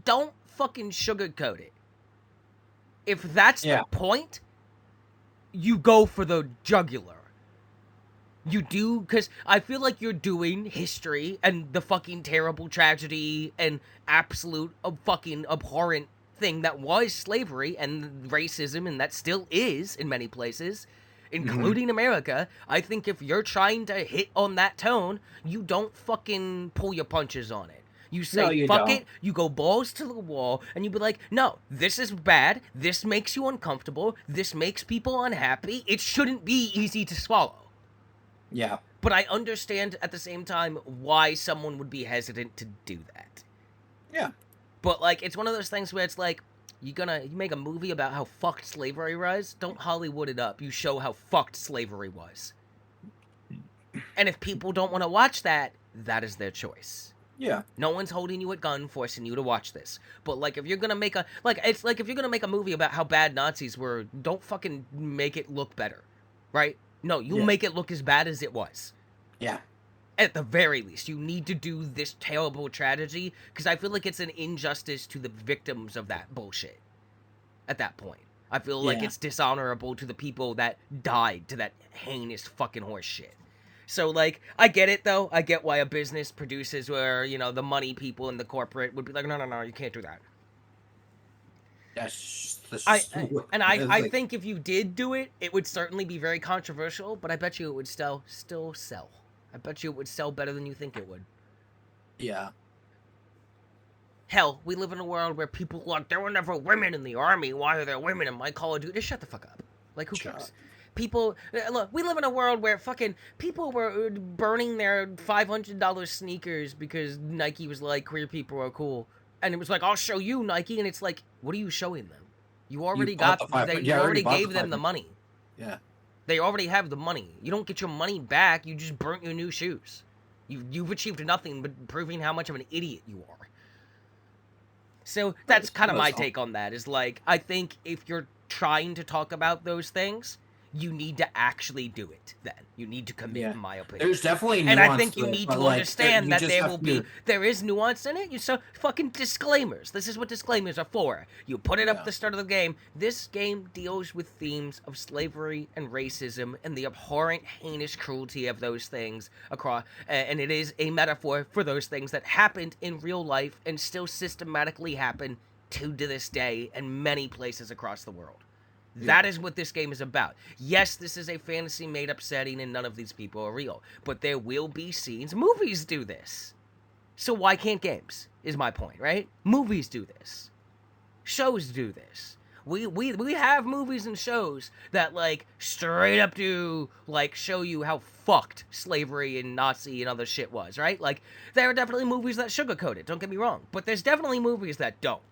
don't fucking sugarcoat it. If that's the yeah point, you go for the jugular. You do, because I feel like you're doing history and the fucking terrible tragedy and absolute fucking abhorrent thing that was slavery and racism, and that still is in many places, hmm including America. I think if you're trying to hit on that tone, you don't fucking pull your punches on it. You say, fuck it, you go balls to the wall, and you be like, no, this is bad, this makes you uncomfortable, this makes people unhappy, it shouldn't be easy to swallow. Yeah. But I understand at the same time why someone would be hesitant to do that. Yeah. But, like, it's one of those things where it's like, you make a movie about how fucked slavery was, don't Hollywood it up, you show how fucked slavery was. And if people don't want to watch that, that is their choice. Yeah. No one's holding you at gun, forcing you to watch this. But, like, if you're gonna make if you're gonna make a movie about how bad Nazis were, don't fucking make it look better, right? No, you make it look as bad as it was. Yeah. At the very least, you need to do this terrible tragedy, because I feel like it's an injustice to the victims of that bullshit. At that point, I feel like it's dishonorable to the people that died to that heinous fucking horse shit. So, like, I get it, though. I get why a business produces where, you know, the money people and the corporate would be like, no, you can't do that. I think if you did do it, it would certainly be very controversial, but I bet you it would still sell. I bet you it would sell better than you think it would. Yeah. Hell, we live in a world where people like, there were never women in the army. Why are there women in my Call of Duty? Just shut the fuck up. Like, who cares? People, look, we live in a world where fucking people were burning their $500 sneakers because Nike was like, queer people are cool. And it was like, I'll show you, Nike. And it's like, what are you showing them? You already you already gave them the money. Yeah. They already have the money. You don't get your money back. You just burnt your new shoes. You've achieved nothing but proving how much of an idiot you are. So that's kind of my take on that, is like, I think if you're trying to talk about those things, you need to actually do it then. You need to commit, in my opinion. There's definitely nuance. And I think you need to understand that there is nuance in it. So fucking disclaimers. This is what disclaimers are for. You put it up at the start of the game. This game deals with themes of slavery and racism and the abhorrent, heinous cruelty of those things across, and it is a metaphor for those things that happened in real life and still systematically happen to this day in many places across the world. That is what this game is about. Yes, this is a fantasy made-up setting and none of these people are real. But there will be scenes. Movies do this. So why can't games, is my point, right? Movies do this. Shows do this. We have movies and shows that, like, straight up do, like, show you how fucked slavery and Nazi and other shit was, right? Like, there are definitely movies that sugarcoat it, don't get me wrong. But there's definitely movies that don't.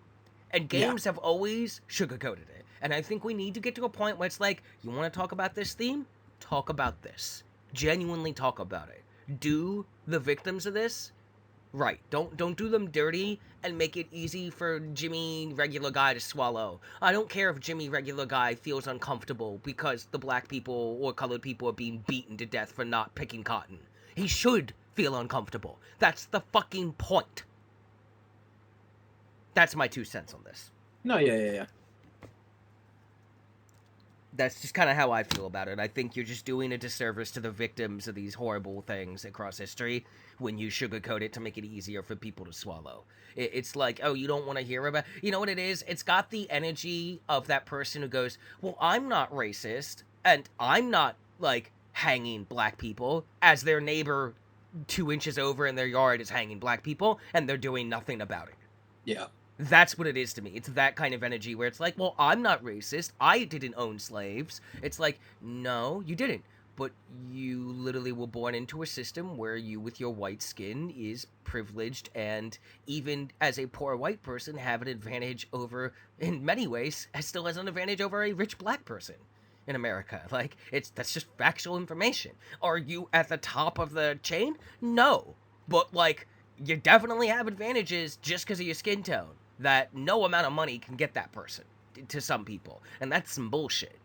And games have always sugarcoated it. And I think we need to get to a point where it's like, you want to talk about this theme? Talk about this. Genuinely talk about it. Do the victims of this right. Don't do them dirty and make it easy for Jimmy Regular Guy to swallow. I don't care if Jimmy Regular Guy feels uncomfortable because the black people or colored people are being beaten to death for not picking cotton. He should feel uncomfortable. That's the fucking point. That's my 2 cents on this. No, yeah. That's just kind of how I feel about it. I think you're just doing a disservice to the victims of these horrible things across history when you sugarcoat it to make it easier for people to swallow. It's like, oh, you don't want to hear about... You know what it is? It's got the energy of that person who goes, well, I'm not racist, and I'm not, like, hanging black people, as their neighbor 2 inches over in their yard is hanging black people, and they're doing nothing about it. Yeah. That's what it is to me. It's that kind of energy where it's like, well, I'm not racist. I didn't own slaves. It's like, no, you didn't. But you literally were born into a system where you, with your white skin, is privileged and even as a poor white person have an advantage over, in many ways, still has an advantage over a rich black person in America. Like, that's just factual information. Are you at the top of the chain? No. But, like, you definitely have advantages just because of your skin tone that no amount of money can get that person to some people. And that's some bullshit.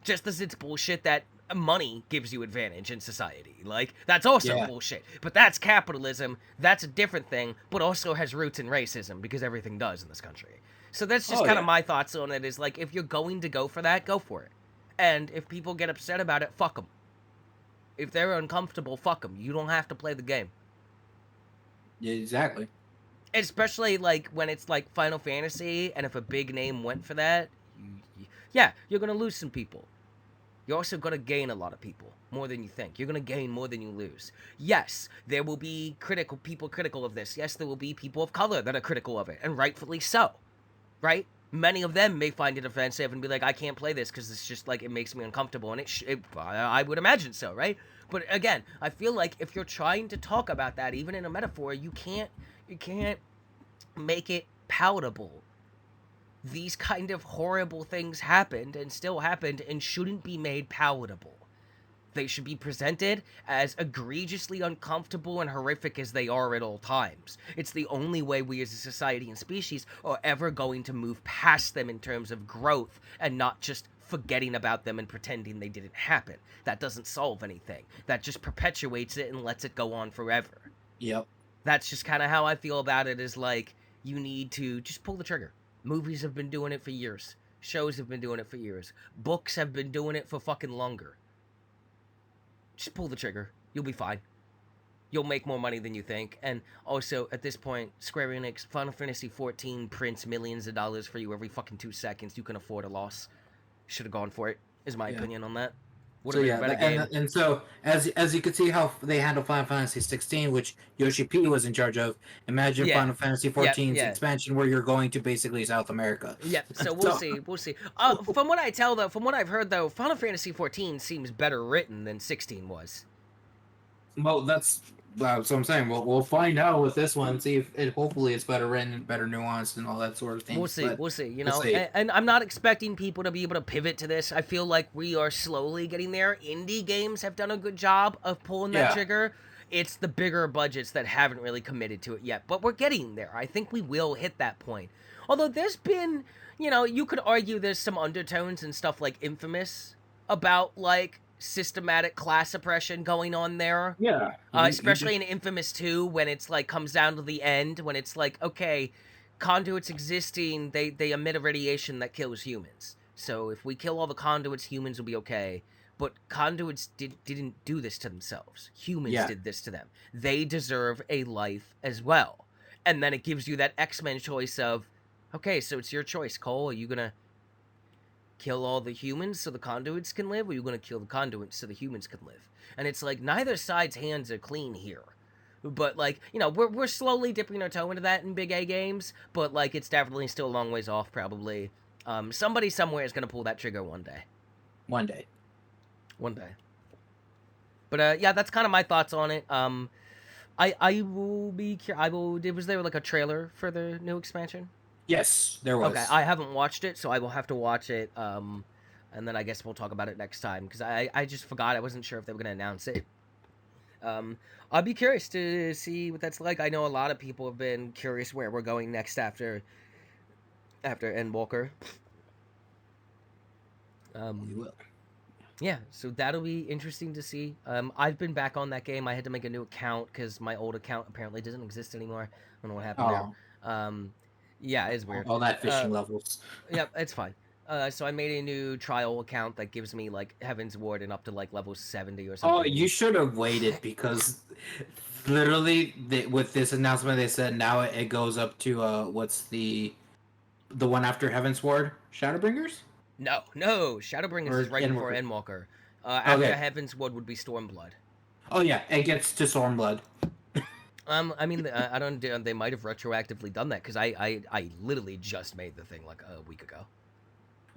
Just as it's bullshit that money gives you advantage in society. Like, that's also bullshit. But that's capitalism. That's a different thing, but also has roots in racism because everything does in this country. So that's just kind of my thoughts on it, is like, if you're going to go for that, go for it. And if people get upset about it, fuck them. If they're uncomfortable, fuck them. You don't have to play the game. Yeah, exactly. Especially, like, when it's, like, Final Fantasy, and if a big name went for that, you're gonna lose some people. you're also going to gain a lot of people, more than you think. You're going to gain more than you lose. Yes, there will be people critical of this. Yes, there will be people of color that are critical of it, and rightfully so, right? Many of them may find it offensive and be like, I can't play this because it's just like, it makes me uncomfortable, and I would imagine so, right? But again, I feel like if you're trying to talk about that, even in a metaphor, you can't make it palatable. These kind of horrible things happened and still happened and shouldn't be made palatable. They should be presented as egregiously uncomfortable and horrific as they are at all times. It's the only way we as a society and species are ever going to move past them in terms of growth and not just forgetting about them and pretending they didn't happen. That doesn't solve anything. That just perpetuates it and lets it go on forever. Yep. That's just kind of how I feel about it, is like, you need to just pull the trigger. Movies have been doing it for years. Shows have been doing it for years. Books have been doing it for fucking longer. Just pull the trigger. You'll be fine. You'll make more money than you think. And also, at this point, Square Enix, Final Fantasy XIV prints millions of dollars for you every fucking 2 seconds. You can afford a loss. Should have gone for it, is my opinion on that. Would have been a better game. And so as you can see how they handle Final Fantasy 16, which Yoshi P was in charge of. Imagine Final Fantasy 14's expansion, where you're going to basically South America. Yep. So we'll see. From what I've heard though, Final Fantasy 14 seems better written than 16 was. Well, that's what I'm saying. We'll find out with this one. See if hopefully it's better written, better nuanced, and all that sort of thing. We'll see. You know, and I'm not expecting people to be able to pivot to this. I feel like we are slowly getting there. Indie games have done a good job of pulling that trigger. It's the bigger budgets that haven't really committed to it yet, but we're getting there. I think we will hit that point. Although there's been, you could argue there's some undertones and stuff like Infamous about like systematic class oppression going on there. Yeah. Especially in Infamous 2, when it's like comes down to the end, when it's like, okay, conduits existing, they emit a radiation that kills humans. So if we kill all the conduits, humans will be okay. But conduits didn't do this to themselves. Humans did this to them. They deserve a life as well. And then it gives you that X-Men choice of, okay, so it's your choice, Cole. Are you gonna kill all the humans so the conduits can live, or are you going to kill the conduits so the humans can live? And it's like, neither side's hands are clean here. But like, we're slowly dipping our toe into that in big A games, but like, it's definitely still a long ways off, probably. Somebody somewhere is going to pull that trigger one day. One day. But yeah, that's kind of my thoughts on it. I will be was there like a trailer for the new expansion? Yes, there was. Okay, I haven't watched it, so I will have to watch it, and then I guess we'll talk about it next time, because I just forgot. I wasn't sure if they were going to announce it. I'll be curious to see what that's like. I know a lot of people have been curious where we're going next after Endwalker. We will. Yeah, so that'll be interesting to see. I've been back on that game. I had to make a new account, because my old account apparently doesn't exist anymore. I don't know what happened there. Yeah, it's weird. All that fishing levels. Yep, it's fine. So I made a new trial account that gives me like Heaven's Ward and up to like level 70 or something. Oh, you should have waited, because literally with this announcement they said now it goes up to what's the one after Heaven's Ward? Shadowbringers? No, Shadowbringers is right before Endwalker. After Heaven's Ward would be Stormblood. Oh yeah, it gets to Stormblood. I mean, I don't. They might have retroactively done that, because I literally just made the thing like a week ago.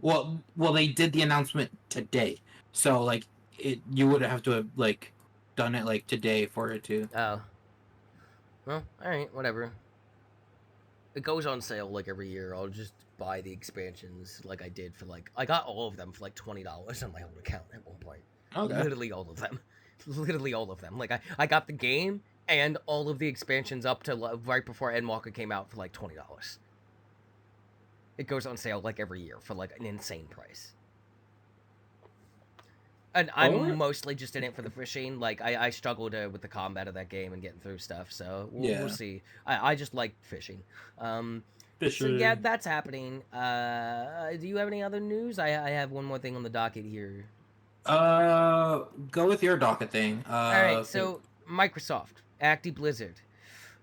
Well, they did the announcement today, so like you would have to have like done it like today for it to. Oh. Well, all right, whatever. It goes on sale like every year. I'll just buy the expansions like I did for like I got all of them for like $20 on my old account at one point. Okay. Literally all of them. Like I got the game and all of the expansions up to right before Endwalker came out for like $20. It goes on sale like every year for like an insane price. And I'm mostly just in it for the fishing. Like I struggled with the combat of that game and getting through stuff. So we'll see. I just like fishing. So yeah, that's happening. Do you have any other news? I have one more thing on the docket here. Go with your docket thing. All right. So Microsoft, Acti Blizzard.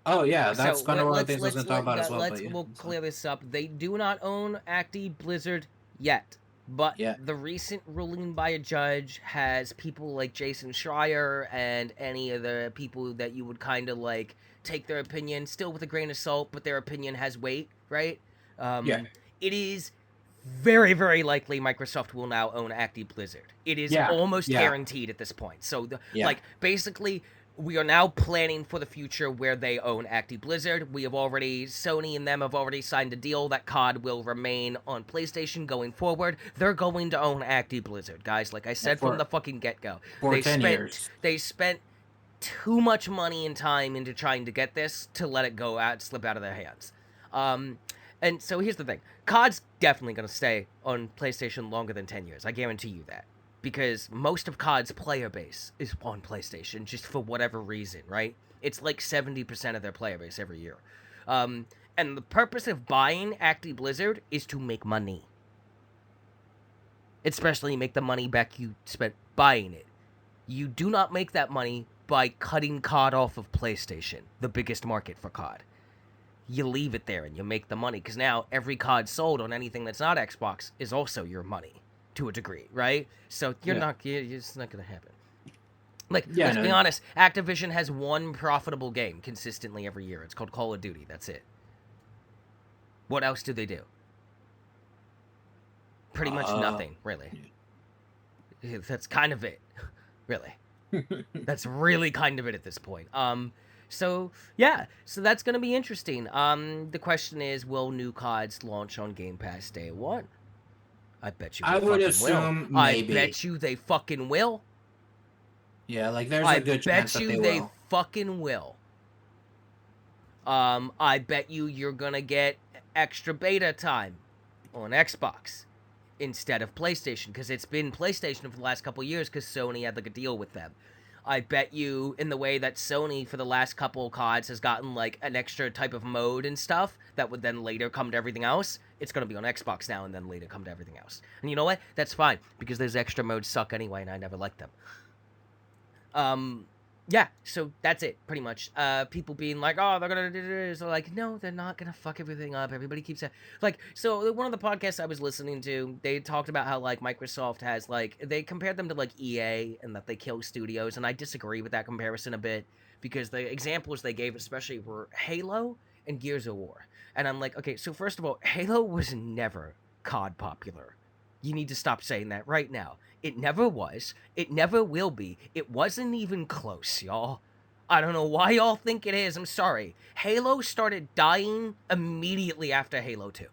Oh yeah, that's kind of one of the things I was going to talk about as well. We'll clear this up. They do not own Acti Blizzard yet. But Yeah. the recent ruling by a judge has people like Jason Schreier and any of the people that you would kind of like take their opinion still with a grain of salt, but their opinion has weight, right? Yeah. It is very, very likely Microsoft will now own Acti Blizzard. It is Yeah. almost Yeah. guaranteed at this point. So, Yeah. like, basically, we are now planning for the future where they own Acti Blizzard. Sony and them have already signed a deal that COD will remain on PlayStation going forward. They're going to own Acti Blizzard, guys. Like I said from the fucking get-go. For 10 years. They spent too much money and time into trying to get this to let it slip out of their hands. And so here's the thing. COD's definitely going to stay on PlayStation longer than 10 years. I guarantee you that. Because most of COD's player base is on PlayStation, just for whatever reason, right? It's like 70% of their player base every year. And the purpose of buying Acti Blizzard is to make money. Especially make the money back you spent buying it. You do not make that money by cutting COD off of PlayStation, the biggest market for COD. You leave it there and you make the money, because now every COD sold on anything that's not Xbox is also your money, to a degree, right? So it's not going to happen. Like, let's be honest, Activision has one profitable game consistently every year. It's called Call of Duty. That's it. What else do they do? Pretty much nothing, really. That's kind of it, really. That's really kind of it at this point. So that's gonna be interesting. The question is, will new CODs launch on Game Pass day one? I bet you. I would assume maybe. I bet you they fucking will. Yeah, like there's a good chance that they will. I bet you they fucking will. I bet you're gonna get extra beta time on Xbox instead of PlayStation, because it's been PlayStation for the last couple years because Sony had like a deal with them. I bet you, in the way that Sony for the last couple of CODs has gotten like an extra type of mode and stuff that would then later come to everything else, it's going to be on Xbox now and then later come to everything else. And you know what? That's fine, because those extra modes suck anyway and I never liked them. Yeah, so that's it, pretty much. People being like, oh, they're gonna do this. They're like, no, they're not gonna fuck everything up. Everybody keeps saying, like, so one of the podcasts I was listening to, they talked about how, like, Microsoft has, like, they compared them to, like, EA and that they kill studios, and I disagree with that comparison a bit, because the examples they gave especially were Halo and Gears of War. And I'm like, okay, so first of all, Halo was never COD popular. You need to stop saying that right now. It never was. It never will be. It wasn't even close, y'all. I don't know why y'all think it is. I'm sorry. Halo started dying immediately after Halo 2.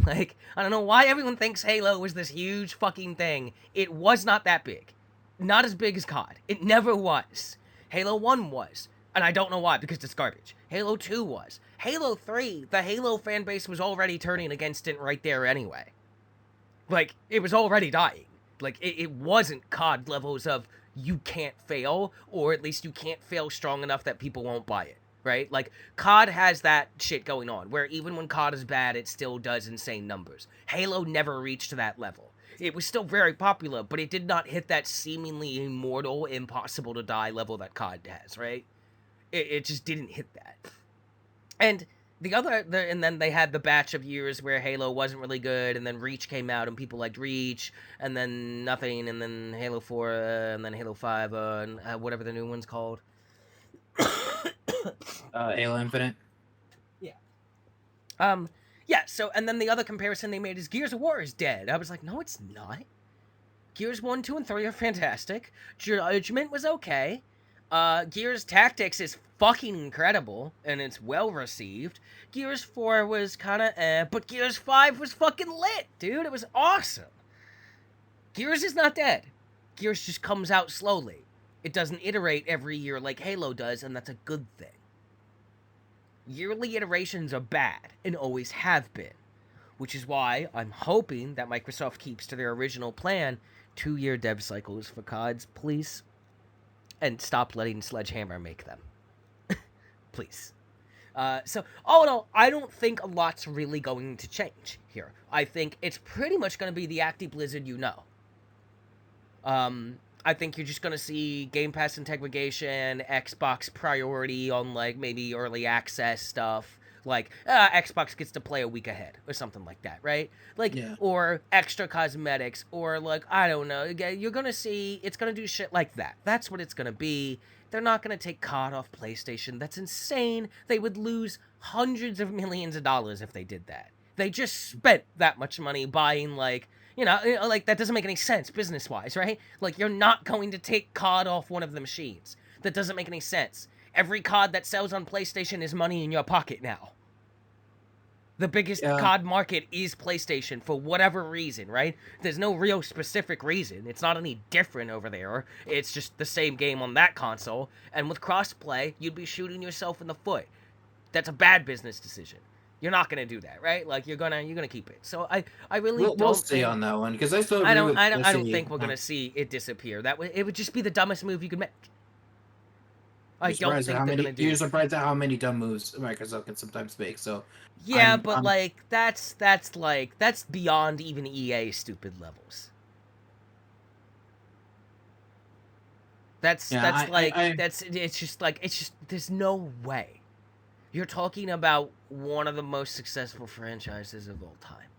Like, I don't know why everyone thinks Halo was this huge fucking thing. It was not that big. Not as big as COD. It never was. Halo 1 was. And I don't know why, because it's garbage. Halo 2 was. Halo 3, the Halo fan base was already turning against it right there anyway. Like, it was already dying. Like, it wasn't COD levels of you can't fail, or at least you can't fail strong enough that people won't buy it, right? Like, COD has that shit going on, where even when COD is bad, it still does insane numbers. Halo never reached that level. It was still very popular, but it did not hit that seemingly immortal, impossible to die level that COD has, right? It just didn't hit that. And and then they had the batch of years where Halo wasn't really good, and then Reach came out, and people liked Reach, and then nothing, and then Halo 4, and then Halo 5, and whatever the new one's called. Halo Infinite. Yeah. Yeah, so, and then the other comparison they made is Gears of War is dead. I was like, no, it's not. Gears 1, 2, and 3 are fantastic. Judgment was okay. Gears Tactics is fucking incredible, and it's well-received. Gears 4 was kinda but Gears 5 was fucking lit, dude. It was awesome. Gears is not dead. Gears just comes out slowly. It doesn't iterate every year like Halo does, and that's a good thing. Yearly iterations are bad, and always have been. Which is why I'm hoping that Microsoft keeps to their original plan, 2-year dev cycles for CODs, please. And stop letting Sledgehammer make them. Please. So, all in all, I don't think a lot's really going to change here. I think it's pretty much going to be the Acti Blizzard you know. I think you're just going to see Game Pass integration, Xbox priority on, like, maybe early access stuff, Like, Xbox gets to play a week ahead or something like that, right? Like, or extra cosmetics, or like, I don't know. You're gonna see, it's gonna do shit like that. That's what it's gonna be. They're not gonna take COD off PlayStation. That's insane. They would lose hundreds of millions of dollars if they did that. They just spent that much money buying, like, like, that doesn't make any sense business-wise, right? Like, you're not going to take COD off one of the machines. That doesn't make any sense. Every COD that sells on PlayStation is money in your pocket now. The biggest COD market is PlayStation for whatever reason, right? There's no real specific reason. It's not any different over there. It's just the same game on that console. And with crossplay, you'd be shooting yourself in the foot. That's a bad business decision. You're not gonna do that, right? Like, you're gonna keep it. So I really don't. We'll see on that one, because I still agree I don't think we're gonna see it disappear. It would just be the dumbest move you could make. I don't think they're gonna do. You're surprised at how many dumb moves Microsoft can sometimes make. So yeah, but like that's beyond even EA stupid levels. It's just there's no way. You're talking about one of the most successful franchises of all time.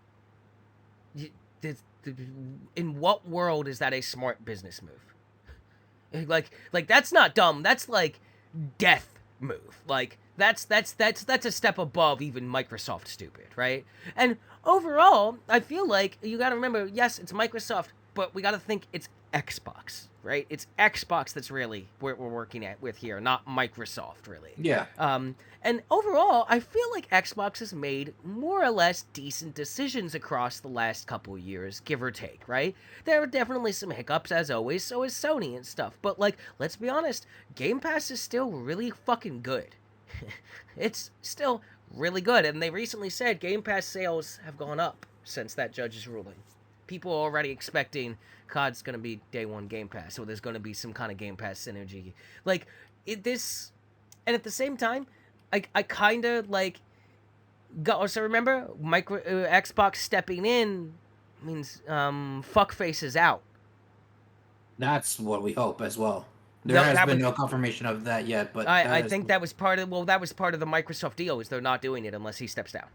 In what world is that a smart business move? Like that's not dumb. That's like death move. Like that's a step above even Microsoft stupid, right? And overall, I feel like you got to remember, yes, it's Microsoft, but we got to think it's Xbox, right? It's Xbox that's really what we're working with here, not Microsoft, really. Yeah. And overall, I feel like Xbox has made more or less decent decisions across the last couple years, give or take, right? There are definitely some hiccups, as always, so is Sony and stuff. But, like, let's be honest, Game Pass is still really fucking good. It's still really good, and they recently said Game Pass sales have gone up since that judge's ruling. People are already expecting COD's going to be day one Game Pass, so there's going to be some kind of Game Pass synergy. Like, and at the same time, I kind of, like, also remember, Xbox stepping in means, fuckface is out. That's what we hope as well. There has been no confirmation of that yet, but I think that was part of the Microsoft deal, is they're not doing it unless he steps down.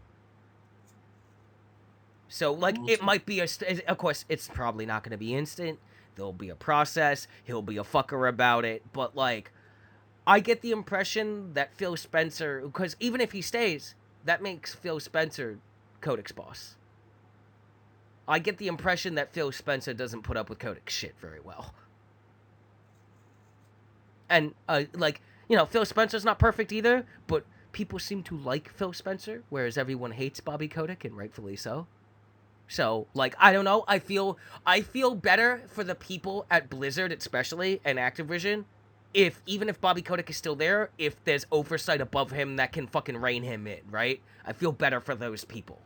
So, like, it might be of course, it's probably not going to be instant. There'll be a process. He'll be a fucker about it. But, like, I get the impression that Phil Spencer, because even if he stays, that makes Phil Spencer Kodak's boss. I get the impression that Phil Spencer doesn't put up with Kodak shit very well. And, like, Phil Spencer's not perfect either, but people seem to like Phil Spencer, whereas everyone hates Bobby Kotick, and rightfully so. So, like, I don't know, I feel better for the people at Blizzard, especially, and Activision, even if Bobby Kotick is still there, if there's oversight above him that can fucking rein him in, right? I feel better for those people.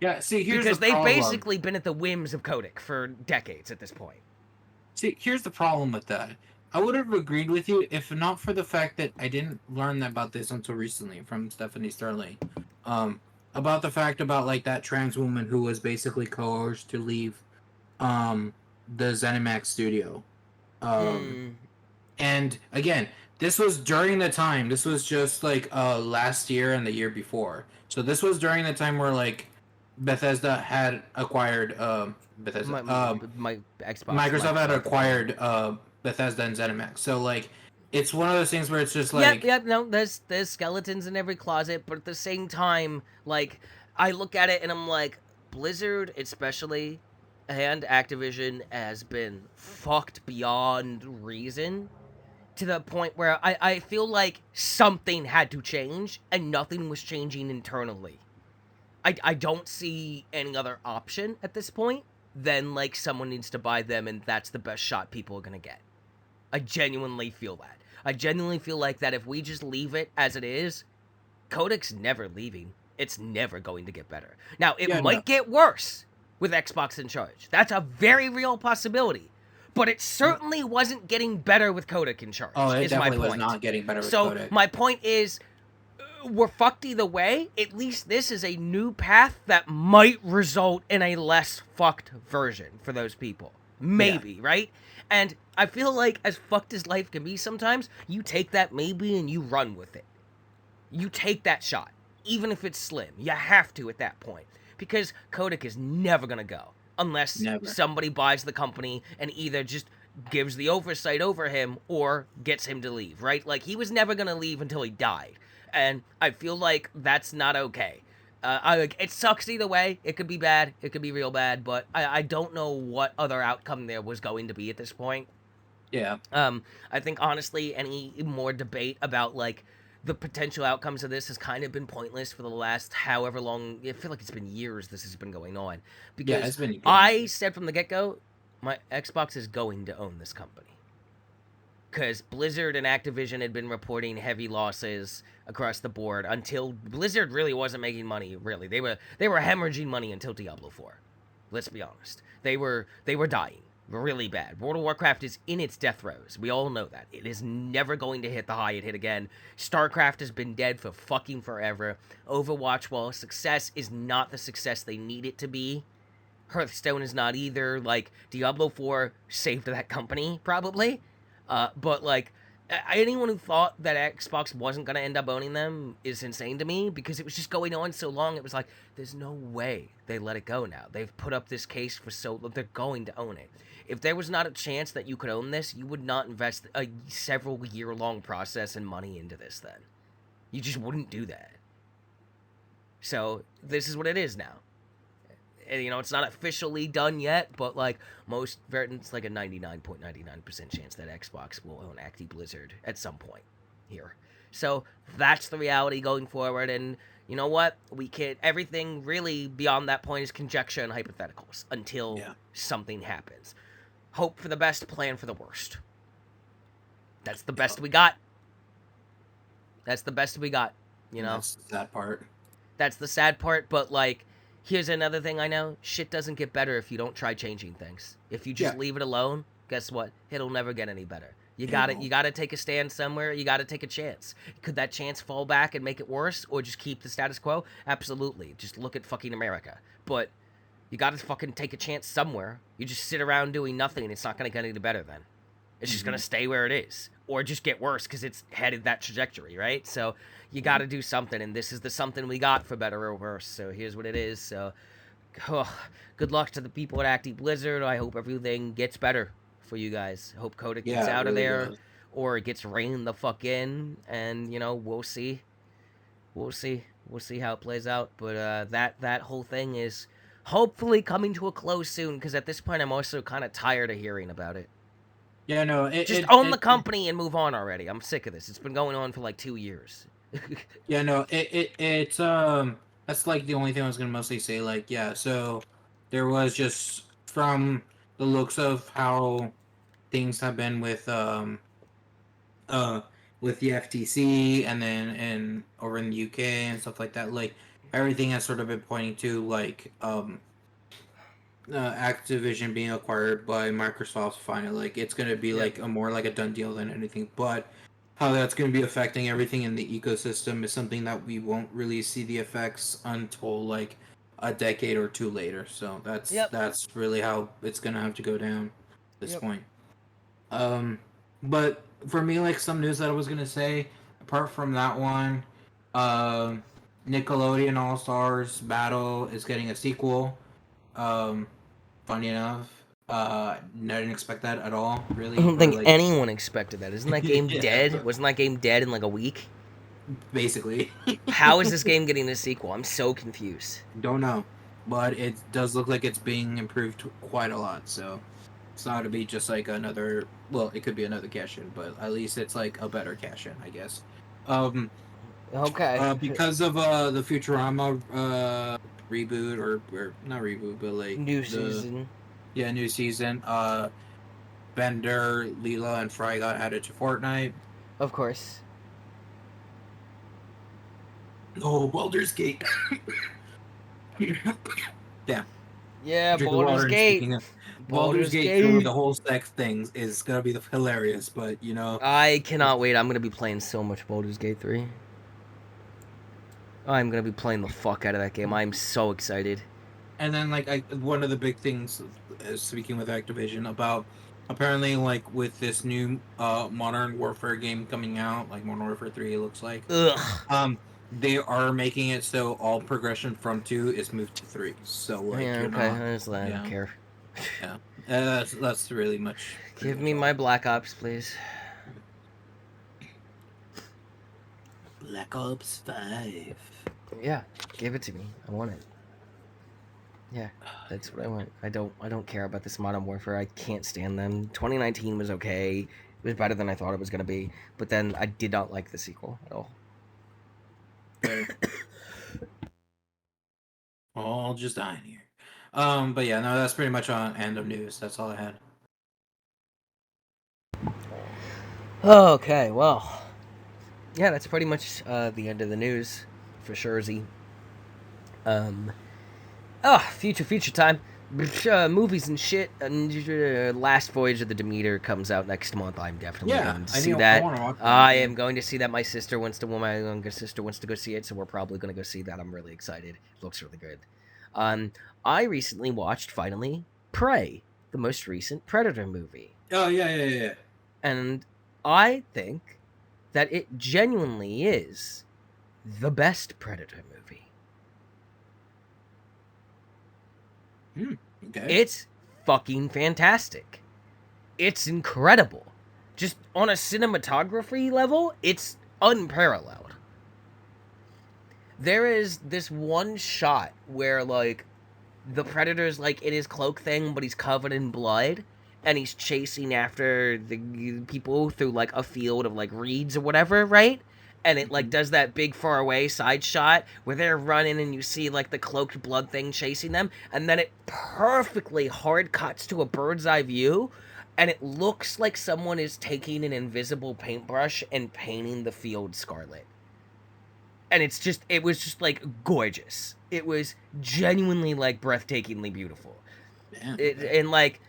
Yeah, see, here's because the problem. They've basically been at the whims of Kotick for decades at this point. See, here's the problem with that. I would have agreed with you if not for the fact that I didn't learn about this until recently from Stephanie Sterling. About the fact about, like, that trans woman who was basically coerced to leave the ZeniMax studio. And again, this was during the time. This was just like last year and the year before. So this was during the time where, like, Bethesda had acquired Bethesda. My Xbox. Microsoft had acquired Bethesda and ZeniMax. So, like, it's one of those things where it's just like... no, there's skeletons in every closet, but at the same time, like, I look at it and I'm like, Blizzard especially, and Activision has been fucked beyond reason, to the point where I feel like something had to change, and nothing was changing internally. I don't see any other option at this point than, like, someone needs to buy them, and that's the best shot people are gonna get. I genuinely feel that. I genuinely feel like that if we just leave it as it is, Kodak's never leaving. It's never going to get better. Now, it might get worse with Xbox in charge. That's a very real possibility. But it certainly wasn't getting better with Kodak in charge. Oh, it definitely was not getting better with Kodak. So, my point is, we're fucked either way. At least this is a new path that might result in a less fucked version for those people. Maybe, right? And I feel like, as fucked as life can be sometimes, you take that maybe and you run with it. You take that shot. even if it's slim. You have to at that point because Kotick is never gonna go unless somebody buys the company and either just gives the oversight over him or gets him to leave, right? Like, he was never gonna leave until he died, and I feel like that's not okay. It sucks either way. It could be bad. It could be real bad, but I don't know what other outcome there was going to be at this point. Yeah. I think honestly, any more debate about like the potential outcomes of this has kind of been pointless for the last however long. I feel like it's been years this has been going on. Because it's been I said from the get-go, my Xbox is going to own this company. Because Blizzard and Activision had been reporting heavy losses across the board until Blizzard really wasn't making money. Really, they were hemorrhaging money until Diablo 4. Let's be honest, they were dying really bad. World of Warcraft is in its death throes. We all know that. It is never going to hit the high it hit again. StarCraft has been dead for fucking forever. Overwatch, while success, is not the success they need it to be. Hearthstone is not either. Like, Diablo 4 saved that company, probably. But, like, anyone who thought that Xbox wasn't going to end up owning them is insane to me, because it was just going on so long. It was like, there's no way they let it go now. They've put up this case for so long. They're going to own it. If there was not a chance that you could own this, you would not invest a several year-long process and money into this then. You just wouldn't do that. So, this is what it is now. And, you know, it's not officially done yet, but, like, it's like a 99.99% chance that Xbox will own Acti Blizzard at some point here. So, that's the reality going forward, and you know what? Everything really beyond that point is conjecture and hypotheticals until something happens. Hope for the best, plan for the worst. That's the best we got. That's the best we got, you know? That's that part. That's the sad part, but, like, here's another thing I know. Shit doesn't get better if you don't try changing things. If you just leave it alone, guess what? It'll never get any better. You gotta take a stand somewhere. You gotta take a chance. Could that chance fall back and make it worse, or just keep the status quo? Absolutely. Just look at fucking America. But you gotta fucking take a chance somewhere. You just sit around doing nothing, and it's not gonna get any better then. It's just gonna stay where it is, or just get worse because it's headed that trajectory, right? So you gotta do something, and this is the something we got, for better or worse. So here's what it is. So good luck to the people at Acti Blizzard. I hope everything gets better for you guys. Hope Kotick gets out of there, or it gets reined the fuck in, and, you know, we'll see. We'll see how it plays out. But that whole thing is hopefully coming to a close soon, because at this point I'm also kind of tired of hearing about it. Yeah, no. Just own the company and move on already. I'm sick of this. It's been going on for like 2 years. Yeah, no. It's that's like the only thing I was gonna mostly say. Like, yeah. So there was just, from the looks of how things have been with the FTC, and then over in the UK and stuff like that. Like, everything has sort of been pointing to, like, Activision being acquired by Microsoft finally. Like, it's going to be like a more like a done deal than anything. But how that's going to be affecting everything in the ecosystem is something that we won't really see the effects until like a decade or two later. So that's really how it's going to have to go down at this point. But for me, like, some news that I was going to say, apart from that one, Nickelodeon All Stars Battle is getting a sequel. Funny enough, I didn't expect that at all, really. I don't think anyone expected that. Isn't that game dead? Wasn't that game dead in like a week? Basically. How is this game getting a sequel? I'm so confused. Don't know, but it does look like it's being improved quite a lot, so it's not to be just like another, well, it could be another cash-in, but at least it's like a better cash-in, I guess. Okay. Because of the Futurama reboot, or not reboot, but like new season. Yeah, new season. Bender, Leela, and Fry got added to Fortnite. Of course. Oh, Baldur's Gate. Yeah. Yeah, Baldur's Gate. Baldur's Gate, the whole sex thing is gonna be hilarious, but you know. I cannot wait. I'm gonna be playing so much Baldur's Gate 3. I'm gonna be playing the fuck out of that game. I'm so excited. And then, like, one of the big things, speaking with Activision, about apparently, like, with this new Modern Warfare game coming out, like Modern Warfare 3, it looks like. Ugh. they are making it so all progression from 2 is moved to 3. So like Yeah, you're okay. not. I don't care. Yeah. That's really much. Give Much me all. my Black Ops, please. Black Ops 5. Yeah, give it to me. I want it. Yeah, that's what I want. I don't care about this Modern Warfare. I can't stand them. 2019 was okay. It was better than I thought it was gonna be, but then I did not like the sequel at all. Fair. All just dying here. But yeah, no, that's pretty much on end of news. That's all I had. Okay, well, yeah, that's pretty much the end of the news for sure. Future time. Movies and shit. And Last Voyage of the Demeter comes out next month. I'm definitely Yeah, going to I see think I that. want to watch that. I Yeah. am going to see that. My younger sister wants to go see it, so we're probably going to go see that. I'm really excited. It looks really good. Um, I recently watched finally Prey, the most recent Predator movie, Oh yeah. and I think that it genuinely is the best Predator movie. Okay. It's fucking fantastic. It's incredible. Just on a cinematography level, it's unparalleled. There is this one shot where like the predator's like in his cloak thing, but he's covered in blood, and he's chasing after the people through like a field of like reeds or whatever, right? And it like does that big far away side shot where they're running and you see like the cloaked blood thing chasing them, and then it perfectly hard cuts to a bird's eye view, and it looks like someone is taking an invisible paintbrush and painting the field scarlet. And it was just like gorgeous. It was genuinely like breathtakingly beautiful. Damn, And like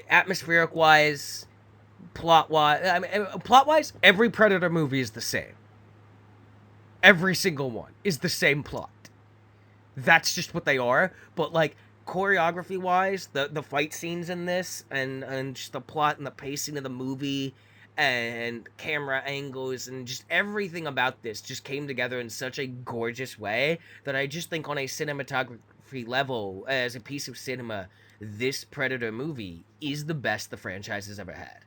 atmospheric wise, plot wise, every Predator movie is the same. Every single one is the same plot. That's just what they are. But like choreography wise, the fight scenes in this and just the plot and the pacing of the movie and camera angles and just everything about this just came together in such a gorgeous way that I just think on a cinematography level, as a piece of cinema, this Predator movie is the best the franchise has ever had.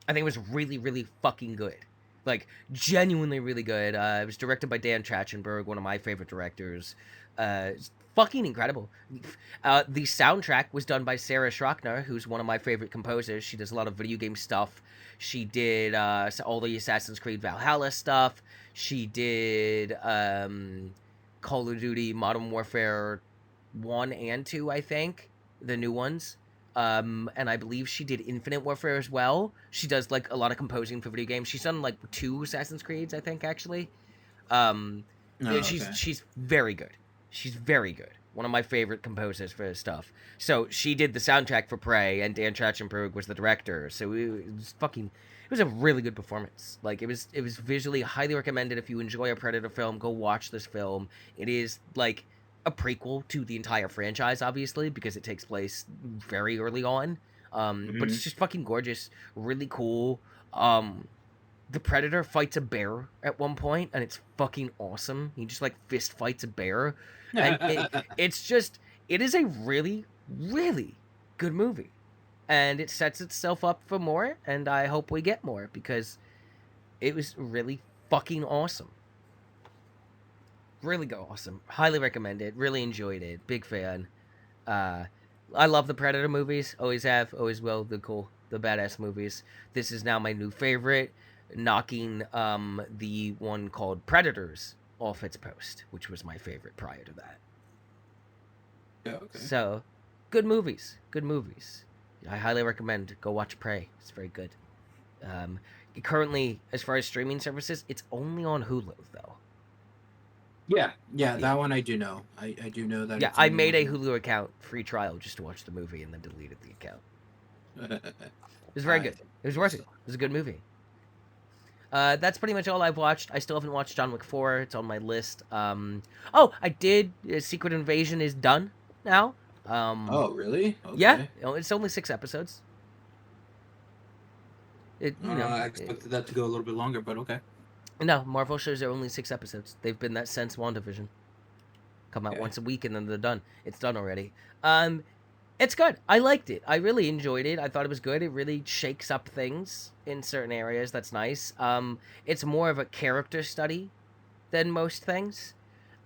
I think it was really, really fucking good. Like, genuinely really good. It was directed by Dan Trachtenberg, one of my favorite directors. It's fucking incredible. The soundtrack was done by Sarah Schrockner, who's one of my favorite composers. She does a lot of video game stuff. She did all the Assassin's Creed Valhalla stuff. She did Call of Duty Modern Warfare 1 and 2, I think. The new ones. And I believe she did Infinite Warfare as well. She does like a lot of composing for video games. She's done like 2 Assassin's Creeds, I think, actually. Oh, She's very good. She's very good. One of my favorite composers for his stuff. So she did the soundtrack for Prey, and Dan Trachtenberg was the director. So it was fucking. It was a really good performance. Like it was visually highly recommended. If you enjoy a Predator film, go watch this film. It is like a prequel to the entire franchise, obviously, because it takes place very early on. But it's just fucking gorgeous, really cool. The Predator fights a bear at one point, and it's fucking awesome. He just like fist fights a bear, and it is a really, really good movie, and it sets itself up for more, and I hope we get more because it was really fucking awesome. Really go awesome. Highly recommend it. Really enjoyed it. Big fan. Uh, I love the Predator movies. Always have. Always will. The badass movies. This is now my new favorite, knocking the one called Predators off its post, which was my favorite prior to that. Yeah, okay. So, good movies. Good movies. I highly recommend. Go watch Prey. It's very good. Currently, as far as streaming services, it's only on Hulu though. Yeah, that one I do know. I do know that. Yeah, I made a Hulu account free trial just to watch the movie and then deleted the account. It was very good. It was worth it. It was a good movie. That's pretty much all I've watched. I still haven't watched John Wick 4. It's on my list. I did. Secret Invasion is done now. Oh, really? Okay. Yeah, it's only 6 episodes. I expected that to go a little bit longer, but okay. No, Marvel shows are only 6 episodes. They've been that since WandaVision. Come out Okay. once a week and then they're done. It's done already. Um, it's good. I liked it. I really enjoyed it. I thought it was good. It really shakes up things in certain areas. That's nice. It's more of a character study than most things.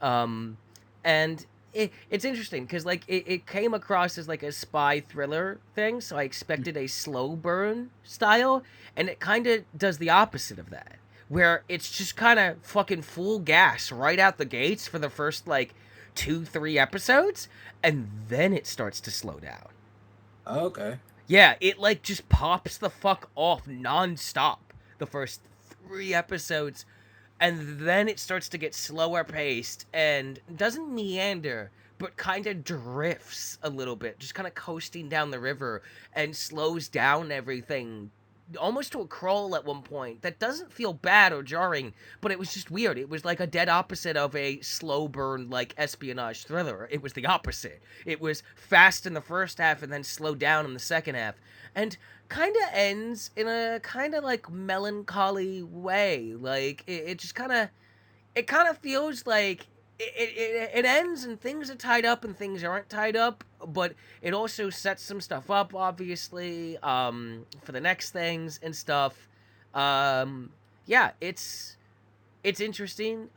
Um, and it's interesting because like it came across as like a spy thriller thing, so I expected a slow burn style, and it kind of does the opposite of that, where it's just kind of fucking full gas right out the gates for the first like 2-3 episodes, and then it starts to slow down. Okay. Yeah, it like just pops the fuck off nonstop the first 3 episodes, and then it starts to get slower paced and doesn't meander, but kind of drifts a little bit, just kind of coasting down the river and slows down everything almost to a crawl at one point that doesn't feel bad or jarring, but it was just weird. It was like a dead opposite of a slow burn like espionage thriller. It was the opposite. It was fast in the first half and then slowed down in the second half, and kind of ends in a kind of like melancholy way. Like it just kind of feels like it ends and things are tied up and things aren't tied up, but it also sets some stuff up, obviously, for the next things and stuff. Yeah, it's interesting.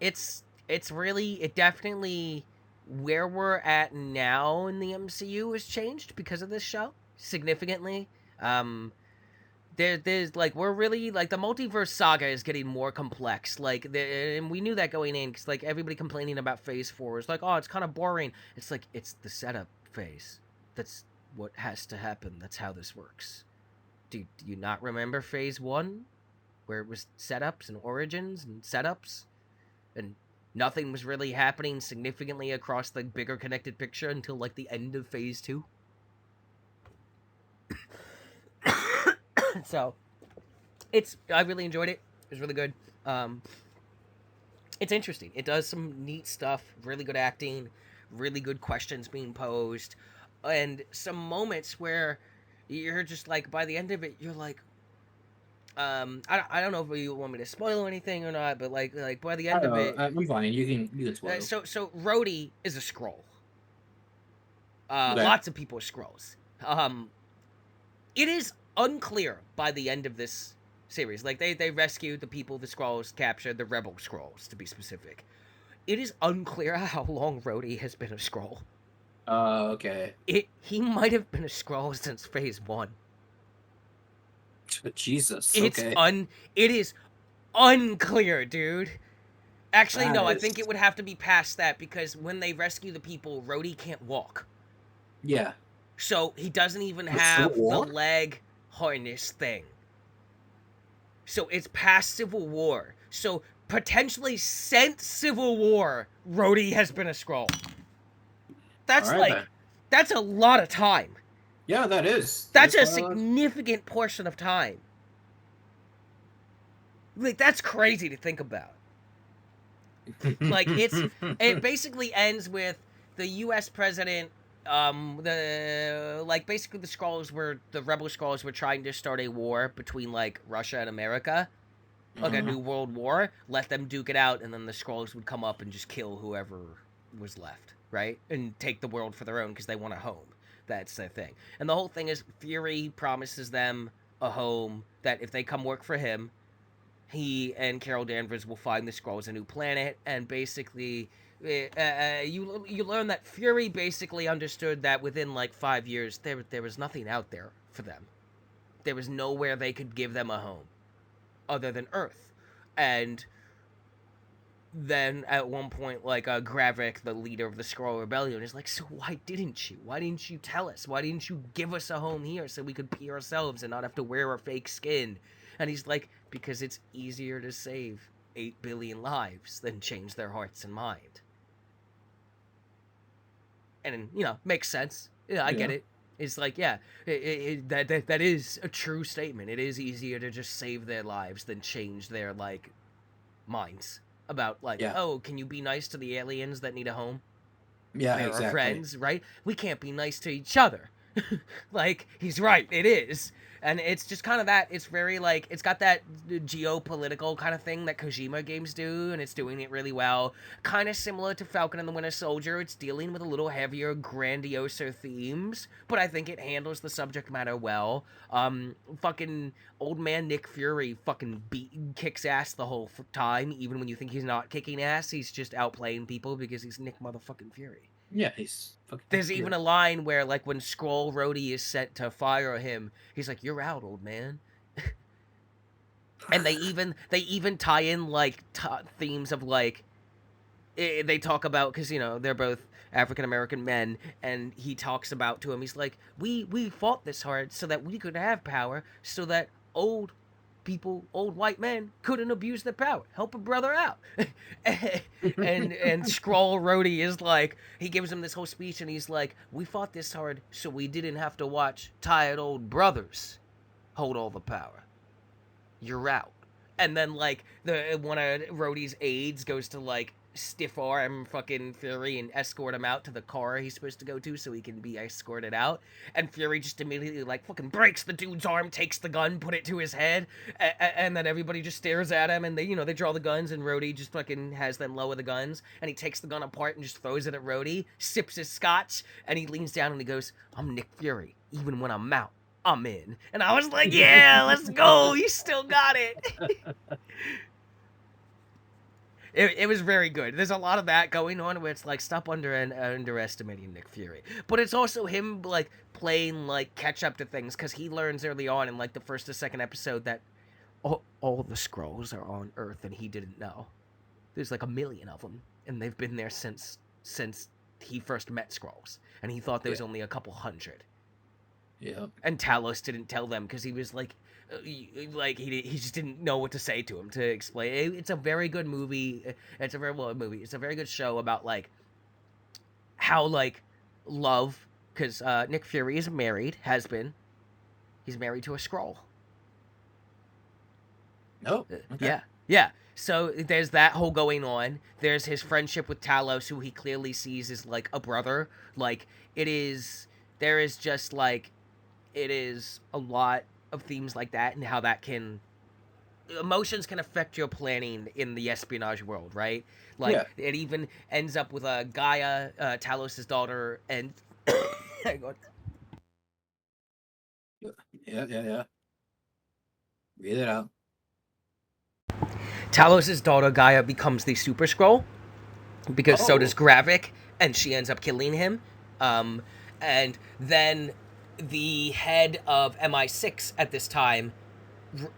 It definitely where we're at now in the MCU has changed because of this show significantly. Um, there's like we're really like the multiverse saga is getting more complex. Like, and we knew that going in because like everybody complaining about Phase 4 is like, oh, it's kind of boring. It's like it's the setup phase. That's what has to happen. That's how this works. Do you not remember Phase 1, where it was setups and origins and setups, and nothing was really happening significantly across the bigger connected picture until like the end of Phase 2? So I really enjoyed it. It was really good. Um, it's interesting. It does some neat stuff. Really good acting. Really good questions being posed, and some moments where you're just like by the end of it, you're like, I don't know if you want me to spoil anything or not, but like by the I end don't of know. it, I'm fine. You can spoil. so Rhodey is a scroll. Okay. Lots of people are scrolls. It is unclear by the end of this series. Like they rescued the people the Skrulls captured, the Rebel Skrulls to be specific. It is unclear how long Rhodey has been a Skrull. Okay. He might have been a Skrull since Phase 1. Jesus. It's Okay. un it is unclear, dude. Actually, That no, I is. think it would have to be past that because when they rescue the people, Rhodey can't walk. Yeah. So he doesn't even The Civil have the War. leg harness thing. So it's past Civil War. So potentially since Civil War, Rhodey has been a Skrull. All That's right then. like, that's a lot of time. Yeah, that is. That's That's a quite a lot. significant portion of time. Like, that's crazy to think about. Like, it basically ends with the U.S. president, basically the Skrulls were, the rebel Skrulls were trying to start a war between, like, Russia and America. Like a new world war, let them duke it out, and then the Skrulls would come up and just kill whoever was left, right? And take the world for their own because they want a home. That's their thing. And the whole thing is Fury promises them a home that if they come work for him, he and Carol Danvers will find the Skrulls a new planet, and basically you learn that Fury basically understood that within like 5 years there was nothing out there for them. There was nowhere they could give them a home other than Earth. And then at one point, like Gravik, the leader of the Skrull Rebellion, is like, "So why didn't you? Why didn't you tell us? Why didn't you give us a home here so we could be ourselves and not have to wear a fake skin?" And he's like, "Because it's easier to save 8 billion lives than change their hearts and mind." And makes sense. Yeah, I get Yeah. it. It's like, yeah, that is a true statement. It is easier to just save their lives than change their like minds about like, Yeah. oh, can you be nice to the aliens that need a home? Yeah. They're our Exactly. friends, right? We can't be nice to each other. Like, he's right, it is. And it's just kind of that, it's very, like, it's got that geopolitical kind of thing that Kojima games do, and it's doing it really well. Kind of similar to Falcon and the Winter Soldier, it's dealing with a little heavier, grandioser themes, but I think it handles the subject matter well. Fucking old man Nick Fury fucking kicks ass the whole time, even when you think he's not kicking ass, he's just outplaying people because he's Nick motherfucking Fury. Yeah, he's fucking. There's even a line where, like, when Skrull Rhodey is sent to fire him, he's like, "You're out, old man." And they even tie in like themes of like they talk about, because they're both African American men, and he talks about to him. He's like, "We fought this hard so that we could have power, so that old white men couldn't abuse their power. Help a brother out." and Skrull Rhodey is like, he gives him this whole speech, and he's like, "We fought this hard so we didn't have to watch tired old brothers hold all the power. You're out." And then, like, one of Rhodey's aides goes to, like, stiff arm fucking Fury and escort him out to the car he's supposed to go to so he can be escorted out. And Fury just immediately, like, fucking breaks the dude's arm, takes the gun, put it to his head, and then everybody just stares at him, and they draw the guns, and Rhodey just fucking has them lower the guns, and he takes the gun apart and just throws it at Rhodey, sips his scotch, and he leans down and he goes, "I'm Nick Fury. Even when I'm out, I'm in." And I was like, yeah, let's go. You still got it. It was very good. There's a lot of that going on where it's like, stop underestimating Nick Fury. But it's also him, like, playing, like, catch up to things, because he learns early on in, like, the first or second episode that all the Skrulls are on Earth, and he didn't know. There's like 1 million of them, and they've been there since he first met Skrulls, and he thought there was only a couple hundred. Yeah. And Talos didn't tell them because he was like he just didn't know what to say to him to explain. It's a very good movie. It's a very well movie. It's a very good show about, like, how, like, love, because Nick Fury is married, has been. He's married to a Skrull. Oh. Okay. Yeah. So there's that whole going on. There's his friendship with Talos, who he clearly sees as, like, a brother. Like, there is a lot of themes like that, and how that emotions can affect your planning in the espionage world, right? Like, It even ends up with Gaia, Talos' daughter, and hang on. Yeah. Read it out. Talos' daughter Gaia becomes the Super Skrull, because so does Gravik, and she ends up killing him. And then the head of MI6 at this time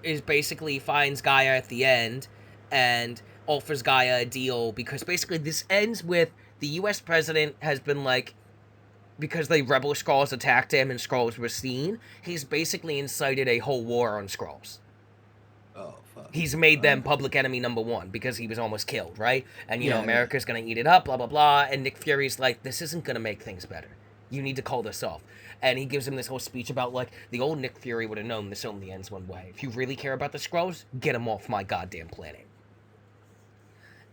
is basically finds Gaia at the end and offers Gaia a deal, because basically this ends with the US president has been like, because the rebel Skrulls attacked him and Skrulls were seen, he's basically incited a whole war on Skrulls. Oh, fuck. He's made them public enemy number one because he was almost killed, right? And, America's gonna eat it up, blah, blah, blah. And Nick Fury's like, this isn't gonna make things better. You need to call this off. And he gives him this whole speech about, like, the old Nick Fury would have known this only ends one way. If you really care about the Skrulls, get them off my goddamn planet.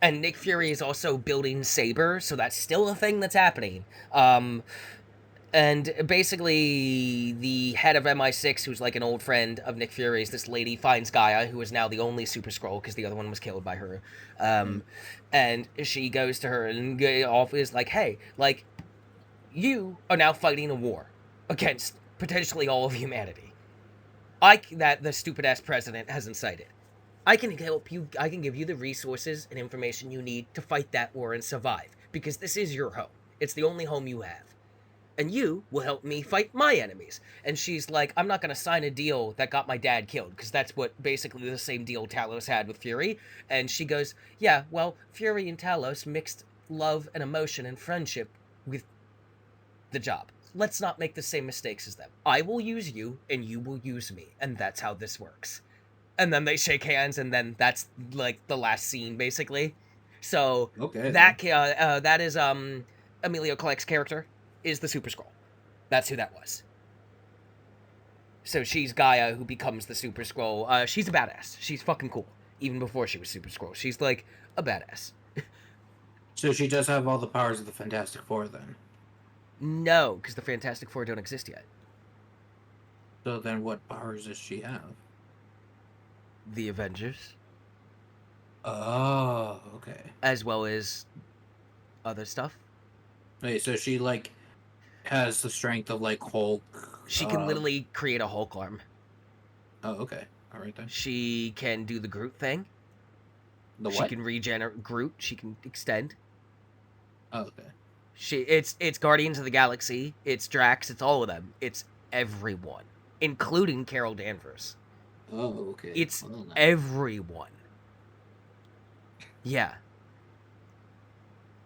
And Nick Fury is also building Saber, so that's still a thing that's happening. And basically, the head of MI6, who's like an old friend of Nick Fury's, this lady finds Gaia, who is now the only Super Skrull, because the other one was killed by her. And she goes to her and is like, hey, like, you are now fighting a war against potentially all of humanity. That the stupid-ass president has incited. I can help you, I can give you the resources and information you need to fight that war and survive, because this is your home. It's the only home you have. And you will help me fight my enemies. And she's like, I'm not going to sign a deal that got my dad killed, because that's what basically the same deal Talos had with Fury. And she goes, yeah, well, Fury and Talos mixed love and emotion and friendship with the job. Let's not make the same mistakes as them. I will use you, and you will use me. And that's how this works. And then they shake hands, and then that's, like, the last scene, basically. So, that is, Emilia Clarke's character is the Super Skrull. That's who that was. So she's Gaia, who becomes the Super Skrull. She's a badass. She's fucking cool. Even before she was Super Skrull. She's, like, a badass. So she does have all the powers of the Fantastic Four, then? No, because the Fantastic Four don't exist yet. So then what powers does she have? The Avengers. Oh, okay. As well as other stuff. Wait, so she like has the strength of like Hulk. She can literally create a Hulk arm. Oh, okay. All right then. She can do the Groot thing. The what? She can regenerate Groot. She can extend. Oh, okay. It's Guardians of the Galaxy. It's Drax. It's all of them. It's everyone, including Carol Danvers. Oh, okay. It's everyone. Yeah.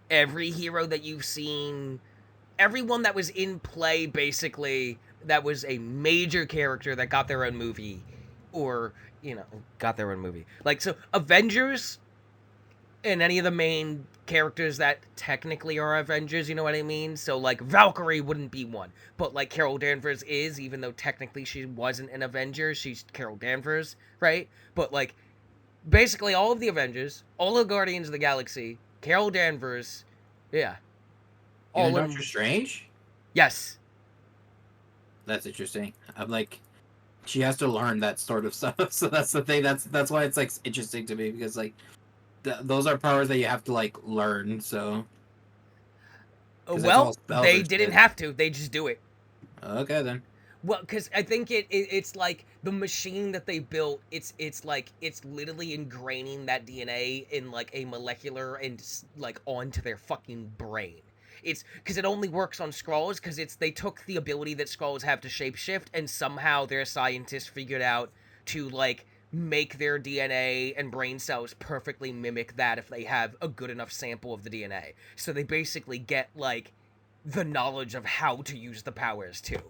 Every hero that you've seen, everyone that was in play, basically, that was a major character that got their own movie, or, got their own movie. Like, so, Avengers, and any of the main characters that technically are Avengers, you know what I mean? So, like, Valkyrie wouldn't be one, but, like, Carol Danvers is, even though technically she wasn't an Avenger, she's Carol Danvers, right? But, like, basically all of the Avengers, all the Guardians of the Galaxy, Carol Danvers, yeah. Even Doctor Strange? Yes. That's interesting. I'm like, she has to learn that sort of stuff. So that's the thing. That's why it's like interesting to me, because like those are powers that you have to like learn. So. Well, they didn't have to. They just do it. Okay then. Well, because I think it's like the machine that they built. It's like it's literally ingraining that DNA in like a molecular and like onto their fucking brain. It's because it only works on Skrulls, because they took the ability that Skrulls have to shapeshift, and somehow their scientists figured out to like make their DNA and brain cells perfectly mimic that if they have a good enough sample of the DNA. So they basically get like the knowledge of how to use the powers too.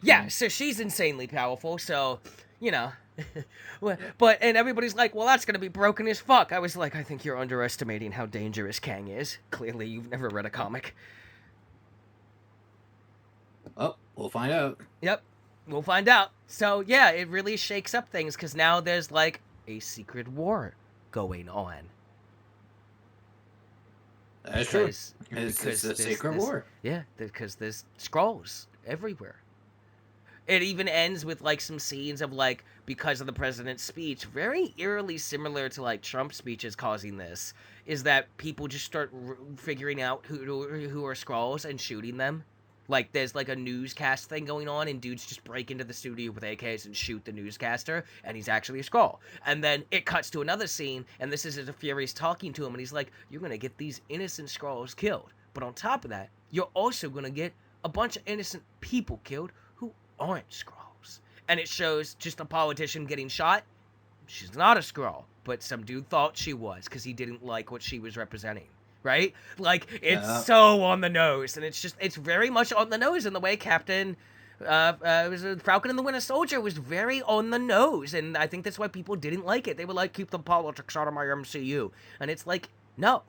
Yeah, so she's insanely powerful, so, but, and everybody's like, well, that's gonna be broken as fuck. I was like, I think you're underestimating how dangerous Kang is. Clearly, you've never read a comic. Oh, we'll find out. Yep, we'll find out. So, yeah, it really shakes up things, because now there's, like, a secret war going on. That's true. It's a secret war. Yeah, because there's Skrulls everywhere. It even ends with like some scenes of like, because of the president's speech, very eerily similar to like Trump's speeches causing this, is that people just start figuring out who are Skrulls and shooting them. Like there's like a newscast thing going on, and dudes just break into the studio with AKs and shoot the newscaster, and he's actually a Skrull. And then it cuts to another scene, and this is Fury's talking to him, and he's like, you're gonna get these innocent Skrulls killed. But on top of that, you're also gonna get a bunch of innocent people killed who aren't Skrulls. And it shows just a politician getting shot. She's not a Skrull, but some dude thought she was because he didn't like what she was representing. Right? Like, it's so on the nose, and it's very much on the nose in the way Falcon and the Winter Soldier was very on the nose, and I think that's why people didn't like it. They were like, keep the politics out of my MCU. And it's like, no.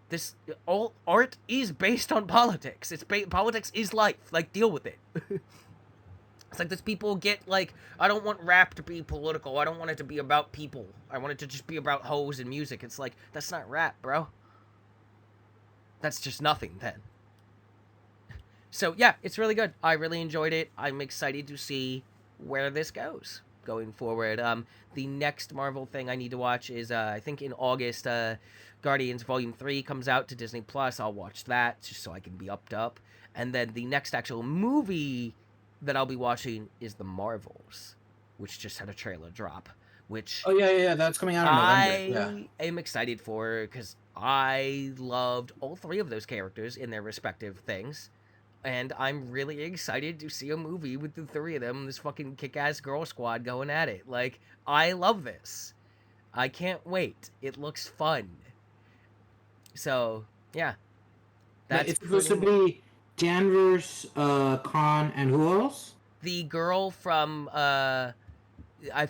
This, all art is based on politics. Politics is life. Like, deal with it. It's like, this people get, like, I don't want rap to be political. I don't want it to be about people. I want it to just be about hoes and music. It's like, that's not rap, bro. That's just nothing, then. So, yeah, it's really good. I really enjoyed it. I'm excited to see where this goes going forward. The next Marvel thing I need to watch is, I think in August, Guardians Volume 3 comes out to Disney+. I'll watch that, just so I can be upped up. And then the next actual movie that I'll be watching is The Marvels, which just had a trailer drop, which... Oh, yeah, that's coming out in November. I am excited for, because I loved all three of those characters in their respective things, and I'm really excited to see a movie with the three of them, this fucking kick-ass girl squad going at it. Like, I love this. I can't wait. It looks fun. So, yeah. That's it's supposed to be Danvers, Khan, and who else? The girl from, I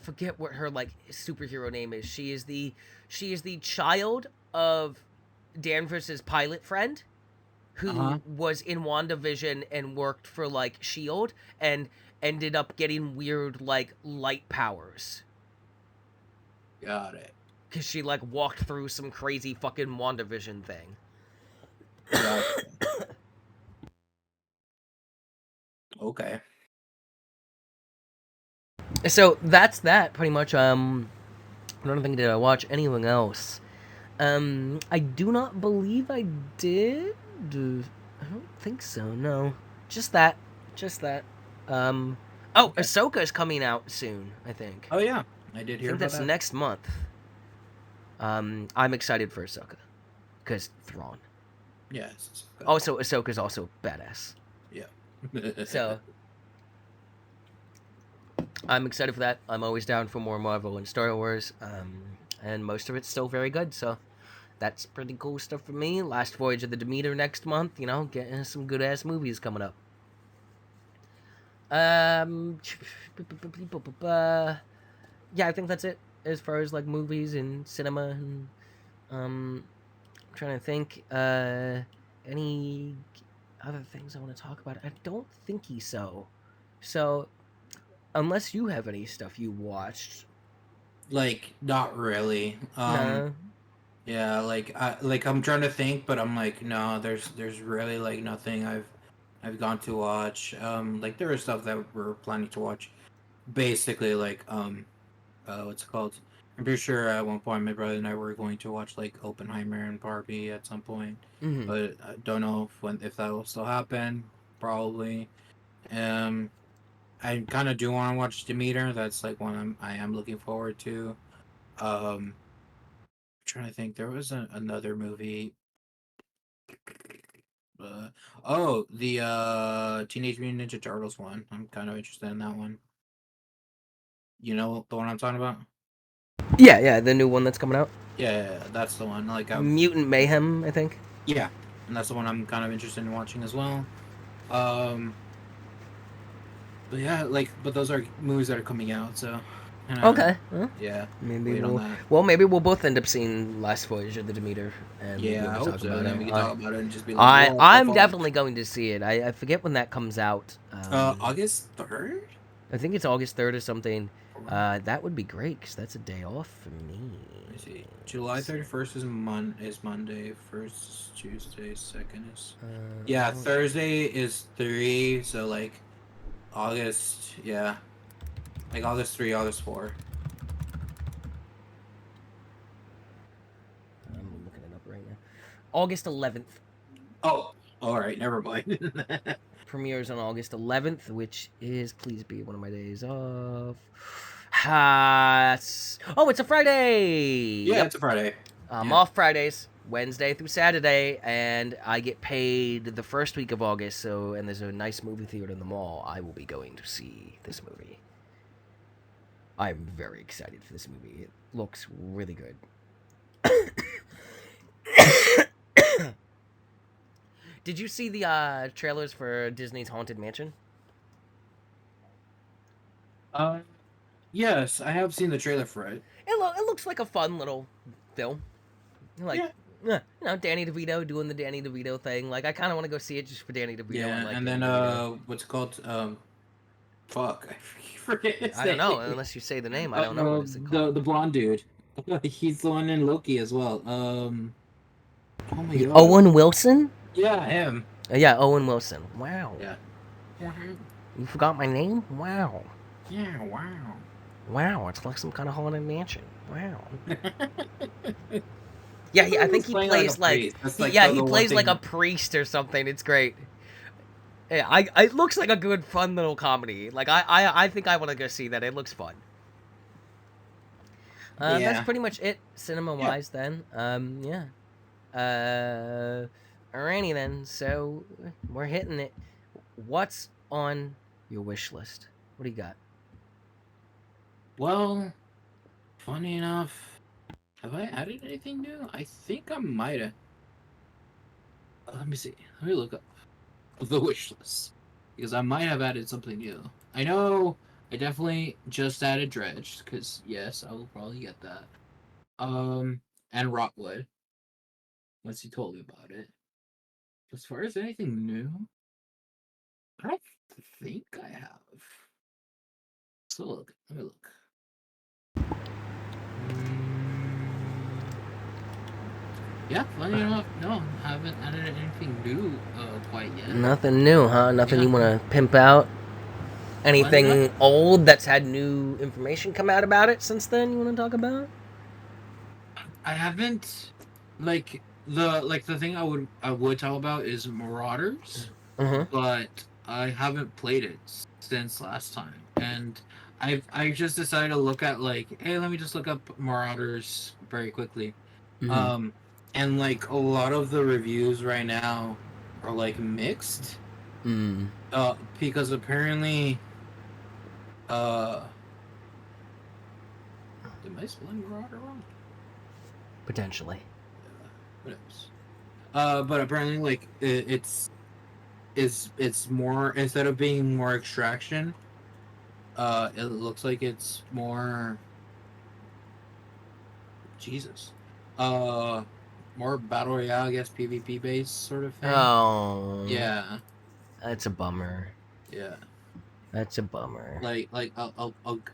forget what her, like, superhero name is. She is the child of Danvers' pilot friend, who was in WandaVision and worked for, like, S.H.I.E.L.D. and ended up getting weird, like, light powers. Got it. Because she, like, walked through some crazy fucking WandaVision thing. Okay. So that's that pretty much. I don't think did I watch anything else. I do not believe I did. I don't think so. No, just that. Just that. Oh, Okay. Ahsoka is coming out soon. I think. Oh yeah, I did I hear think about that's that. next month. I'm excited for Ahsoka, because Thrawn. Yes. Also, Ahsoka's also badass. Yeah. So I'm excited for that. I'm always down for more Marvel and Star Wars. And most of it's still very good. So that's pretty cool stuff for me. Last Voyage of the Demeter next month. You know, getting some good ass movies coming up. Um, yeah, I think that's it as far as like movies and cinema and I'm trying to think any other things I want to talk about. I don't think so. So unless you have any stuff you watched, Like, not really. no. Yeah, I'm trying to think, but I'm like, no, there's really like nothing I've gone to watch. Like there is stuff that we're planning to watch. Basically, like what's it called? I'm pretty sure at one point my brother and I were going to watch like Oppenheimer and Barbie at some point, Mm-hmm. but I don't know if that will still happen. Probably. Um, I kind of do want to watch Demeter. That's like one I am looking forward to. Um, trying to think, there was another movie. Uh, oh, the Teenage Mutant Ninja Turtles one. I'm kind of interested in that one. You know the one I'm talking about? Yeah, yeah, the new one that's coming out. Yeah, that's the one. Like, Mutant Mayhem, I think. yeah, and that's the one I'm kind of interested in watching as well. Um, but yeah, but those are movies that are coming out, so Okay. Well, yeah, maybe wait on we'll. that. Well, maybe we'll both end up seeing Last Voyage of the Demeter, and we'll be Yeah, able I to hope talk so. about And then it. we can talk about it and just be like, I what the I'm fuck? definitely going to see it. I forget when that comes out. August 3rd? I think it's August 3rd or something. Or, That would be great because that's a day off for me. let me see. July So, 31st is Monday. First is Tuesday. Second is I yeah. don't. Thursday is 3. So like August. Yeah, like August 3, August 4. I'm looking it up right now. August 11th. Oh, all right. Never mind. Premieres on August 11th, which is please be one of my days off. Oh, it's a Friday. Yeah, Yep, it's a Friday. I'm Yeah. off Fridays, Wednesday through Saturday, and I get paid the first week of August. So, and there's a nice movie theater in the mall. I will be going to see this movie. I'm very excited for this movie. It looks really good. Did you see the trailers for Disney's Haunted Mansion? Uh, yes, I have seen the trailer for it. It looks like a fun little film. Like, Yeah. Danny DeVito doing the Danny DeVito thing. Like, I kind of want to go see it just for Danny DeVito. I Yeah, like and Danny then DeVito. what's it called? Fuck, I forget his I don't know. name. Unless you say the name, I don't know what is it called. The blonde dude. He's the one in Loki as well. Oh my god. Owen Wilson? Yeah, him. Yeah, Owen Wilson. Wow. Yeah. You forgot my name? Wow. Yeah, wow. Wow, it's like some kind of haunted mansion. Wow. I Yeah, thought I he think was he playing like a plays like priest. That's he, like yeah he the one plays like a thing. priest or something. It's great. Yeah, it looks like a good fun little comedy. Like I think I want to go see that. It looks fun. That's Yeah. pretty much it cinema Yeah. wise then. Yeah. Alrighty then. So we're hitting it. What's on your wish list? What do you got? Well, funny enough, have I added anything new? I think I might have. Let me see. Let me look up the wish list because I might have added something new. I know I definitely just added Dredge because yes, I will probably get that. And Rockwood once you told me about it. As far as anything new, I don't think I have. So look, let me look. Yeah, funny enough, no, haven't added anything new quite yet. Nothing new, huh? Nothing Yeah, you want to pimp out? funny enough, Anything old that's had new information come out about it since then you want to talk about? I haven't the thing I would talk about is Marauders, Uh-huh. but I haven't played it since last time, and I just decided to look at like, hey, let me just look up Marauders very quickly, Mm-hmm. um, and like a lot of the reviews right now are like mixed, Mm. because apparently, uh, am I spelling Marauder wrong? Potentially. Who knows? But apparently, like it's more, instead of being more extraction, it looks like it's more Jesus, uh, more battle royale, I guess, PvP based sort of thing. Oh, Yeah, that's a bummer. yeah. That's a bummer. Like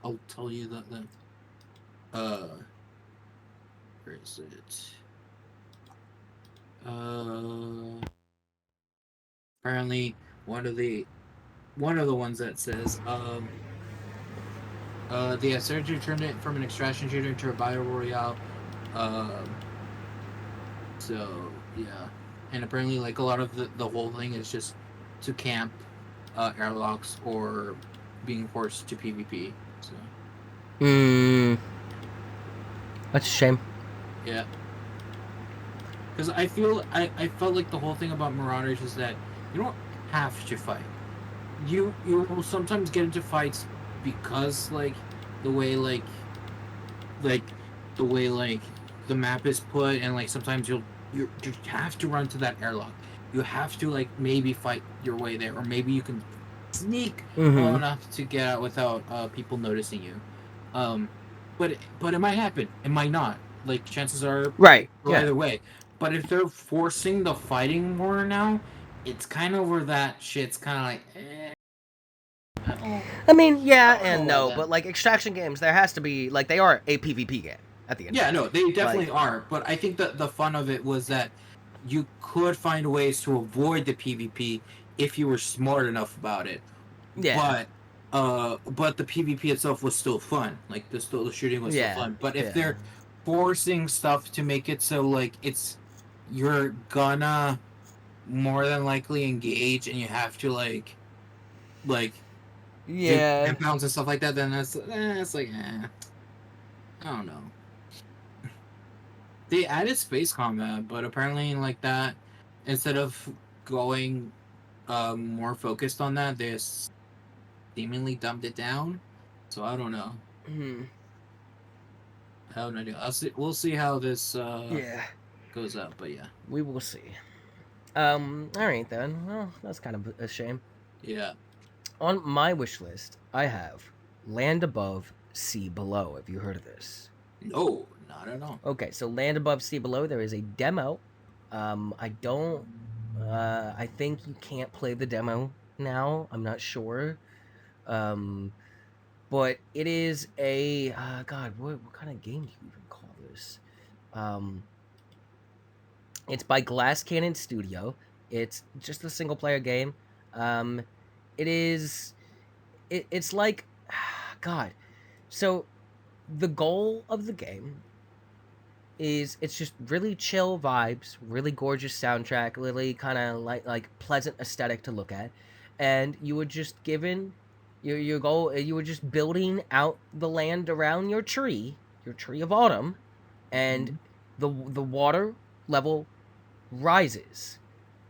I'll tell you uh where is it? Uh, apparently one of the ones that says they have surgery turned it from an extraction shooter into a battle royale. Um, so yeah, and apparently, like a lot of the whole thing is just to camp, airlocks or being forced to PvP. So Hmm. That's a shame. yeah, because I felt like the whole thing about Marauders is that you don't have to fight. You will sometimes get into fights because the way like like the way like the map is put, and like sometimes you have to run to that airlock. You have to like maybe fight your way there, or maybe you can sneak well Mm-hmm. enough to get out without people noticing you. um but it might happen, it might not, like chances are Right. go Yeah. either way. But if they're forcing the fighting more now, it's kind of where that shit's kind of like, I don't I mean, I yeah don't know and about no, that. but like extraction games, there has to be like they are a PvP game at the end of Yeah, the day. no, they Like, definitely are. But I think that the fun of it was that you could find ways to avoid the PvP if you were smart enough about it. yeah, But the PvP itself was still fun. Like the shooting was still yeah, fun. But if yeah, they're forcing stuff to make it so like you're gonna more than likely engage, and you have to like do yeah. compounds and stuff like that, then it's like, I don't know. They added space combat, but apparently, like that, instead of going more focused on that, they seemingly dumbed it down. So I don't know. Hmm. I have no idea. I'll see. We'll see how this Yeah, goes up. But yeah, we will see. All right then. Well, that's kind of a shame. yeah. On my wish list, I have Land Above, Sea Below. Have you heard of this? No, not at all. Okay, so Land Above, Sea Below. There is a demo. I don't. I think you can't play the demo now. I'm not sure. Um, but it is a God. What kind of game do you even call this? Um, it's by Glass Cannon Studio. It's just a single player game. Um, it is. It's like God. So the goal of the game is it's just really chill vibes, really gorgeous soundtrack, really kind of like pleasant aesthetic to look at, and you were just given your goal. You were just building out the land around your tree of autumn, and Mhm. the water level rises,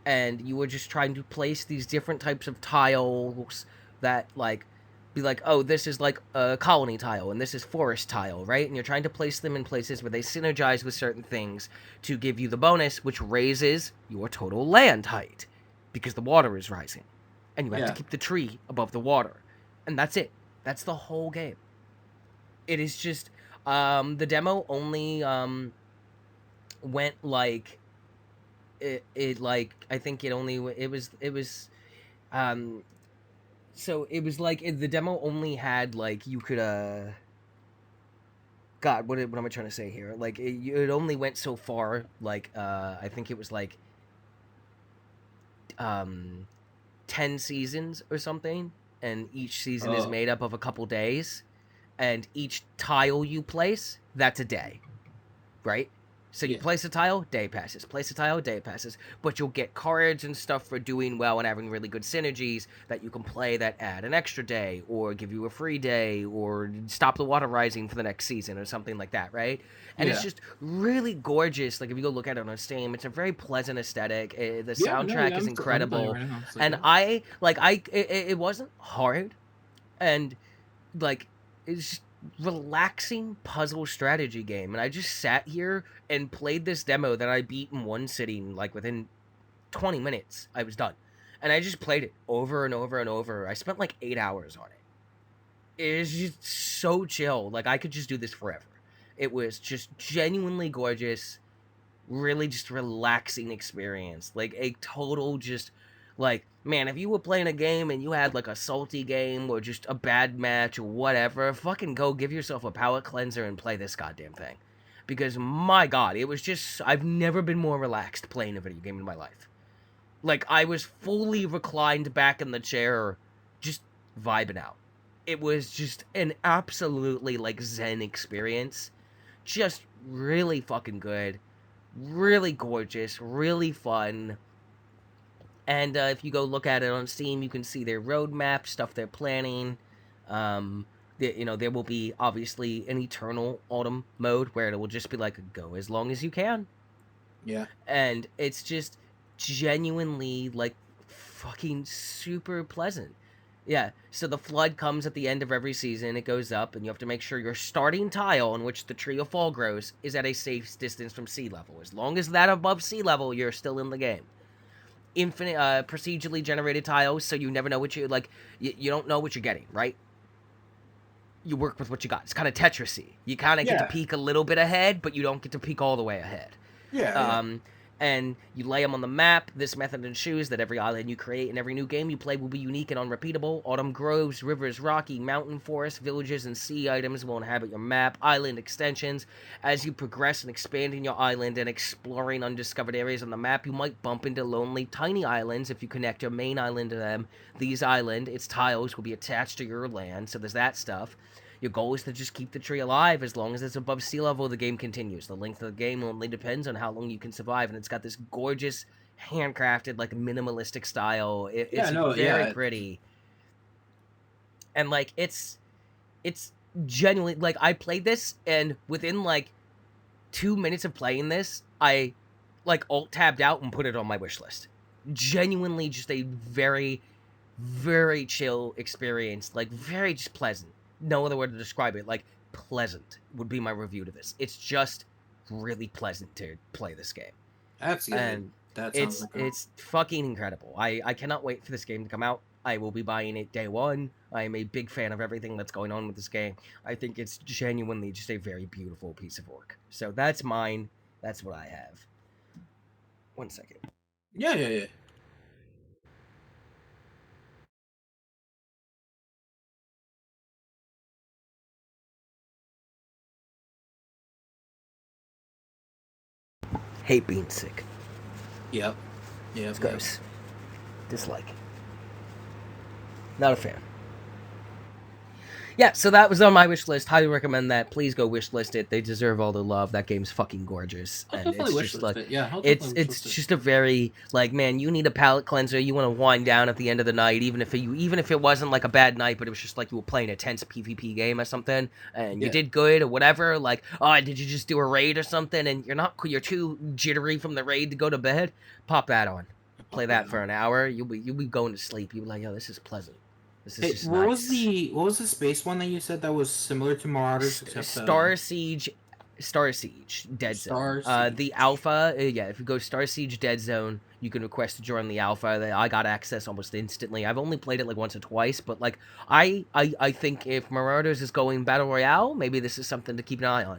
and you were just trying to place these different types of tiles that like be like, oh, this is like a colony tile and this is forest tile, right? And you're trying to place them in places where they synergize with certain things to give you the bonus, which raises your total land height because the water is rising, and you have to Yeah. keep the tree above the water, and that's it. That's the whole game. It is just the demo only went like it like I think it only it was um so it was like the demo only had like you could God, what am I trying to say here? Like, it only went so far. Like, I think it was like, um, 10 seasons or something, and each season is made up of a couple days, and each tile you place, that's a day, right? So you place a tile, day passes. Place a tile, day passes. But you'll get cards and stuff for doing well and having really good synergies that you can play that add an extra day, or give you a free day, or stop the water rising for the next season, or something like that, right? And it's just really gorgeous. Like, if you go look at it on Steam, it's a very pleasant aesthetic. The soundtrack is incredible. Right now, and it wasn't hard. And, like, it's just relaxing puzzle strategy game, and I just sat here and played this demo that I beat in one sitting. Like, within 20 minutes I was done, and I just played it over and over and over. I spent like 8 hours on it. It is just so chill. Like, I could just do this forever. It was just genuinely gorgeous, really just relaxing experience. Like, a total just, like, man, if you were playing a game and you had like a salty game or just a bad match or whatever, fucking go give yourself a palate cleanser and play this goddamn thing. Because, my God, it was just, I've never been more relaxed playing a video game in my life. Like, I was fully reclined back in the chair, just vibing out. It was just an absolutely, like, zen experience. Just really fucking good. Really gorgeous. Really fun. And if you go look at it on Steam, you can see their roadmap, stuff they're planning. There will be, obviously, an eternal autumn mode where it will just be like, go as long as you can. Yeah. And it's just genuinely, like, fucking super pleasant. Yeah, so the flood comes at the end of every season. It goes up, and you have to make sure your starting tile on which the tree of fall grows is at a safe distance from sea level. As long as that above sea level, you're still in the game. Infinite procedurally generated tiles, so you never know what you like. You don't know what you're getting, right? You work with what you got. It's kind of Tetrisy. You kind of get to peek a little bit ahead, but you don't get to peek all the way ahead. And you lay them on the map. This method ensures that every island you create and every new game you play will be unique and unrepeatable. Autumn groves, rivers, rocky, mountain, forest, villages, and sea items will inhabit your map. Island extensions. As you progress and expanding your island and exploring undiscovered areas on the map, you might bump into lonely, tiny islands if you connect your main island to them. These its tiles will be attached to your land, so there's that stuff. Your goal is to just keep the tree alive. As long as it's above sea level, the game continues. The length of the game only depends on how long you can survive, and it's got this gorgeous, handcrafted, like, minimalistic style. It's very pretty. And, like, it's genuinely, like, I played this, and within, like, 2 minutes of playing this, I, like, alt-tabbed out and put it on my wish list. Genuinely just a very, very chill experience. Like, very just pleasant. No other word to describe it. Like, pleasant would be my review to this. It's just really pleasant to play this game. Absolutely. And it's fucking incredible. I cannot wait for this game to come out. I will be buying it day one. I am a big fan of everything that's going on with this game. I think it's genuinely just a very beautiful piece of work. So that's mine. That's what I have. 1 second. Yeah. Hate being sick. Yep. It's gross. Dislike. Not a fan. Yeah, so that was on my wish list. Highly recommend that. Please go wish list it. They deserve all the love. That game's fucking gorgeous. I'll definitely wish list it. Yeah, it's just a very, like, man, you need a palate cleanser. You want to wind down at the end of the night, even if it wasn't like a bad night, but it was just like you were playing a tense PvP game or something, and you did good or whatever. Like, oh, did you just do a raid or something, and you're too jittery from the raid to go to bed? Pop that on. Play that for an hour. You'll be going to sleep. You'll be like, yo, this is pleasant. This is just what nice. was the space one that you said that was similar to Marauders? Star Siege Dead Zone. The alpha, if you go Star Siege Dead Zone, you can request to join the alpha. I got access almost instantly. I've only played it like once or twice, but like I think if Marauders is going Battle Royale, maybe this is something to keep an eye on.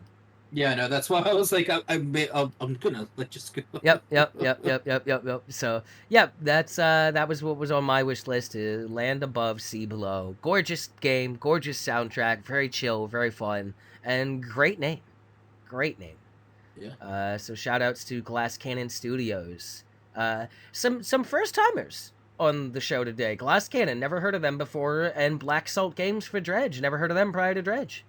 Yeah, no, that's why I was like, I'm gonna just go. Yep. So, yeah, that was what was on my wish list. Land Above, Sea Below. Gorgeous game, gorgeous soundtrack, very chill, very fun, And great name. Great name. Yeah. So shout outs to Glass Cannon Studios. Some first timers on the show today. Glass Cannon, never heard of them before, and Black Salt Games for Dredge, never heard of them prior to Dredge.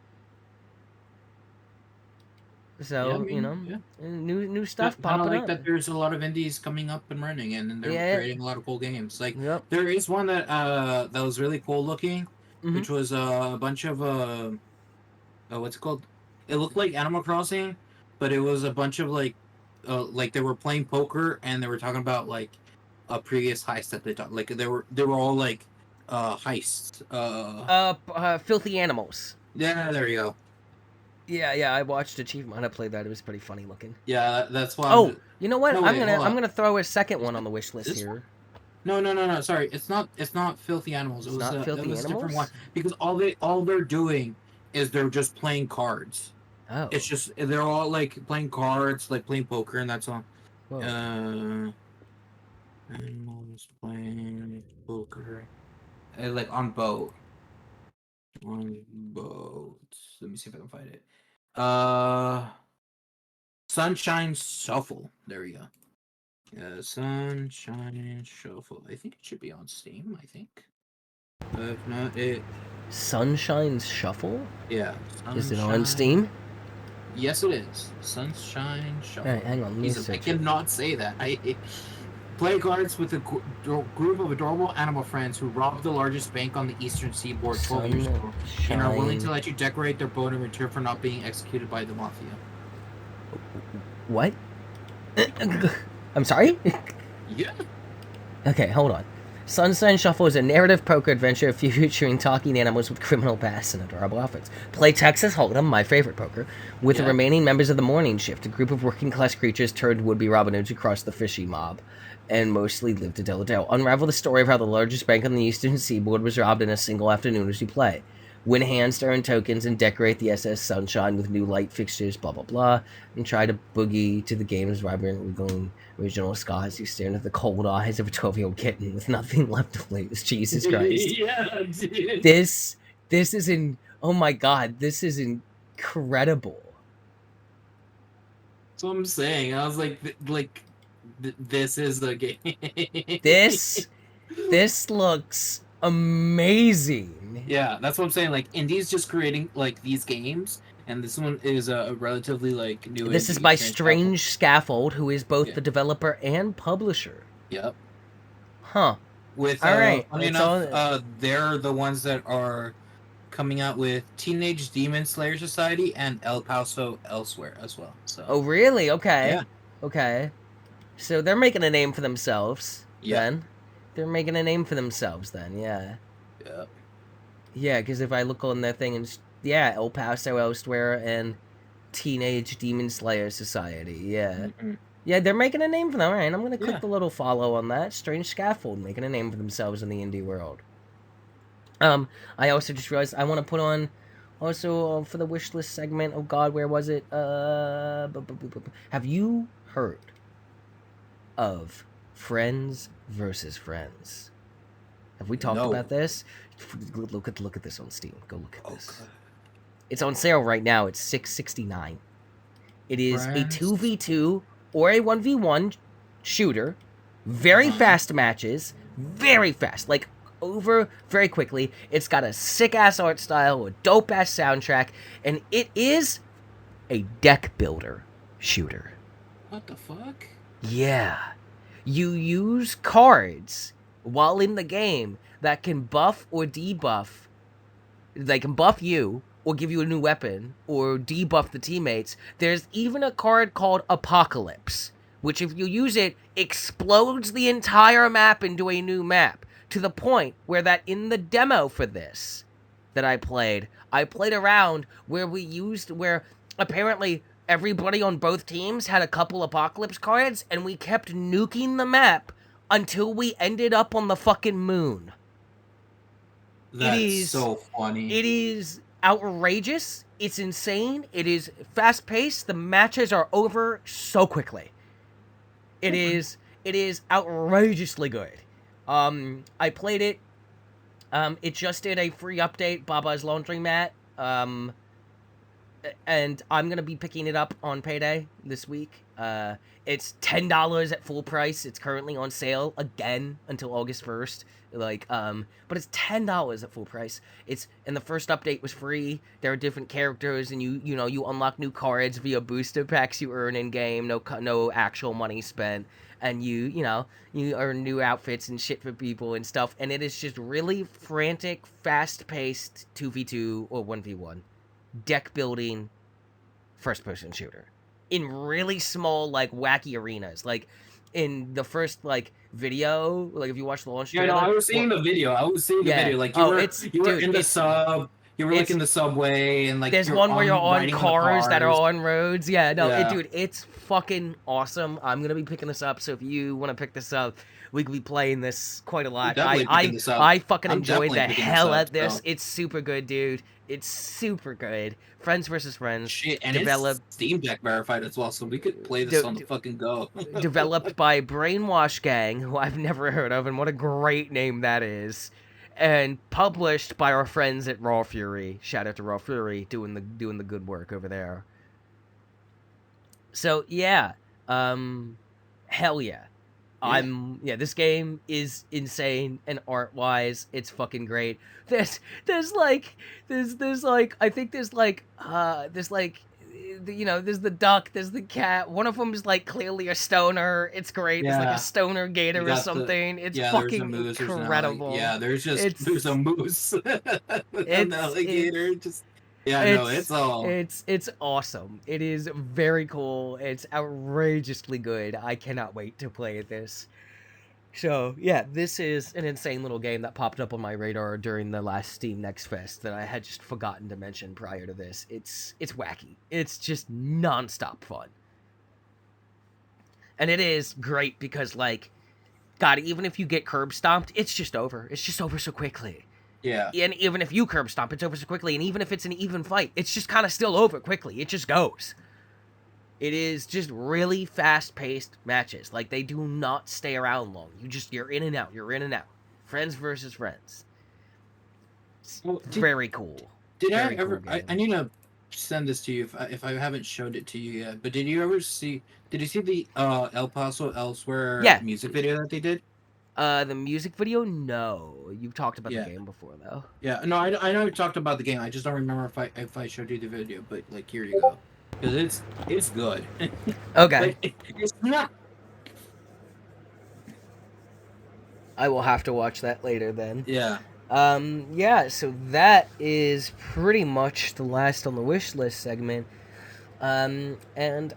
So Yeah, I mean, new stuff kind of popping like up. that. There's a lot of indies coming up and running, and they're creating a lot of cool games. Like there is one that was really cool looking, which was a bunch of what's it called? It looked like Animal Crossing, but it was a bunch of like they were playing poker and they were talking about like a previous heist that they thought like they were all like heists. Filthy Animals. Yeah, there you go. Yeah, I watched Achievement. I played that. It was pretty funny looking. Yeah, that's why. Oh, you know what? No, I'm gonna throw a second one on the wish list here. No. Sorry, it's not Filthy Animals. It was a different one because all they're doing is they're just playing cards. Oh. It's just they're all like playing cards, like playing poker, and that's all. Animals playing poker, like on boat. On boat. Let me see if I can find it. Sunshine Shuffle. There we go. Sunshine Shuffle. I think it should be on Steam. I think. If not, Sunshine Shuffle. Yeah. Is it on Steam? Yes, it is. Sunshine Shuffle. All right, hang on. I cannot say that. Play cards with a group of adorable animal friends who robbed the largest bank on the eastern seaboard 12 years ago and are willing to let you decorate their boat in return for not being executed by the mafia. What? I'm sorry? Yeah. Okay, hold on. Sunshine Shuffle is a narrative poker adventure featuring talking animals with criminal pasts and adorable outfits. Play Texas Hold'em, my favorite poker, with the remaining members of the Morning Shift, a group of working-class creatures turned would-be Robin Hoods across the fishy mob, and mostly live to tell the tale. Unravel the story of how the largest bank on the eastern seaboard was robbed in a single afternoon as you play. Win hands to earn tokens and decorate the SS Sunshine with new light fixtures, blah, blah, blah, and try to boogie to the game's vibrant, regaling original ska as you stare into the cold eyes of a 12-year-old kitten with nothing left to lose. Jesus Christ. Yeah, dude. This is oh my God, this is incredible. That's what I'm saying. I was like, this is the game. This looks amazing. Yeah, that's what I'm saying. Like, Indie's just creating like these games, and this one is a relatively like new. This is by Strange Scaffold, who is both the developer and publisher. Yep. Huh. With all right, funny enough, they're the ones that are coming out with Teenage Demon Slayer Society and El Paso Elsewhere as well. So. Oh really? Okay. Yeah. Okay. So they're making a name for themselves. Yeah. Then. They're making a name for themselves. Then. Yeah. Yep. Yeah, because if I look on their thing, and El Paso Elsewhere and Teenage Demon Slayer Society. Yeah. Mm-hmm. Yeah, they're making a name for them. All right, I'm going to click the little follow on that. Strange Scaffold, making a name for themselves in the indie world. I also just realized I want to put on, also for the wish list segment, oh God, where was it? Have you heard of Friends versus Friends? Have we talked about this? Look at this on Steam. Go look at this. God. It's on sale right now. It's $6.69. It is a 2v2 or a 1v1 shooter. Very fast matches. Very fast. Like, over very quickly. It's got a sick-ass art style, a dope-ass soundtrack, and it is a deck builder shooter. What the fuck? Yeah. You use cards while in the game that can buff or debuff. They can buff you, or give you a new weapon, or debuff the teammates. There's even a card called Apocalypse, which if you use it, explodes the entire map into a new map, to the point where that in the demo for this that I played around where apparently everybody on both teams had a couple Apocalypse cards, and we kept nuking the map until we ended up on the fucking moon. That's so funny. It is outrageous. It's insane. It is fast-paced. The matches are over so quickly. It is outrageously good. I played it. It just did a free update, Baba's Laundromat. and I'm gonna be picking it up on payday this week. It's $10 at full price. It's currently on sale again until August 1st. But it's $10 at full price. And the first update was free. There are different characters, and you unlock new cards via booster packs you earn in game. No actual money spent, and you earn new outfits and shit for people and stuff. And it is just really frantic, fast paced 2v2 or 1v1 deck building first person shooter in really small, like, wacky arenas. Like in the first video, like if you watch the launch trailer. Yeah, no, I was seeing the video. Like you were in the sub. You were like in the subway, and like there's one where you're on cars that are on roads. Yeah, no, dude, it's fucking awesome. I'm gonna be picking this up. So if you want to pick this up, we could be playing this quite a lot. I fucking enjoyed the hell out of this. It's super good, dude. It's super good. Friends versus Friends. Shit, and it's Steam Deck verified as well, so we could play this on the fucking go. Developed by Brainwash Gang, who I've never heard of, and what a great name that is. And published by our friends at Raw Fury. Shout out to Raw Fury doing the good work over there. So yeah, hell yeah. This game is insane, and art-wise, it's fucking great. There's the duck, there's the cat. One of them is like clearly a stoner. It's great. There's like a stoner gator or something. It's fucking incredible. There's a moose. An alligator. It's awesome. It is very cool. It's outrageously good. I cannot wait to play this. So yeah, this is an insane little game that popped up on my radar during the last Steam Next Fest that I had just forgotten to mention prior to this. It's wacky. It's just nonstop fun. And it is great because, like, God, even if you get curb stomped, it's just over. It's just over so quickly. Yeah. And even if you curb stomp, it's over so quickly. And even if it's an even fight, it's just kind of still over quickly. It just goes. It is just really fast-paced matches. Like, they do not stay around long. You're in and out. You're in and out. Friends versus friends. Very cool. I need to send this to you if I haven't showed it to you yet. But did you see the El Paso Elsewhere music video that they did? The music video? No. You've talked about the game before, though. Yeah, no, I know we talked about the game. I just don't remember if I showed you the video. But like, here you go, because it's good. Okay. It's not. I will have to watch that later then. Yeah. So that is pretty much the last on the wish list segment. And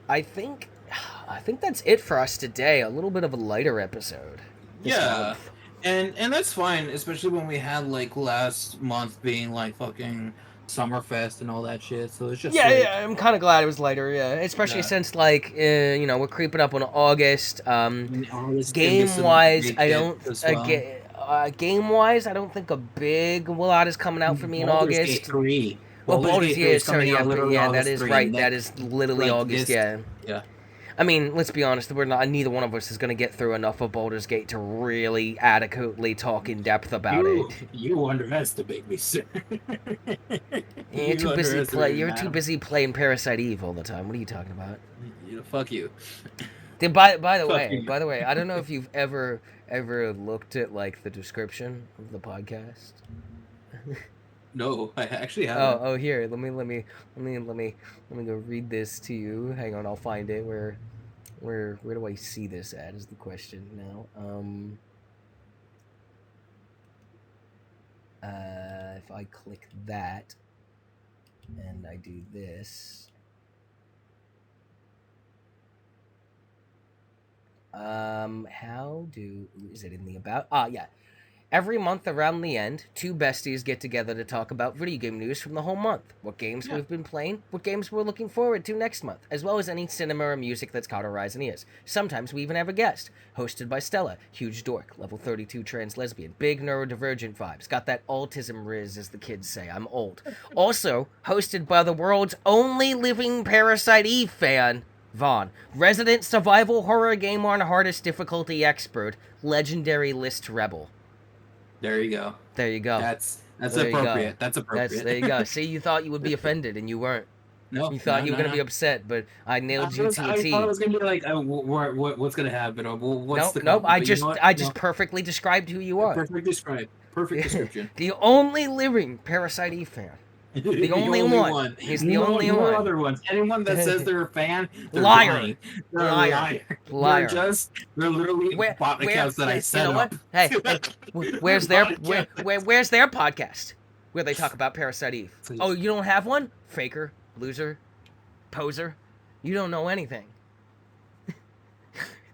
I think that's it for us today. A little bit of a lighter episode. Month. And that's fine, especially when we had like last month being like fucking Summerfest and all that shit. So it's just I'm kind of glad it was lighter. Yeah, especially since like we're creeping up on August. Game wise, I don't think a big lot is coming out for me in August. Baldur's Gate, sorry, that is right. That is literally August. Yeah. I mean, let's be honest. Neither one of us is going to get through enough of Baldur's Gate to really adequately talk in depth about it. You underestimate me, sir. You're too busy busy playing Parasite Eve all the time. What are you talking about? Fuck you. By the way, I don't know if you've ever looked at like the description of the podcast. No, I actually haven't. Oh, here. Let me go read this to you. Hang on, I'll find it. Where do I see this at? Is the question now. If I click that and I do this, is it in the about? Yeah. Every month around the end, two besties get together to talk about video game news from the whole month, what games we've been playing, what games we're looking forward to next month, as well as any cinema or music that's caught our eyes and ears. Sometimes we even have a guest, hosted by Stella, huge dork, level 32 trans lesbian, big neurodivergent vibes, got that autism riz as the kids say, I'm old. Also, hosted by the world's only living Parasite Eve fan, Vaughn, resident survival horror game on hardest difficulty expert, legendary list rebel. There you go. There you go. That's appropriate. That's appropriate. There you go. See, you thought you would be offended, and you weren't. No, You thought no, you were no, gonna be no. upset, but I nailed you to a I thought it T. was gonna be like, what's gonna happen? Or what's Nope, the nope. comment? But you know what? I just No, perfectly described who you are. perfect describe. Perfect description. The only living Parasite Eve fan. The The only only one. one. He's the No, only no one. other ones. Anyone that says they're a fan, they're Liar. lying. They're a Liar. liar. Liar. They're literally bot Where, accounts that I yeah, you set know what? up. Hey, They're where's their, bot accounts. where's their podcast? Where they talk about Parasite Eve. Oh, you don't have one? Faker, loser, poser. You don't know anything.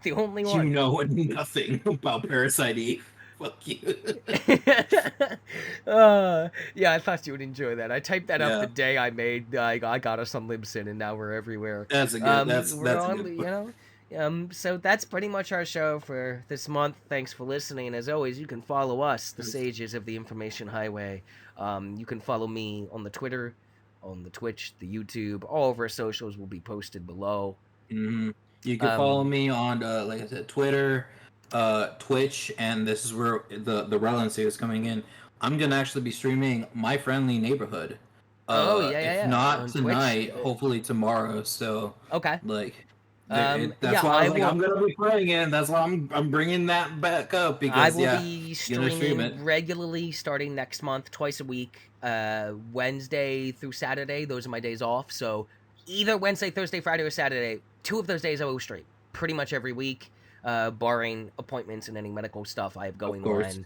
The only one. You know nothing about Parasite Eve. Fuck you. Yeah, I thought you would enjoy that. I typed that up the Yeah. day I made. I got us on Libsyn, and now we're everywhere. That's a good We're a on, good you know. So that's pretty much our show for this month. Thanks for listening. As always, you can follow us, the Sages of the Information Highway. You can follow me on the Twitter, on the Twitch, the YouTube. All of our socials will be posted below. Mm-hmm. You can follow me on, like I said, Twitter, Twitch, and this is where the relevancy is coming in. I'm gonna actually be streaming My Friendly Neighborhood. If not on tonight, Twitch. hopefully tomorrow. So, Okay. like, that's Yeah, why I was like, I'm gonna be playing it. And that's why I'm bringing that back up because I will be streaming it regularly starting next month, twice a week, Wednesday through Saturday. Those are my days off. So either Wednesday, Thursday, Friday, or Saturday. 2 of those days I will stream pretty much every week, barring appointments and any medical stuff I have going on.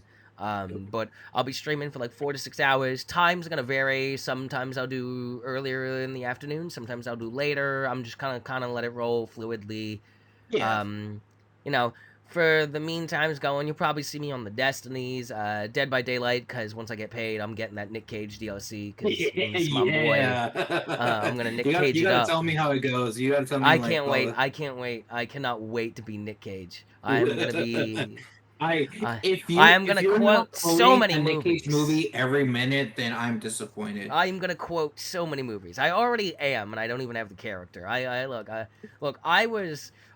But I'll be streaming for like 4 to 6 hours. Time's gonna vary. Sometimes I'll do earlier in the afternoon. Sometimes I'll do later. I'm just kind of let it roll fluidly. Yeah. You know, for the meantime's going, you'll probably see me on the Destinies, Dead by Daylight, because once I get paid, I'm getting that Nick Cage DLC, because it's my boy. I'm gonna Nick Cage you it gotta up. tell me how it goes. You gotta tell me. I can't wait. I can't wait. I cannot wait to be Nick Cage. I'm gonna be. I am gonna quote so many a Nick movies. Cage movie every minute, then I'm disappointed. I am gonna quote so many movies. I already am, and I don't even have the character.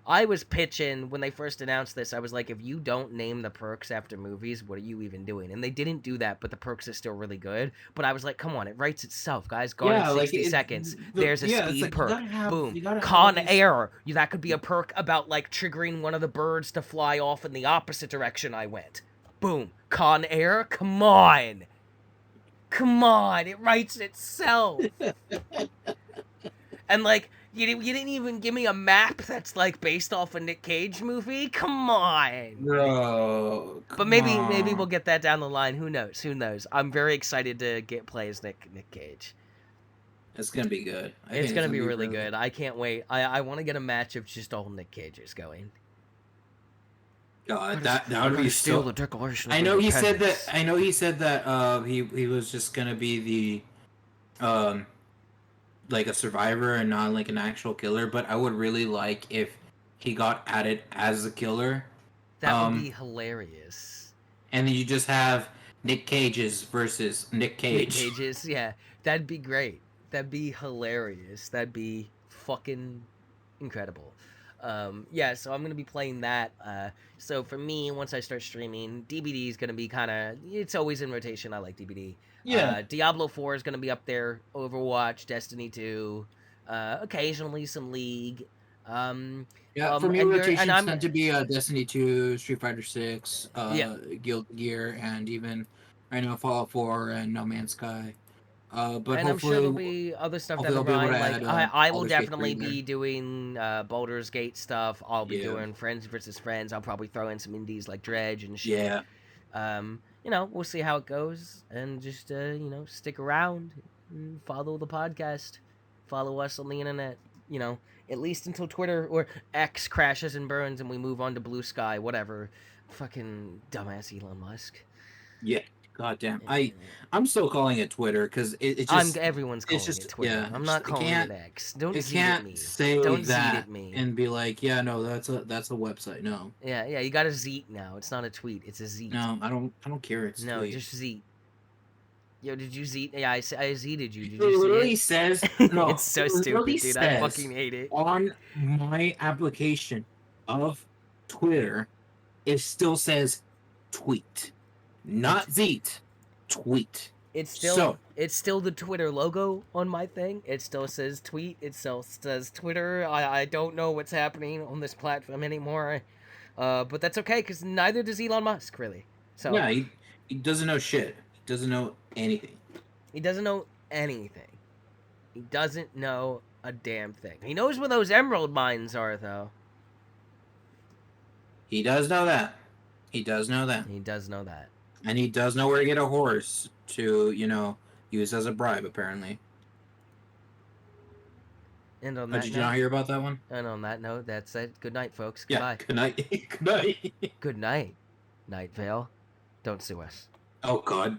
I was pitching when they first announced this. I was like, if you don't name the perks after movies, what are you even doing? And they didn't do that, but the perks is still really good. But I was like, come on, it writes itself, guys. Gone in 60 seconds. There's a speed perk. Boom. Con Air. That could be a perk about like triggering one of the birds to fly off in the opposite direction I went. Boom. Con Air. Come on. Come on. It writes itself. And like, you didn't even give me a map that's like based off a Nick Cage movie. Come on, bro. But maybe we'll get that down the line. Who knows? Who knows? I'm very excited to play as Nick Cage. It's gonna be good. It's gonna be really good. I can't wait. I want to get a match of just all Nick Cages going. God, that would be steal the Declaration of I know he said Independence. that. I know he said that. He was just gonna be the like a survivor and not like an actual killer, but I would really like if he got added as a killer. That would be hilarious. And then you just have Nick Cage's versus Nick Cage. Nick Cage's, yeah. That'd be great. That'd be hilarious. That'd be fucking incredible. Yeah, so I'm going to be playing that. So for me, once I start streaming, DBD is going to be kind of... It's always in rotation. I like DBD. Yeah. Diablo 4 is going to be up there. Overwatch, Destiny 2. Occasionally some League. Yeah, for me, rotations tend to be Destiny 2, Street Fighter 6, Guild Gear, and even right now Fallout 4 and No Man's Sky. But and I'm sure there'll be other stuff down the line. Like I will definitely be doing Baldur's Gate stuff. I'll be doing Friends versus Friends. I'll probably throw in some indies like Dredge and shit. Yeah. You know, we'll see how it goes, and just you know, stick around and follow the podcast. Follow us on the internet. You know, at least until Twitter or X crashes and burns and we move on to Blue Sky. Whatever. Fucking dumbass Elon Musk. Yeah. God damn. I'm still calling it Twitter because it just everyone's calling it Twitter. Yeah, I'm not calling it X. Don't it zeet can't at me. say Don't that zeet at me. and be like, yeah, no, that's a website. No. Yeah, you got a zeet now. It's not a tweet. It's a zeet. No, I don't care. It's no, tweet. just zeet. Yo, did you zeet? Yeah, I zeeted you. Did it you literally says no. It's so stupid, dude. I fucking hate it. On my application of Twitter, it still says tweet, not zeet. Tweet. It's still the Twitter logo on my thing. It still says tweet. It still says Twitter. I don't know what's happening on this platform anymore. But that's okay because neither does Elon Musk really. So yeah, he doesn't know shit. He doesn't know anything. He doesn't know anything. He doesn't know a damn thing. He knows where those emerald mines are, though. He does know that. He does know that. He does know that. And he does know where to get a horse to, use as a bribe, apparently. And on that did you not hear about that one? And on that note, that's it. Good night, folks. Yeah, Goodbye. good night. Good night. Good night, Night Vale. Don't sue us. Oh, God.